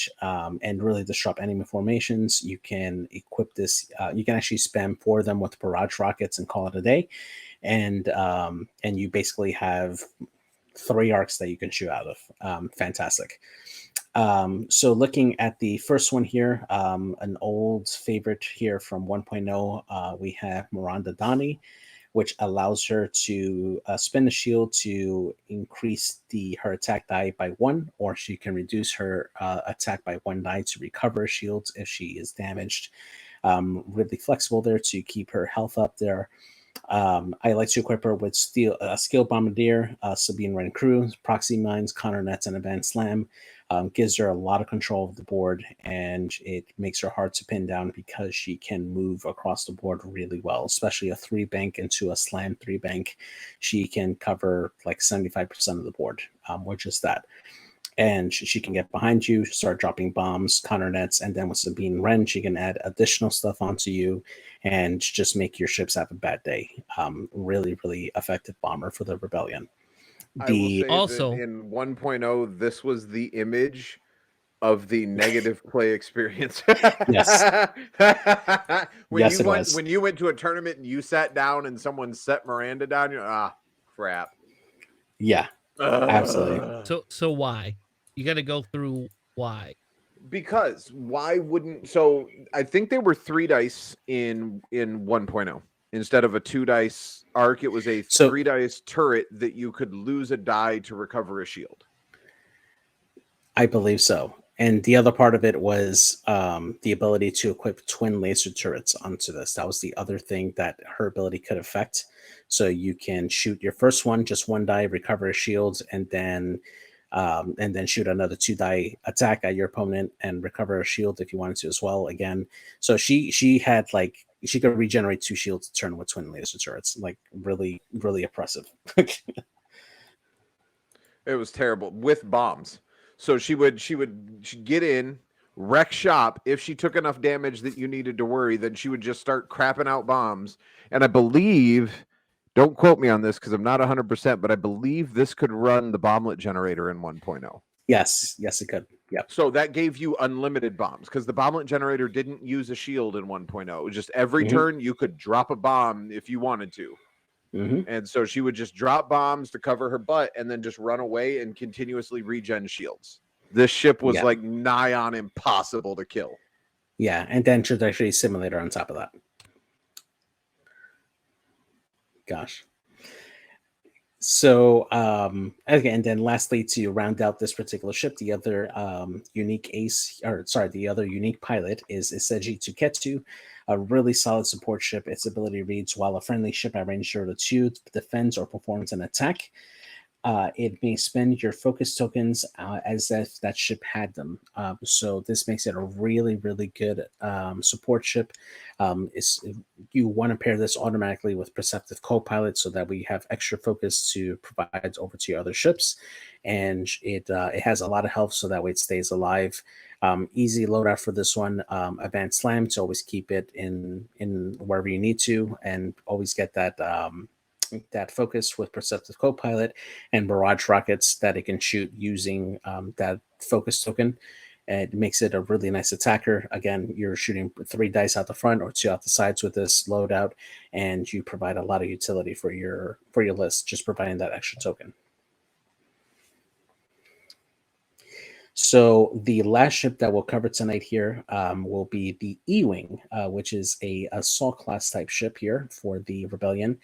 Speaker 3: really disrupt enemy formations. You can equip this. You can actually spam 4 of them with barrage rockets and call it a day, and you basically have 3 arcs that you can shoot out of. Fantastic. So looking at the first one here, an old favorite here from 1.0, we have Miranda Donnie, which allows her to spin the shield to increase her attack die by 1, or she can reduce her attack by 1 die to recover shields if she is damaged. Really flexible there to keep her health up there. I like to equip her with Skill Bombardier, Sabine Wren crew, proxy mines, counter nets, and advanced slam. Gives her a lot of control of the board, and it makes her hard to pin down because she can move across the board really well, especially a 3 bank into a slam 3 bank. She can cover like 75% of the board, which is that. And she can get behind you, start dropping bombs, counter nets, and then with Sabine Wren, she can add additional stuff onto you and just make your ships have a bad day. Really, really effective bomber for the rebellion.
Speaker 2: I will say that in 1.0, this was the image of the negative play experience.
Speaker 3: Yes.
Speaker 2: When you went to a tournament and you sat down and someone set Miranda down, you're crap.
Speaker 3: Yeah, absolutely.
Speaker 1: So why? You got to go through why.
Speaker 2: Because why wouldn't? So I think there were 3 dice in 1.0 instead of a 2 dice arc. It was a 3 dice turret that you could lose a die to recover a shield.
Speaker 3: I believe so. And the other part of it was the ability to equip twin laser turrets onto this. That was the other thing that her ability could affect. So you can shoot your first one, just 1 die, recover a shield, and then shoot another 2 die attack at your opponent and recover a shield if you wanted to as well. Again, so she had she could regenerate 2 shields a turn with twin laser turrets. Like really, really oppressive.
Speaker 2: It was terrible with bombs. So she'd get in, wreck shop. If she took enough damage that you needed to worry, then she would just start crapping out bombs. And I believe, don't quote me on this because I'm not 100%, but I believe this could run the bomblet generator in 1.0.
Speaker 3: Yes, it could. Yep.
Speaker 2: So that gave you unlimited bombs because the bomblet generator didn't use a shield in 1.0. It was just every turn you could drop a bomb if you wanted to.
Speaker 3: Hmm.
Speaker 2: And so she would just drop bombs to cover her butt and then just run away and continuously regen shields. This ship was
Speaker 3: Yeah.
Speaker 2: like nigh on impossible to kill.
Speaker 3: Yeah, and then trajectory simulator on top of that. Gosh. So okay, and then lastly, to round out this particular ship, the other unique the other unique pilot is Isaji Tuketu, a really solid support ship. Its ability reads: while a friendly ship at range 0 to 2 defends or performs an attack, it may spend your focus tokens as if that ship had them. So this makes it a really, really good support ship. You want to pair this automatically with Perceptive Co-Pilot so that we have extra focus to provide over to your other ships, and it has a lot of health, so that way it stays alive. Easy loadout for this one. Advanced Slam to always keep it in wherever you need to, and always get that. That focus with Perceptive Co-Pilot and barrage rockets that it can shoot using that focus token. It makes it a really nice attacker. Again, you're shooting 3 dice out the front or 2 out the sides with this loadout, and you provide a lot of utility for your list, just providing that extra token. So the last ship that we'll cover tonight here will be the E-Wing, which is a assault class type ship here for the Rebellion.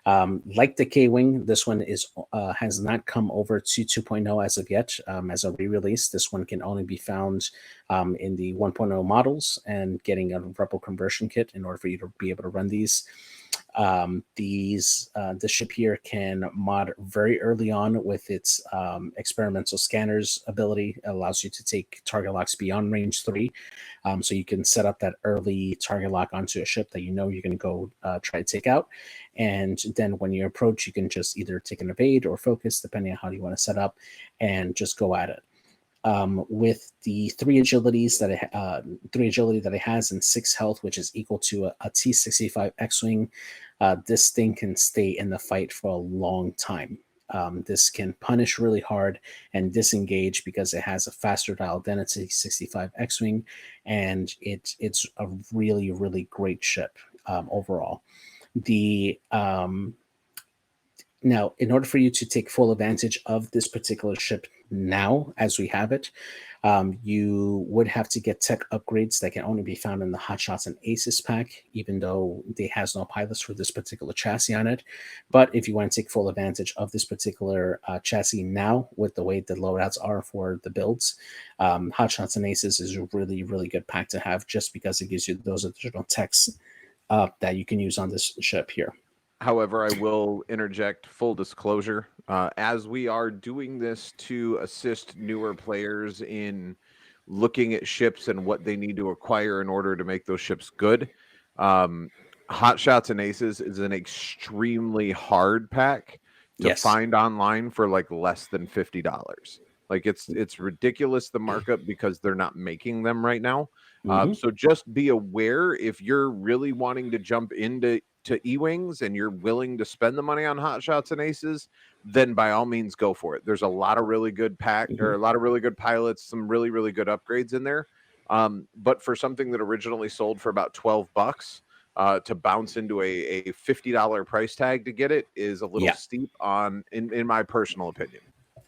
Speaker 3: Like the K-Wing, this one has not come over to 2.0 as of yet. As a re-release, this one can only be found in the 1.0 models and getting a Rebel conversion kit in order for you to be able to run these. The ship here can mod very early on with its experimental scanners ability. It allows you to take target locks beyond range 3. So you can set up that early target lock onto a ship that you know you're going to go try to take out. And then when you approach, you can just either take an evade or focus, depending on how you want to set up, and just go at it. With the 3 agility that it has and 6 health, which is equal to a T-65 X-Wing, this thing can stay in the fight for a long time. This can punish really hard and disengage because it has a faster dial than a T-65 X-Wing, and it's a really, really great ship overall. Now, in order for you to take full advantage of this particular ship now, as we have it, you would have to get tech upgrades that can only be found in the Hotshots and Aces pack, even though it has no pilots for this particular chassis on it. But if you want to take full advantage of this particular chassis now, with the way the loadouts are for the builds, Hotshots and Aces is a really, really good pack to have, just because it gives you those additional techs that you can use on this ship here.
Speaker 2: However, I will interject full disclosure. As we are doing this to assist newer players in looking at ships and what they need to acquire in order to make those ships good, Hot Shots and Aces is an extremely hard pack to find online for like less than $50. Like it's ridiculous, the markup, because they're not making them right now. So just be aware, if you're really wanting to jump into E-Wings and you're willing to spend the money on Hot Shots and Aces, then by all means go for it. There's a lot of really good or a lot of really good pilots, some really, really good upgrades in there. But for something that originally sold for about $12, to bounce into a $50 price tag to get it is a little steep in my personal opinion.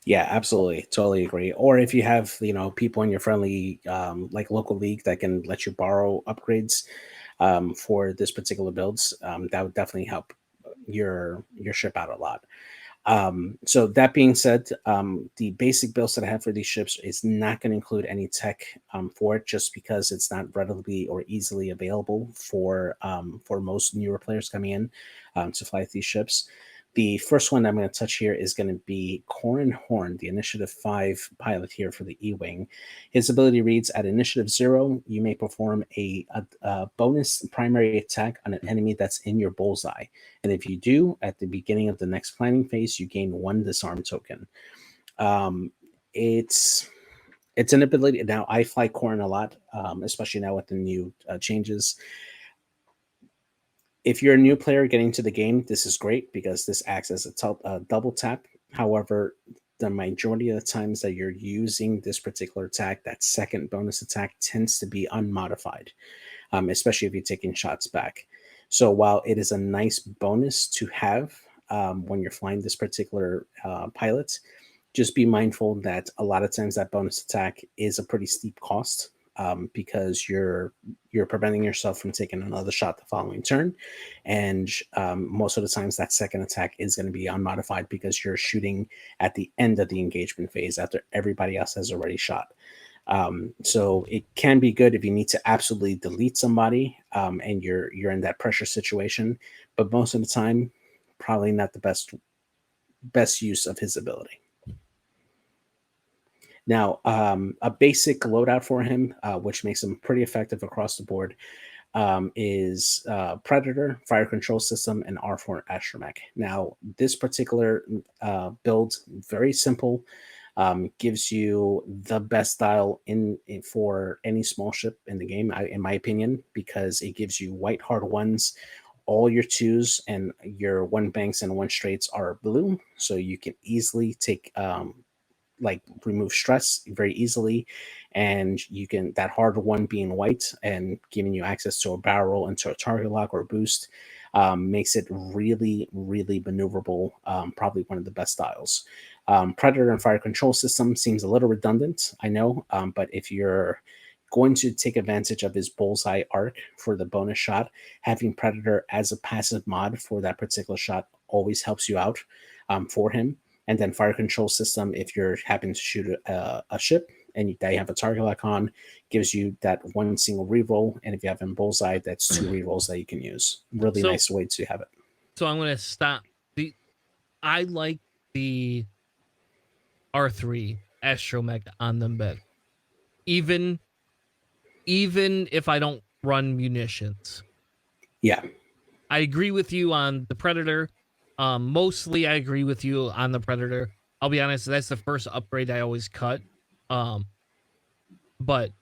Speaker 3: Yeah, absolutely. Totally agree. Or if you have, people in your friendly, like local league that can let you borrow upgrades for this particular builds, that would definitely help your ship out a lot. So that being said, the basic builds that I have for these ships is not going to include any tech for it, just because it's not readily or easily available for most newer players coming in to fly these ships. The first one I'm going to touch here is going to be Corin Horn, the Initiative 5 pilot here for the E-Wing. His ability reads: at Initiative 0, you may perform a bonus primary attack on an enemy that's in your bullseye. And if you do, at the beginning of the next planning phase, you gain 1 disarm token. It's an ability. Now, I fly Corin a lot, especially now with the new changes. If you're a new player getting to the game, this is great because this acts as a double tap. However, the majority of the times that you're using this particular attack, that second bonus attack tends to be unmodified, especially if you're taking shots back. So while it is a nice bonus to have when you're flying this particular pilot, just be mindful that a lot of times that bonus attack is a pretty steep cost because you're preventing yourself from taking another shot the following turn, and most of the times that second attack is going to be unmodified because you're shooting at the end of the engagement phase after everybody else has already shot. So it can be good if you need to absolutely delete somebody and you're in that pressure situation, but most of the time, probably not the best use of his ability. Now, a basic loadout for him, which makes him pretty effective across the board, is Predator, Fire Control System, and R4 Astromech. Now, this particular build, very simple, gives you the best style for any small ship in the game, in my opinion, because it gives you white hard ones. All your twos and your one banks and one straights are blue, so you can easily take remove stress very easily, and you can that hard one being white and giving you access to a barrel roll into a target lock or boost makes it really maneuverable. Probably one of the best styles. Predator and Fire Control System seems a little redundant, I know, but if you're going to take advantage of his bullseye arc for the bonus shot, having Predator as a passive mod for that particular shot always helps you out for him. And then Fire Control System, if you're happen to shoot a ship and they have a target lock on, gives you that one single reroll. And if you have him bullseye, that's two rerolls that you can use. Really nice way to have it.
Speaker 1: So I'm going to stop. I like the R3 Astromech on them better. Even if I don't run munitions.
Speaker 3: Yeah.
Speaker 1: I agree with you on the Predator. Mostly I agree with you on the Predator. I'll be honest, that's the first upgrade I always cut. But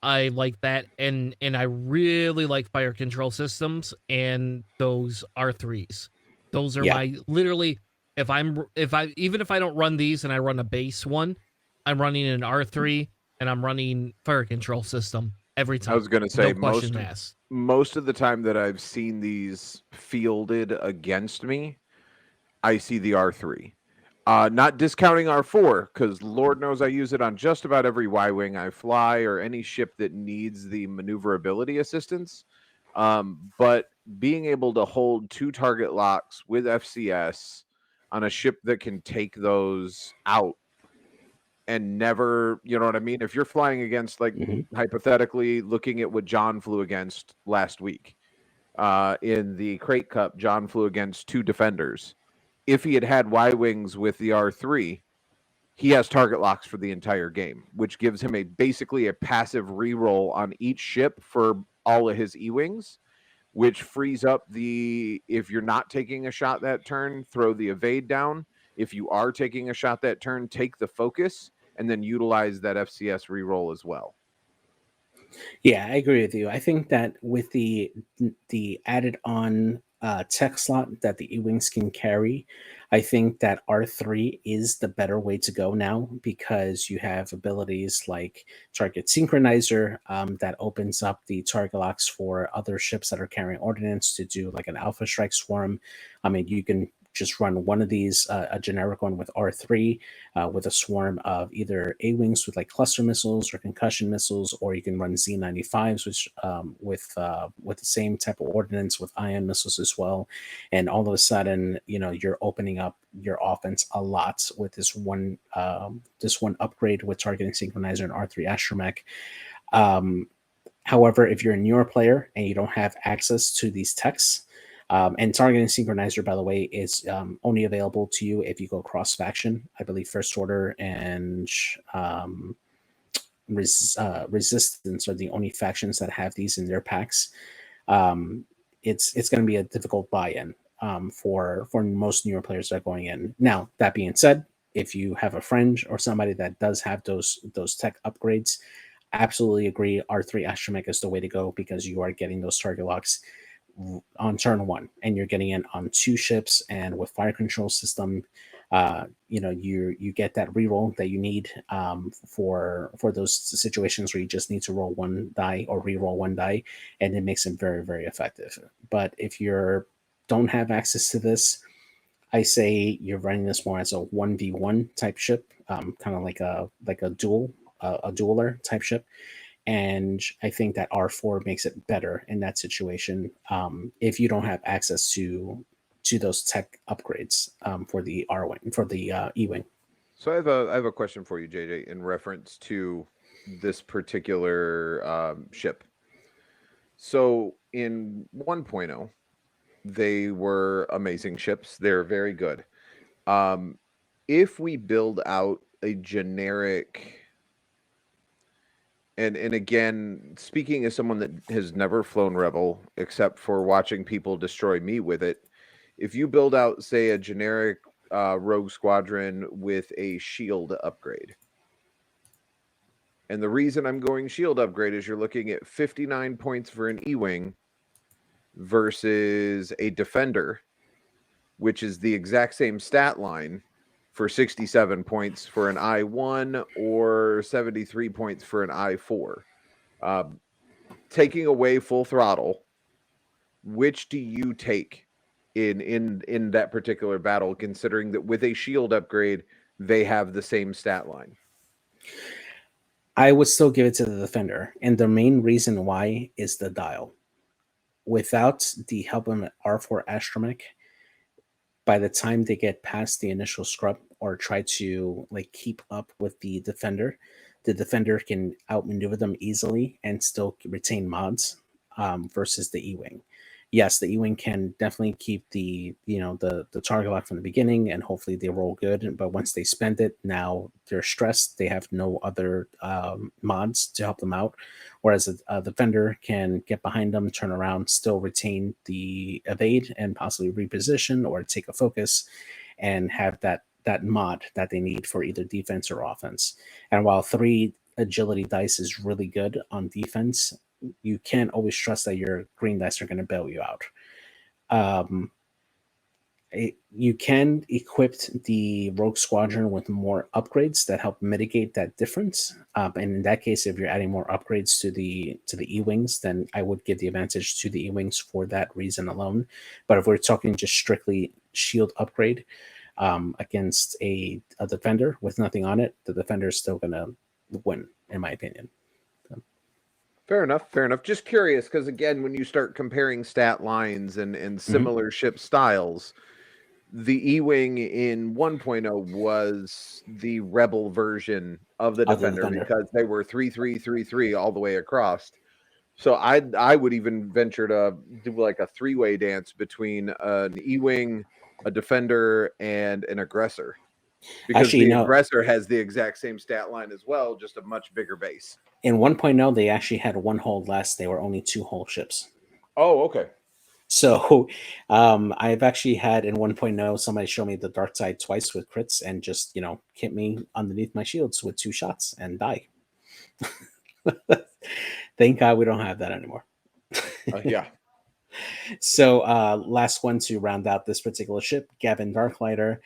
Speaker 1: I like that, and I really like Fire Control Systems and those R3s. Those are my literally even if I don't run these and I run a base one, I'm running an R3 and I'm running Fire Control System every time.
Speaker 2: I was going to say,
Speaker 1: no question asked.
Speaker 2: Most of the time that I've seen these fielded against me, I see the R3. Not discounting R4, because Lord knows I use it on just about every Y-Wing I fly or any ship that needs the maneuverability assistance. But being able to hold two target locks with FCS on a ship that can take those out and never, you know what I mean? If you're flying against, like, hypothetically, looking at what John flew against last week in the Krayt Cup, John flew against two defenders. If he had Y-Wings with the R3, he has target locks for the entire game, which gives him basically a passive reroll on each ship for all of his E-Wings, which frees up if you're not taking a shot that turn, throw the evade down. If you are taking a shot that turn, take the focus, and then utilize that FCS reroll as well.
Speaker 3: Yeah, I agree with you. I think that with the added on tech slot that the E-Wings can carry, I think that R3 is the better way to go now, because you have abilities like Target Synchronizer that opens up the target locks for other ships that are carrying ordnance to do like an Alpha Strike Swarm. I mean, you can just run one of these, a generic one with R3, with a swarm of either A-Wings with like cluster missiles or concussion missiles, or you can run Z95s, which with the same type of ordnance with ion missiles as well. And all of a sudden, you're opening up your offense a lot with this one upgrade with targeting synchronizer and R3 Astromech. However, if you're a newer player and you don't have access to these techs, and targeting synchronizer, by the way, is only available to you if you go cross faction. I believe First Order and Resistance are the only factions that have these in their packs. It's going to be a difficult buy-in for most newer players that are going in. Now, that being said, if you have a friend or somebody that does have those tech upgrades, absolutely agree. R3 Astromech is the way to go, because you are getting those target locks on turn one, and you're getting in on two ships, and with Fire Control System, you get that reroll that you need for those situations where you just need to roll one die or reroll one die, and it makes it very, very effective. But if you don't have access to this, I say you're running this more as a 1v1 type ship, kind of like a dueler type ship. And I think that R4 makes it better in that situation if you don't have access to those tech upgrades for the R wing, for the E wing.
Speaker 2: So I have a question for you, JJ, in reference to this particular ship. So in 1.0, they were amazing ships. They're very good. If we build out a generic, and again, speaking as someone that has never flown Rebel except for watching people destroy me with it, if you build out, say, a generic Rogue Squadron with a shield upgrade, and the reason I'm going shield upgrade is you're looking at 59 points for an E-Wing versus a Defender, which is the exact same stat line for 67 points for an I-1 or 73 points for an I-4. Taking away full throttle, which do you take in that particular battle, considering that with a shield upgrade, they have the same stat line?
Speaker 3: I would still give it to the Defender. And the main reason why is the dial. Without the help of an R4 astromech, by the time they get past the initial scrub or try to like keep up with the Defender can outmaneuver them easily and still retain mods versus the E-Wing. Yes, the E-Wing can definitely keep the target lock from the beginning, and hopefully they roll good. But once they spend it, now they're stressed. They have no other mods to help them out. Whereas a Defender can get behind them, turn around, still retain the evade, and possibly reposition or take a focus, and have that mod that they need for either defense or offense. And while 3 agility dice is really good on defense, you can't always trust that your green dice are going to bail you out. You can equip the Rogue Squadron with more upgrades that help mitigate that difference. And in that case, if you're adding more upgrades to the E-Wings, then I would give the advantage to the E-Wings for that reason alone. But if we're talking just strictly shield upgrade against a Defender with nothing on it, the Defender is still going to win, in my opinion.
Speaker 2: Fair enough. Just curious, because again, when you start comparing stat lines and similar ship styles, the E-Wing in 1.0 was the Rebel version of the Defender because they were 3-3-3-3 all the way across. So I would even venture to do like a 3-way dance between an E-Wing, a Defender, and an Aggressor. Because actually, the Aggressor has the exact same stat line as well, just a much bigger base.
Speaker 3: In 1.0, they actually had 1 hull less. They were only 2 hull ships.
Speaker 2: Oh, okay.
Speaker 3: So I've actually had in 1.0 somebody show me the dark side twice with crits and just, hit me underneath my shields with 2 shots and die. Thank God we don't have that anymore.
Speaker 2: Yeah.
Speaker 3: So last one to round out this particular ship, Gavin Darklighter.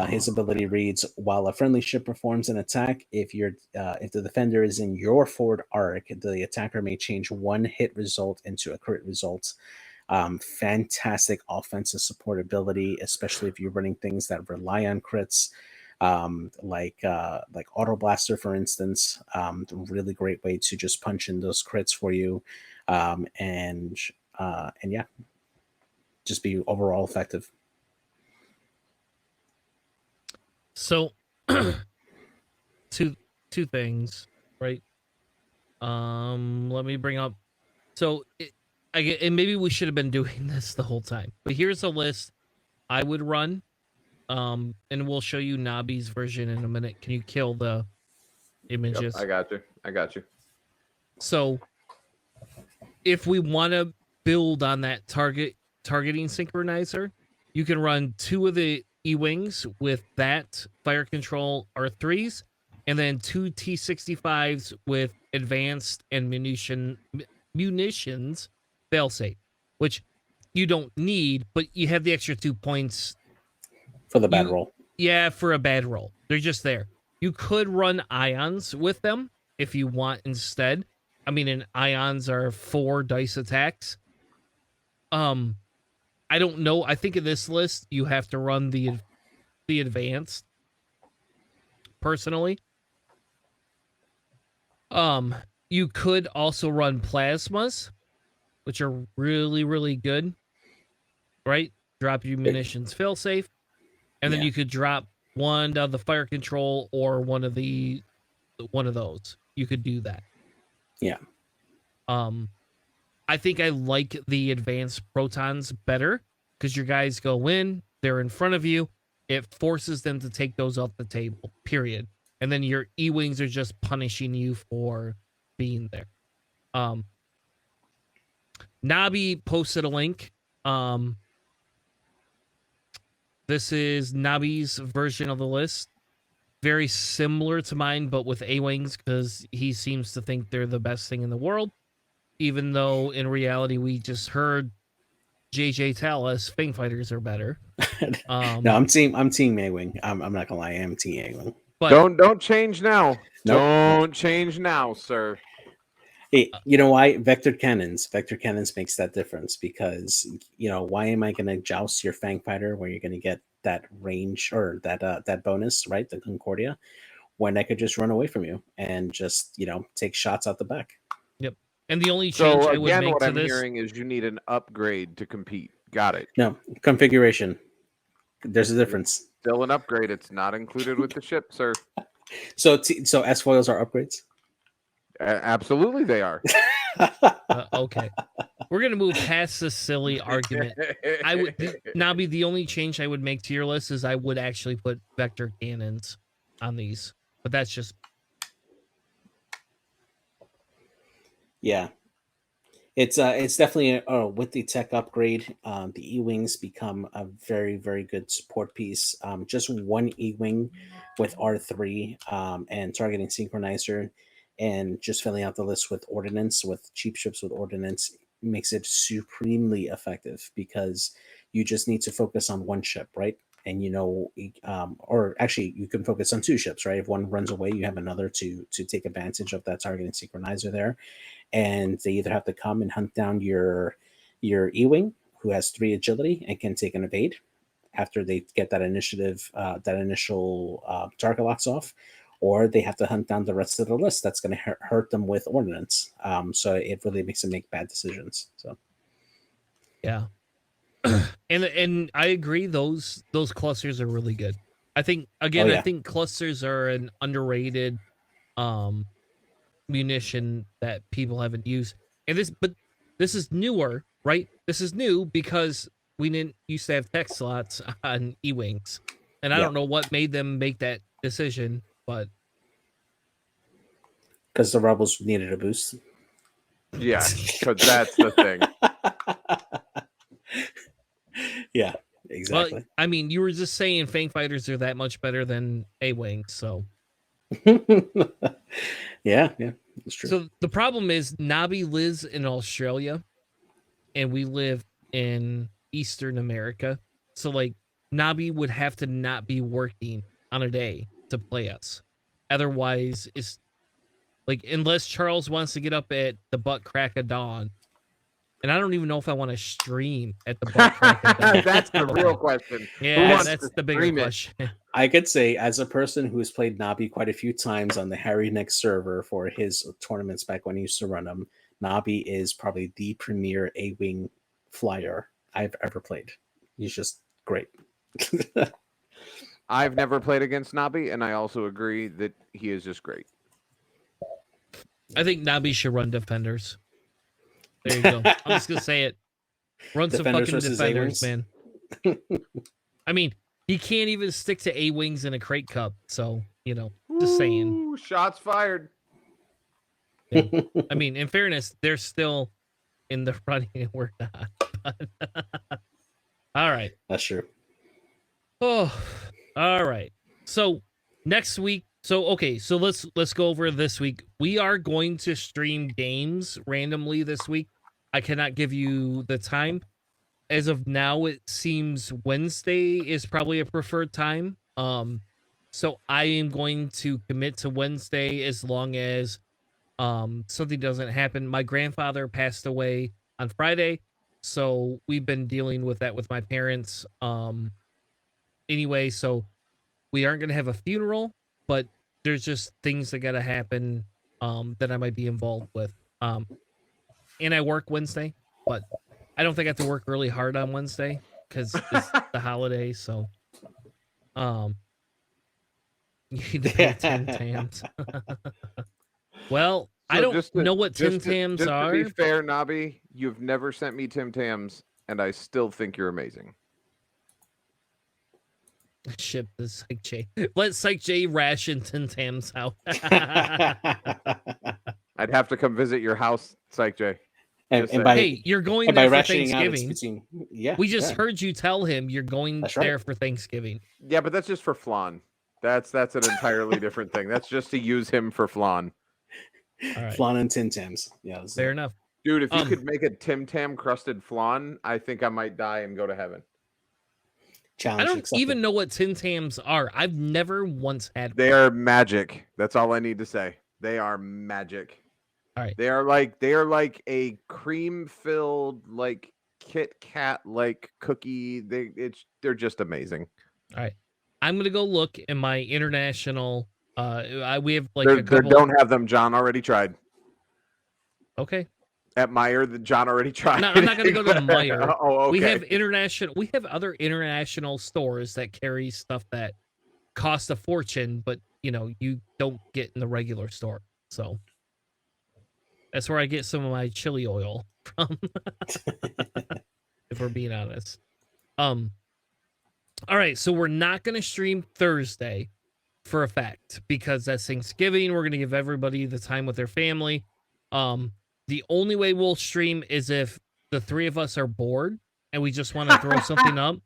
Speaker 3: His ability reads: while a friendly ship performs an attack, if the Defender is in your forward arc, the attacker may change 1 hit result into a crit result. Fantastic offensive support ability, especially if you're running things that rely on crits, like Auto Blaster, for instance. Really great way to just punch in those crits for you, and yeah, just be overall effective.
Speaker 1: So two things, right? Let me bring up. So and maybe we should have been doing this the whole time, but here's a list I would run. And we'll show you Nabi's version in a minute. Can you kill the images?
Speaker 2: Yep, I got you.
Speaker 1: So if we want to build on that targeting synchronizer, you can run 2 of the E-Wings with that fire control R3s, and then 2 T-65s with advanced and munitions failsafe, which you don't need, but you have the extra 2 points
Speaker 3: for the bad roll.
Speaker 1: Yeah, for a bad roll. They're just there. You could run ions with them if you want instead. I mean, and ions are 4 dice attacks. I don't know. I think in this list you have to run the advanced personally. You could also run plasmas, which are really, really good. Right? Drop your munitions fail safe. And then you could drop one down the fire control or one of those. You could do that.
Speaker 3: Yeah.
Speaker 1: I think I like the advanced protons better because your guys go in, they're in front of you. It forces them to take those off the table, period. And then your E-Wings are just punishing you for being there. Nabi posted a link. This is Nabi's version of the list. Very similar to mine, but with A-Wings because he seems to think they're the best thing in the world. Even though in reality we just heard JJ tell us Fang Fighters are better.
Speaker 3: No, I'm team A-Wing. I'm not gonna lie, I am team A-Wing.
Speaker 1: But
Speaker 2: don't change now.
Speaker 3: Nope.
Speaker 2: Don't change now, sir.
Speaker 3: Hey, you know why? Vector cannons makes that difference because why am I gonna joust your Fang Fighter where you're gonna get that range or that bonus, right? The Concordia, when I could just run away from you and just take shots out the back.
Speaker 1: Yep. And the only change I would make
Speaker 2: what
Speaker 1: to
Speaker 2: I'm
Speaker 1: this
Speaker 2: hearing is you need an upgrade to compete. Got it.
Speaker 3: No configuration. There's a difference.
Speaker 2: Still an upgrade. It's not included with the ship, sir.
Speaker 3: So S foils are upgrades.
Speaker 2: Absolutely, they are.
Speaker 1: Okay, we're gonna move past this silly argument. I would Nabi, the only change I would make to your list is I would actually put vector cannons on these, but that's just
Speaker 3: it's definitely with the tech upgrade, the E-Wings become a very, very good support piece. Just one E-Wing with R3 and targeting synchronizer and just filling out the list with ordnance, with cheap ships with ordnance, makes it supremely effective because you just need to focus on one ship, right? And or actually you can focus on 2 ships, right? If one runs away, you have another to take advantage of that targeting synchronizer there. And they either have to come and hunt down your E-Wing, who has 3 agility and can take an evade after they get that initial target locks off, or they have to hunt down the rest of the list. That's going to hurt them with ordnance. So it really makes them make bad decisions. So
Speaker 1: yeah. And I agree, those clusters are really good. I think again, I think clusters are an underrated munition that people haven't used. And this is newer, right? This is new because we didn't used to have tech slots on E-Wings. And I don't know what made them make that decision, but
Speaker 3: because the rebels needed a boost.
Speaker 2: Yeah, because that's the thing.
Speaker 3: Yeah, exactly.
Speaker 1: Well, I mean, you were just saying Fang Fighters are that much better than A-Wings, so
Speaker 3: yeah, that's true.
Speaker 1: So the problem is Nabi lives in Australia and we live in Eastern America. So like Nabi would have to not be working on a day to play us. Otherwise, it's like unless Charles wants to get up at the butt crack of dawn. And I don't even know if I want to stream at the butt crack of dawn.
Speaker 2: That's the real question.
Speaker 1: Yeah, that's the bigger question.
Speaker 3: I could say, as a person who has played Nabi quite a few times on the Harry Nick server for his tournaments back when he used to run them, Nabi is probably the premier A-Wing flyer I've ever played. He's just great.
Speaker 2: I've never played against Nabi, and I also agree that he is just great.
Speaker 1: I think Nabi should run defenders. There you go. I'm just gonna say it. Run
Speaker 3: Defenders
Speaker 1: some fucking defenders,
Speaker 3: A-Wings.
Speaker 1: man. I mean, he can't even stick to A-Wings in a Krayt Cup, so just saying.
Speaker 2: Ooh, shots fired.
Speaker 1: Yeah. I mean, in fairness, they're still in the running and we're not. All right.
Speaker 3: That's true.
Speaker 1: Oh, all right. So next week. So let's go over this week. We are going to stream games randomly this week. I cannot give you the time. As of now, it seems Wednesday is probably a preferred time So I am going to commit to Wednesday as long as something doesn't happen. My grandfather passed away on Friday, so we've been dealing with that with my parents. Anyway, so we aren't gonna have a funeral, but there's just things that gotta happen that I might be involved with. And I work Wednesday, but I don't think I have to work really hard on Wednesday because it's the holiday. So, you need to pay Tim Tams. Well, I don't know what Tim Tams are.
Speaker 2: To be fair, Nobby, you've never sent me Tim Tams, and I still think you're amazing.
Speaker 1: Ship the Psych J. Let Psych J ration Tim Tams out.
Speaker 2: I'd have to come visit your house, Psych J.
Speaker 1: Hey, you're going there for Thanksgiving. We just
Speaker 3: yeah.
Speaker 1: heard you tell him you're going there for Thanksgiving.
Speaker 2: Yeah, but that's just for flan. That's an entirely different thing. That's just to use him for flan.
Speaker 1: All right.
Speaker 3: Flan and Tim Tams. Yeah,
Speaker 1: fair enough.
Speaker 2: Dude, if you could make a Tim Tam crusted flan, I think I might die and go to heaven.
Speaker 3: Challenge
Speaker 1: I don't
Speaker 3: accepted.
Speaker 1: even know what Tim Tams are. I've never once had one.
Speaker 2: They are magic. That's all I need to say. They are magic.
Speaker 1: All right.
Speaker 2: They are like a cream-filled like Kit Kat like cookie. They're just amazing.
Speaker 1: All right. I'm gonna go look in my international. We have like
Speaker 2: a
Speaker 1: couple.
Speaker 2: Don't have them. John already tried.
Speaker 1: Okay.
Speaker 2: At Meijer, John already tried.
Speaker 1: No, I'm not gonna go to the Meijer.
Speaker 2: Oh, okay.
Speaker 1: We have other international stores that carry stuff that cost a fortune, but you don't get in the regular store. So that's where I get some of my chili oil from. If we're being honest. All right, so we're not going to stream Thursday for a fact because that's Thanksgiving. We're going to give everybody the time with their family. The only way we'll stream is if the three of us are bored and we just want to throw something up.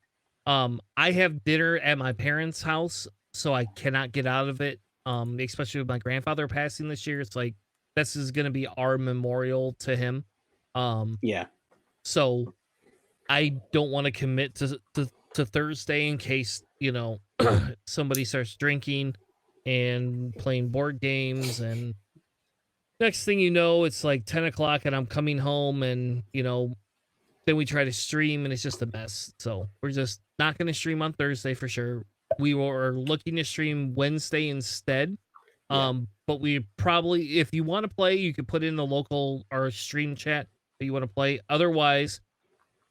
Speaker 1: I have dinner at my parents' house, so I cannot get out of it. Especially with my grandfather passing this year, it's like this is going to be our memorial to him.
Speaker 3: Yeah.
Speaker 1: So I don't want to commit to Thursday in case somebody starts drinking and playing board games, and next thing you know it's like 10 o'clock and I'm coming home, and then we try to stream and it's just a mess. So we're just not going to stream on Thursday for sure. We were looking to stream Wednesday instead. But we probably, if you want to play, you could put in the local or stream chat that you want to play. Otherwise,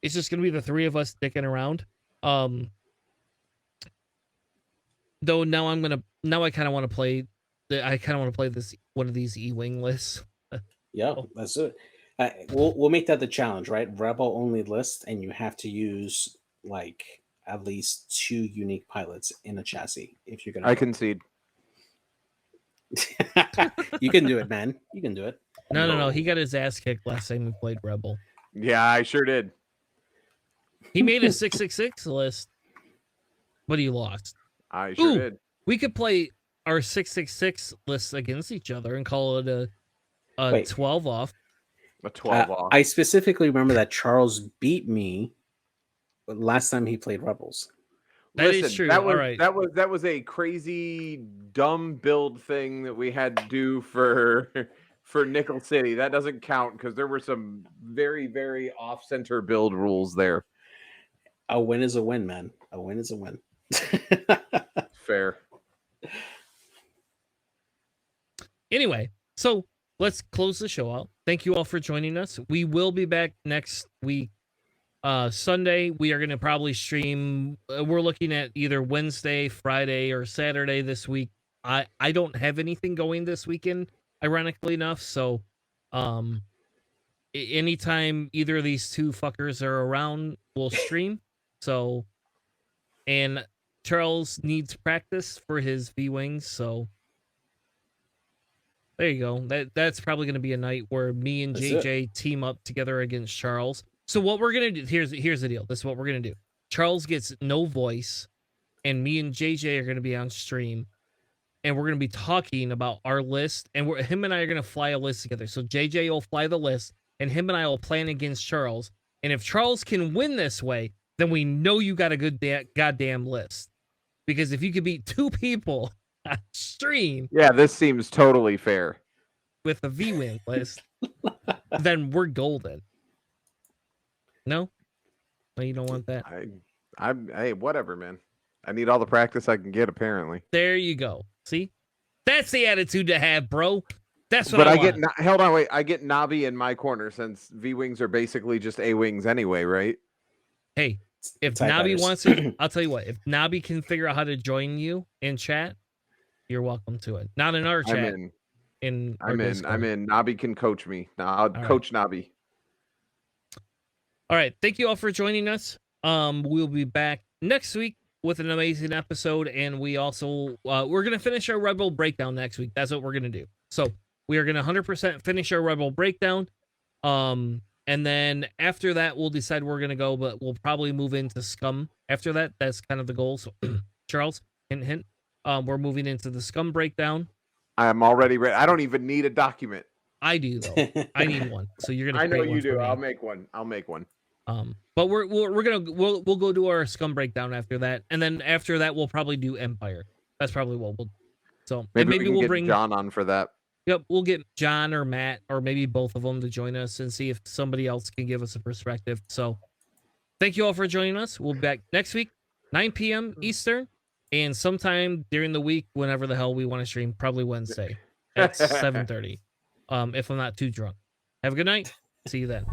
Speaker 1: it's just going to be the three of us dicking around. Though now I kind of want to play this one of these E-Wing lists.
Speaker 3: Yeah, that's it. We'll make that the challenge, right? Rebel only list, and you have to use like at least 2 unique pilots in a chassis if you're gonna.
Speaker 2: I concede.
Speaker 3: You can do it, man. You can do it.
Speaker 1: No. He got his ass kicked last time we played Rebel.
Speaker 2: Yeah, I sure did.
Speaker 1: He made a 666 list, but he lost.
Speaker 2: I sure did.
Speaker 1: We could play our 666 lists against each other and call it a 12 off.
Speaker 2: A 12 off.
Speaker 3: I specifically remember that Charles beat me last time he played Rebels.
Speaker 1: That is true.
Speaker 2: That was,
Speaker 1: all right.
Speaker 2: that was a crazy dumb build thing that we had to do for Nickel City. That doesn't count because there were some very, very off-center build rules there.
Speaker 3: A win is a win, man. A win is a win.
Speaker 2: Fair.
Speaker 1: Anyway, so let's close the show out. Thank you all for joining us. We will be back next week. Sunday, we are going to probably stream. We're looking at either Wednesday, Friday, or Saturday this week. I don't have anything going this weekend, ironically enough. So, anytime either of these two fuckers are around, we'll stream. So, and Charles needs practice for his V-Wings. So, there you go. That's probably going to be a night where me and JJ team up together against Charles. So what we're going to do, here's the deal. This is what we're going to do. Charles gets no voice, and me and JJ are going to be on stream, and we're going to be talking about our list, and him and I are going to fly a list together. So JJ will fly the list, and him and I will plan against Charles. And if Charles can win this way, then we know you got a good goddamn list. Because if you could beat 2 people on stream
Speaker 2: Yeah, this seems totally fair.
Speaker 1: with a V-Wing list, then we're golden. No? No, you don't want that?
Speaker 2: Hey, whatever, man. I need all the practice I can get, apparently.
Speaker 1: There you go. See? That's the attitude to have, bro. That's what
Speaker 2: But
Speaker 1: I
Speaker 2: I
Speaker 1: want.
Speaker 2: get hold on, wait. I get Navi in my corner since V-Wings are basically just A-Wings anyway, right?
Speaker 1: Hey, if
Speaker 3: TIE
Speaker 1: Nabi
Speaker 3: fighters.
Speaker 1: wants to, I'll tell you what. If Nabi can figure out how to join you in chat, you're welcome to it. Not in our
Speaker 2: I'm
Speaker 1: chat.
Speaker 2: in.
Speaker 1: Our
Speaker 2: I'm in.
Speaker 1: Discord.
Speaker 2: I'm in. Nabi can coach me. Now I'll
Speaker 1: right.
Speaker 2: coach Nabi.
Speaker 1: All right. Thank you all for joining us. We'll be back next week with an amazing episode, and we also we're gonna finish our Rebel breakdown next week. That's what we're gonna do. So we are gonna 100% finish our Rebel breakdown. And then after that, we'll decide where we're gonna go, but we'll probably move into Scum after that. That's kind of the goal. So Charles, hint, hint. We're moving into the Scum breakdown.
Speaker 2: I'm already ready. I don't even need a document.
Speaker 1: I do though. I need one. So you're gonna.
Speaker 2: I know
Speaker 1: create
Speaker 2: you
Speaker 1: one for
Speaker 2: do.
Speaker 1: me.
Speaker 2: I'll make one.
Speaker 1: But we'll go do our Scum breakdown after that, and then after that we'll probably do Empire. That's probably what we'll. So
Speaker 2: Maybe we can
Speaker 1: we'll
Speaker 2: get
Speaker 1: bring
Speaker 2: John on for that.
Speaker 1: Yep, we'll get John or Matt or maybe both of them to join us and see if somebody else can give us a perspective. So thank you all for joining us. We'll be back next week, 9 p.m. Eastern, and sometime during the week, whenever the hell we want to stream, probably Wednesday at 7:30. If I'm not too drunk. Have a good night. See you then.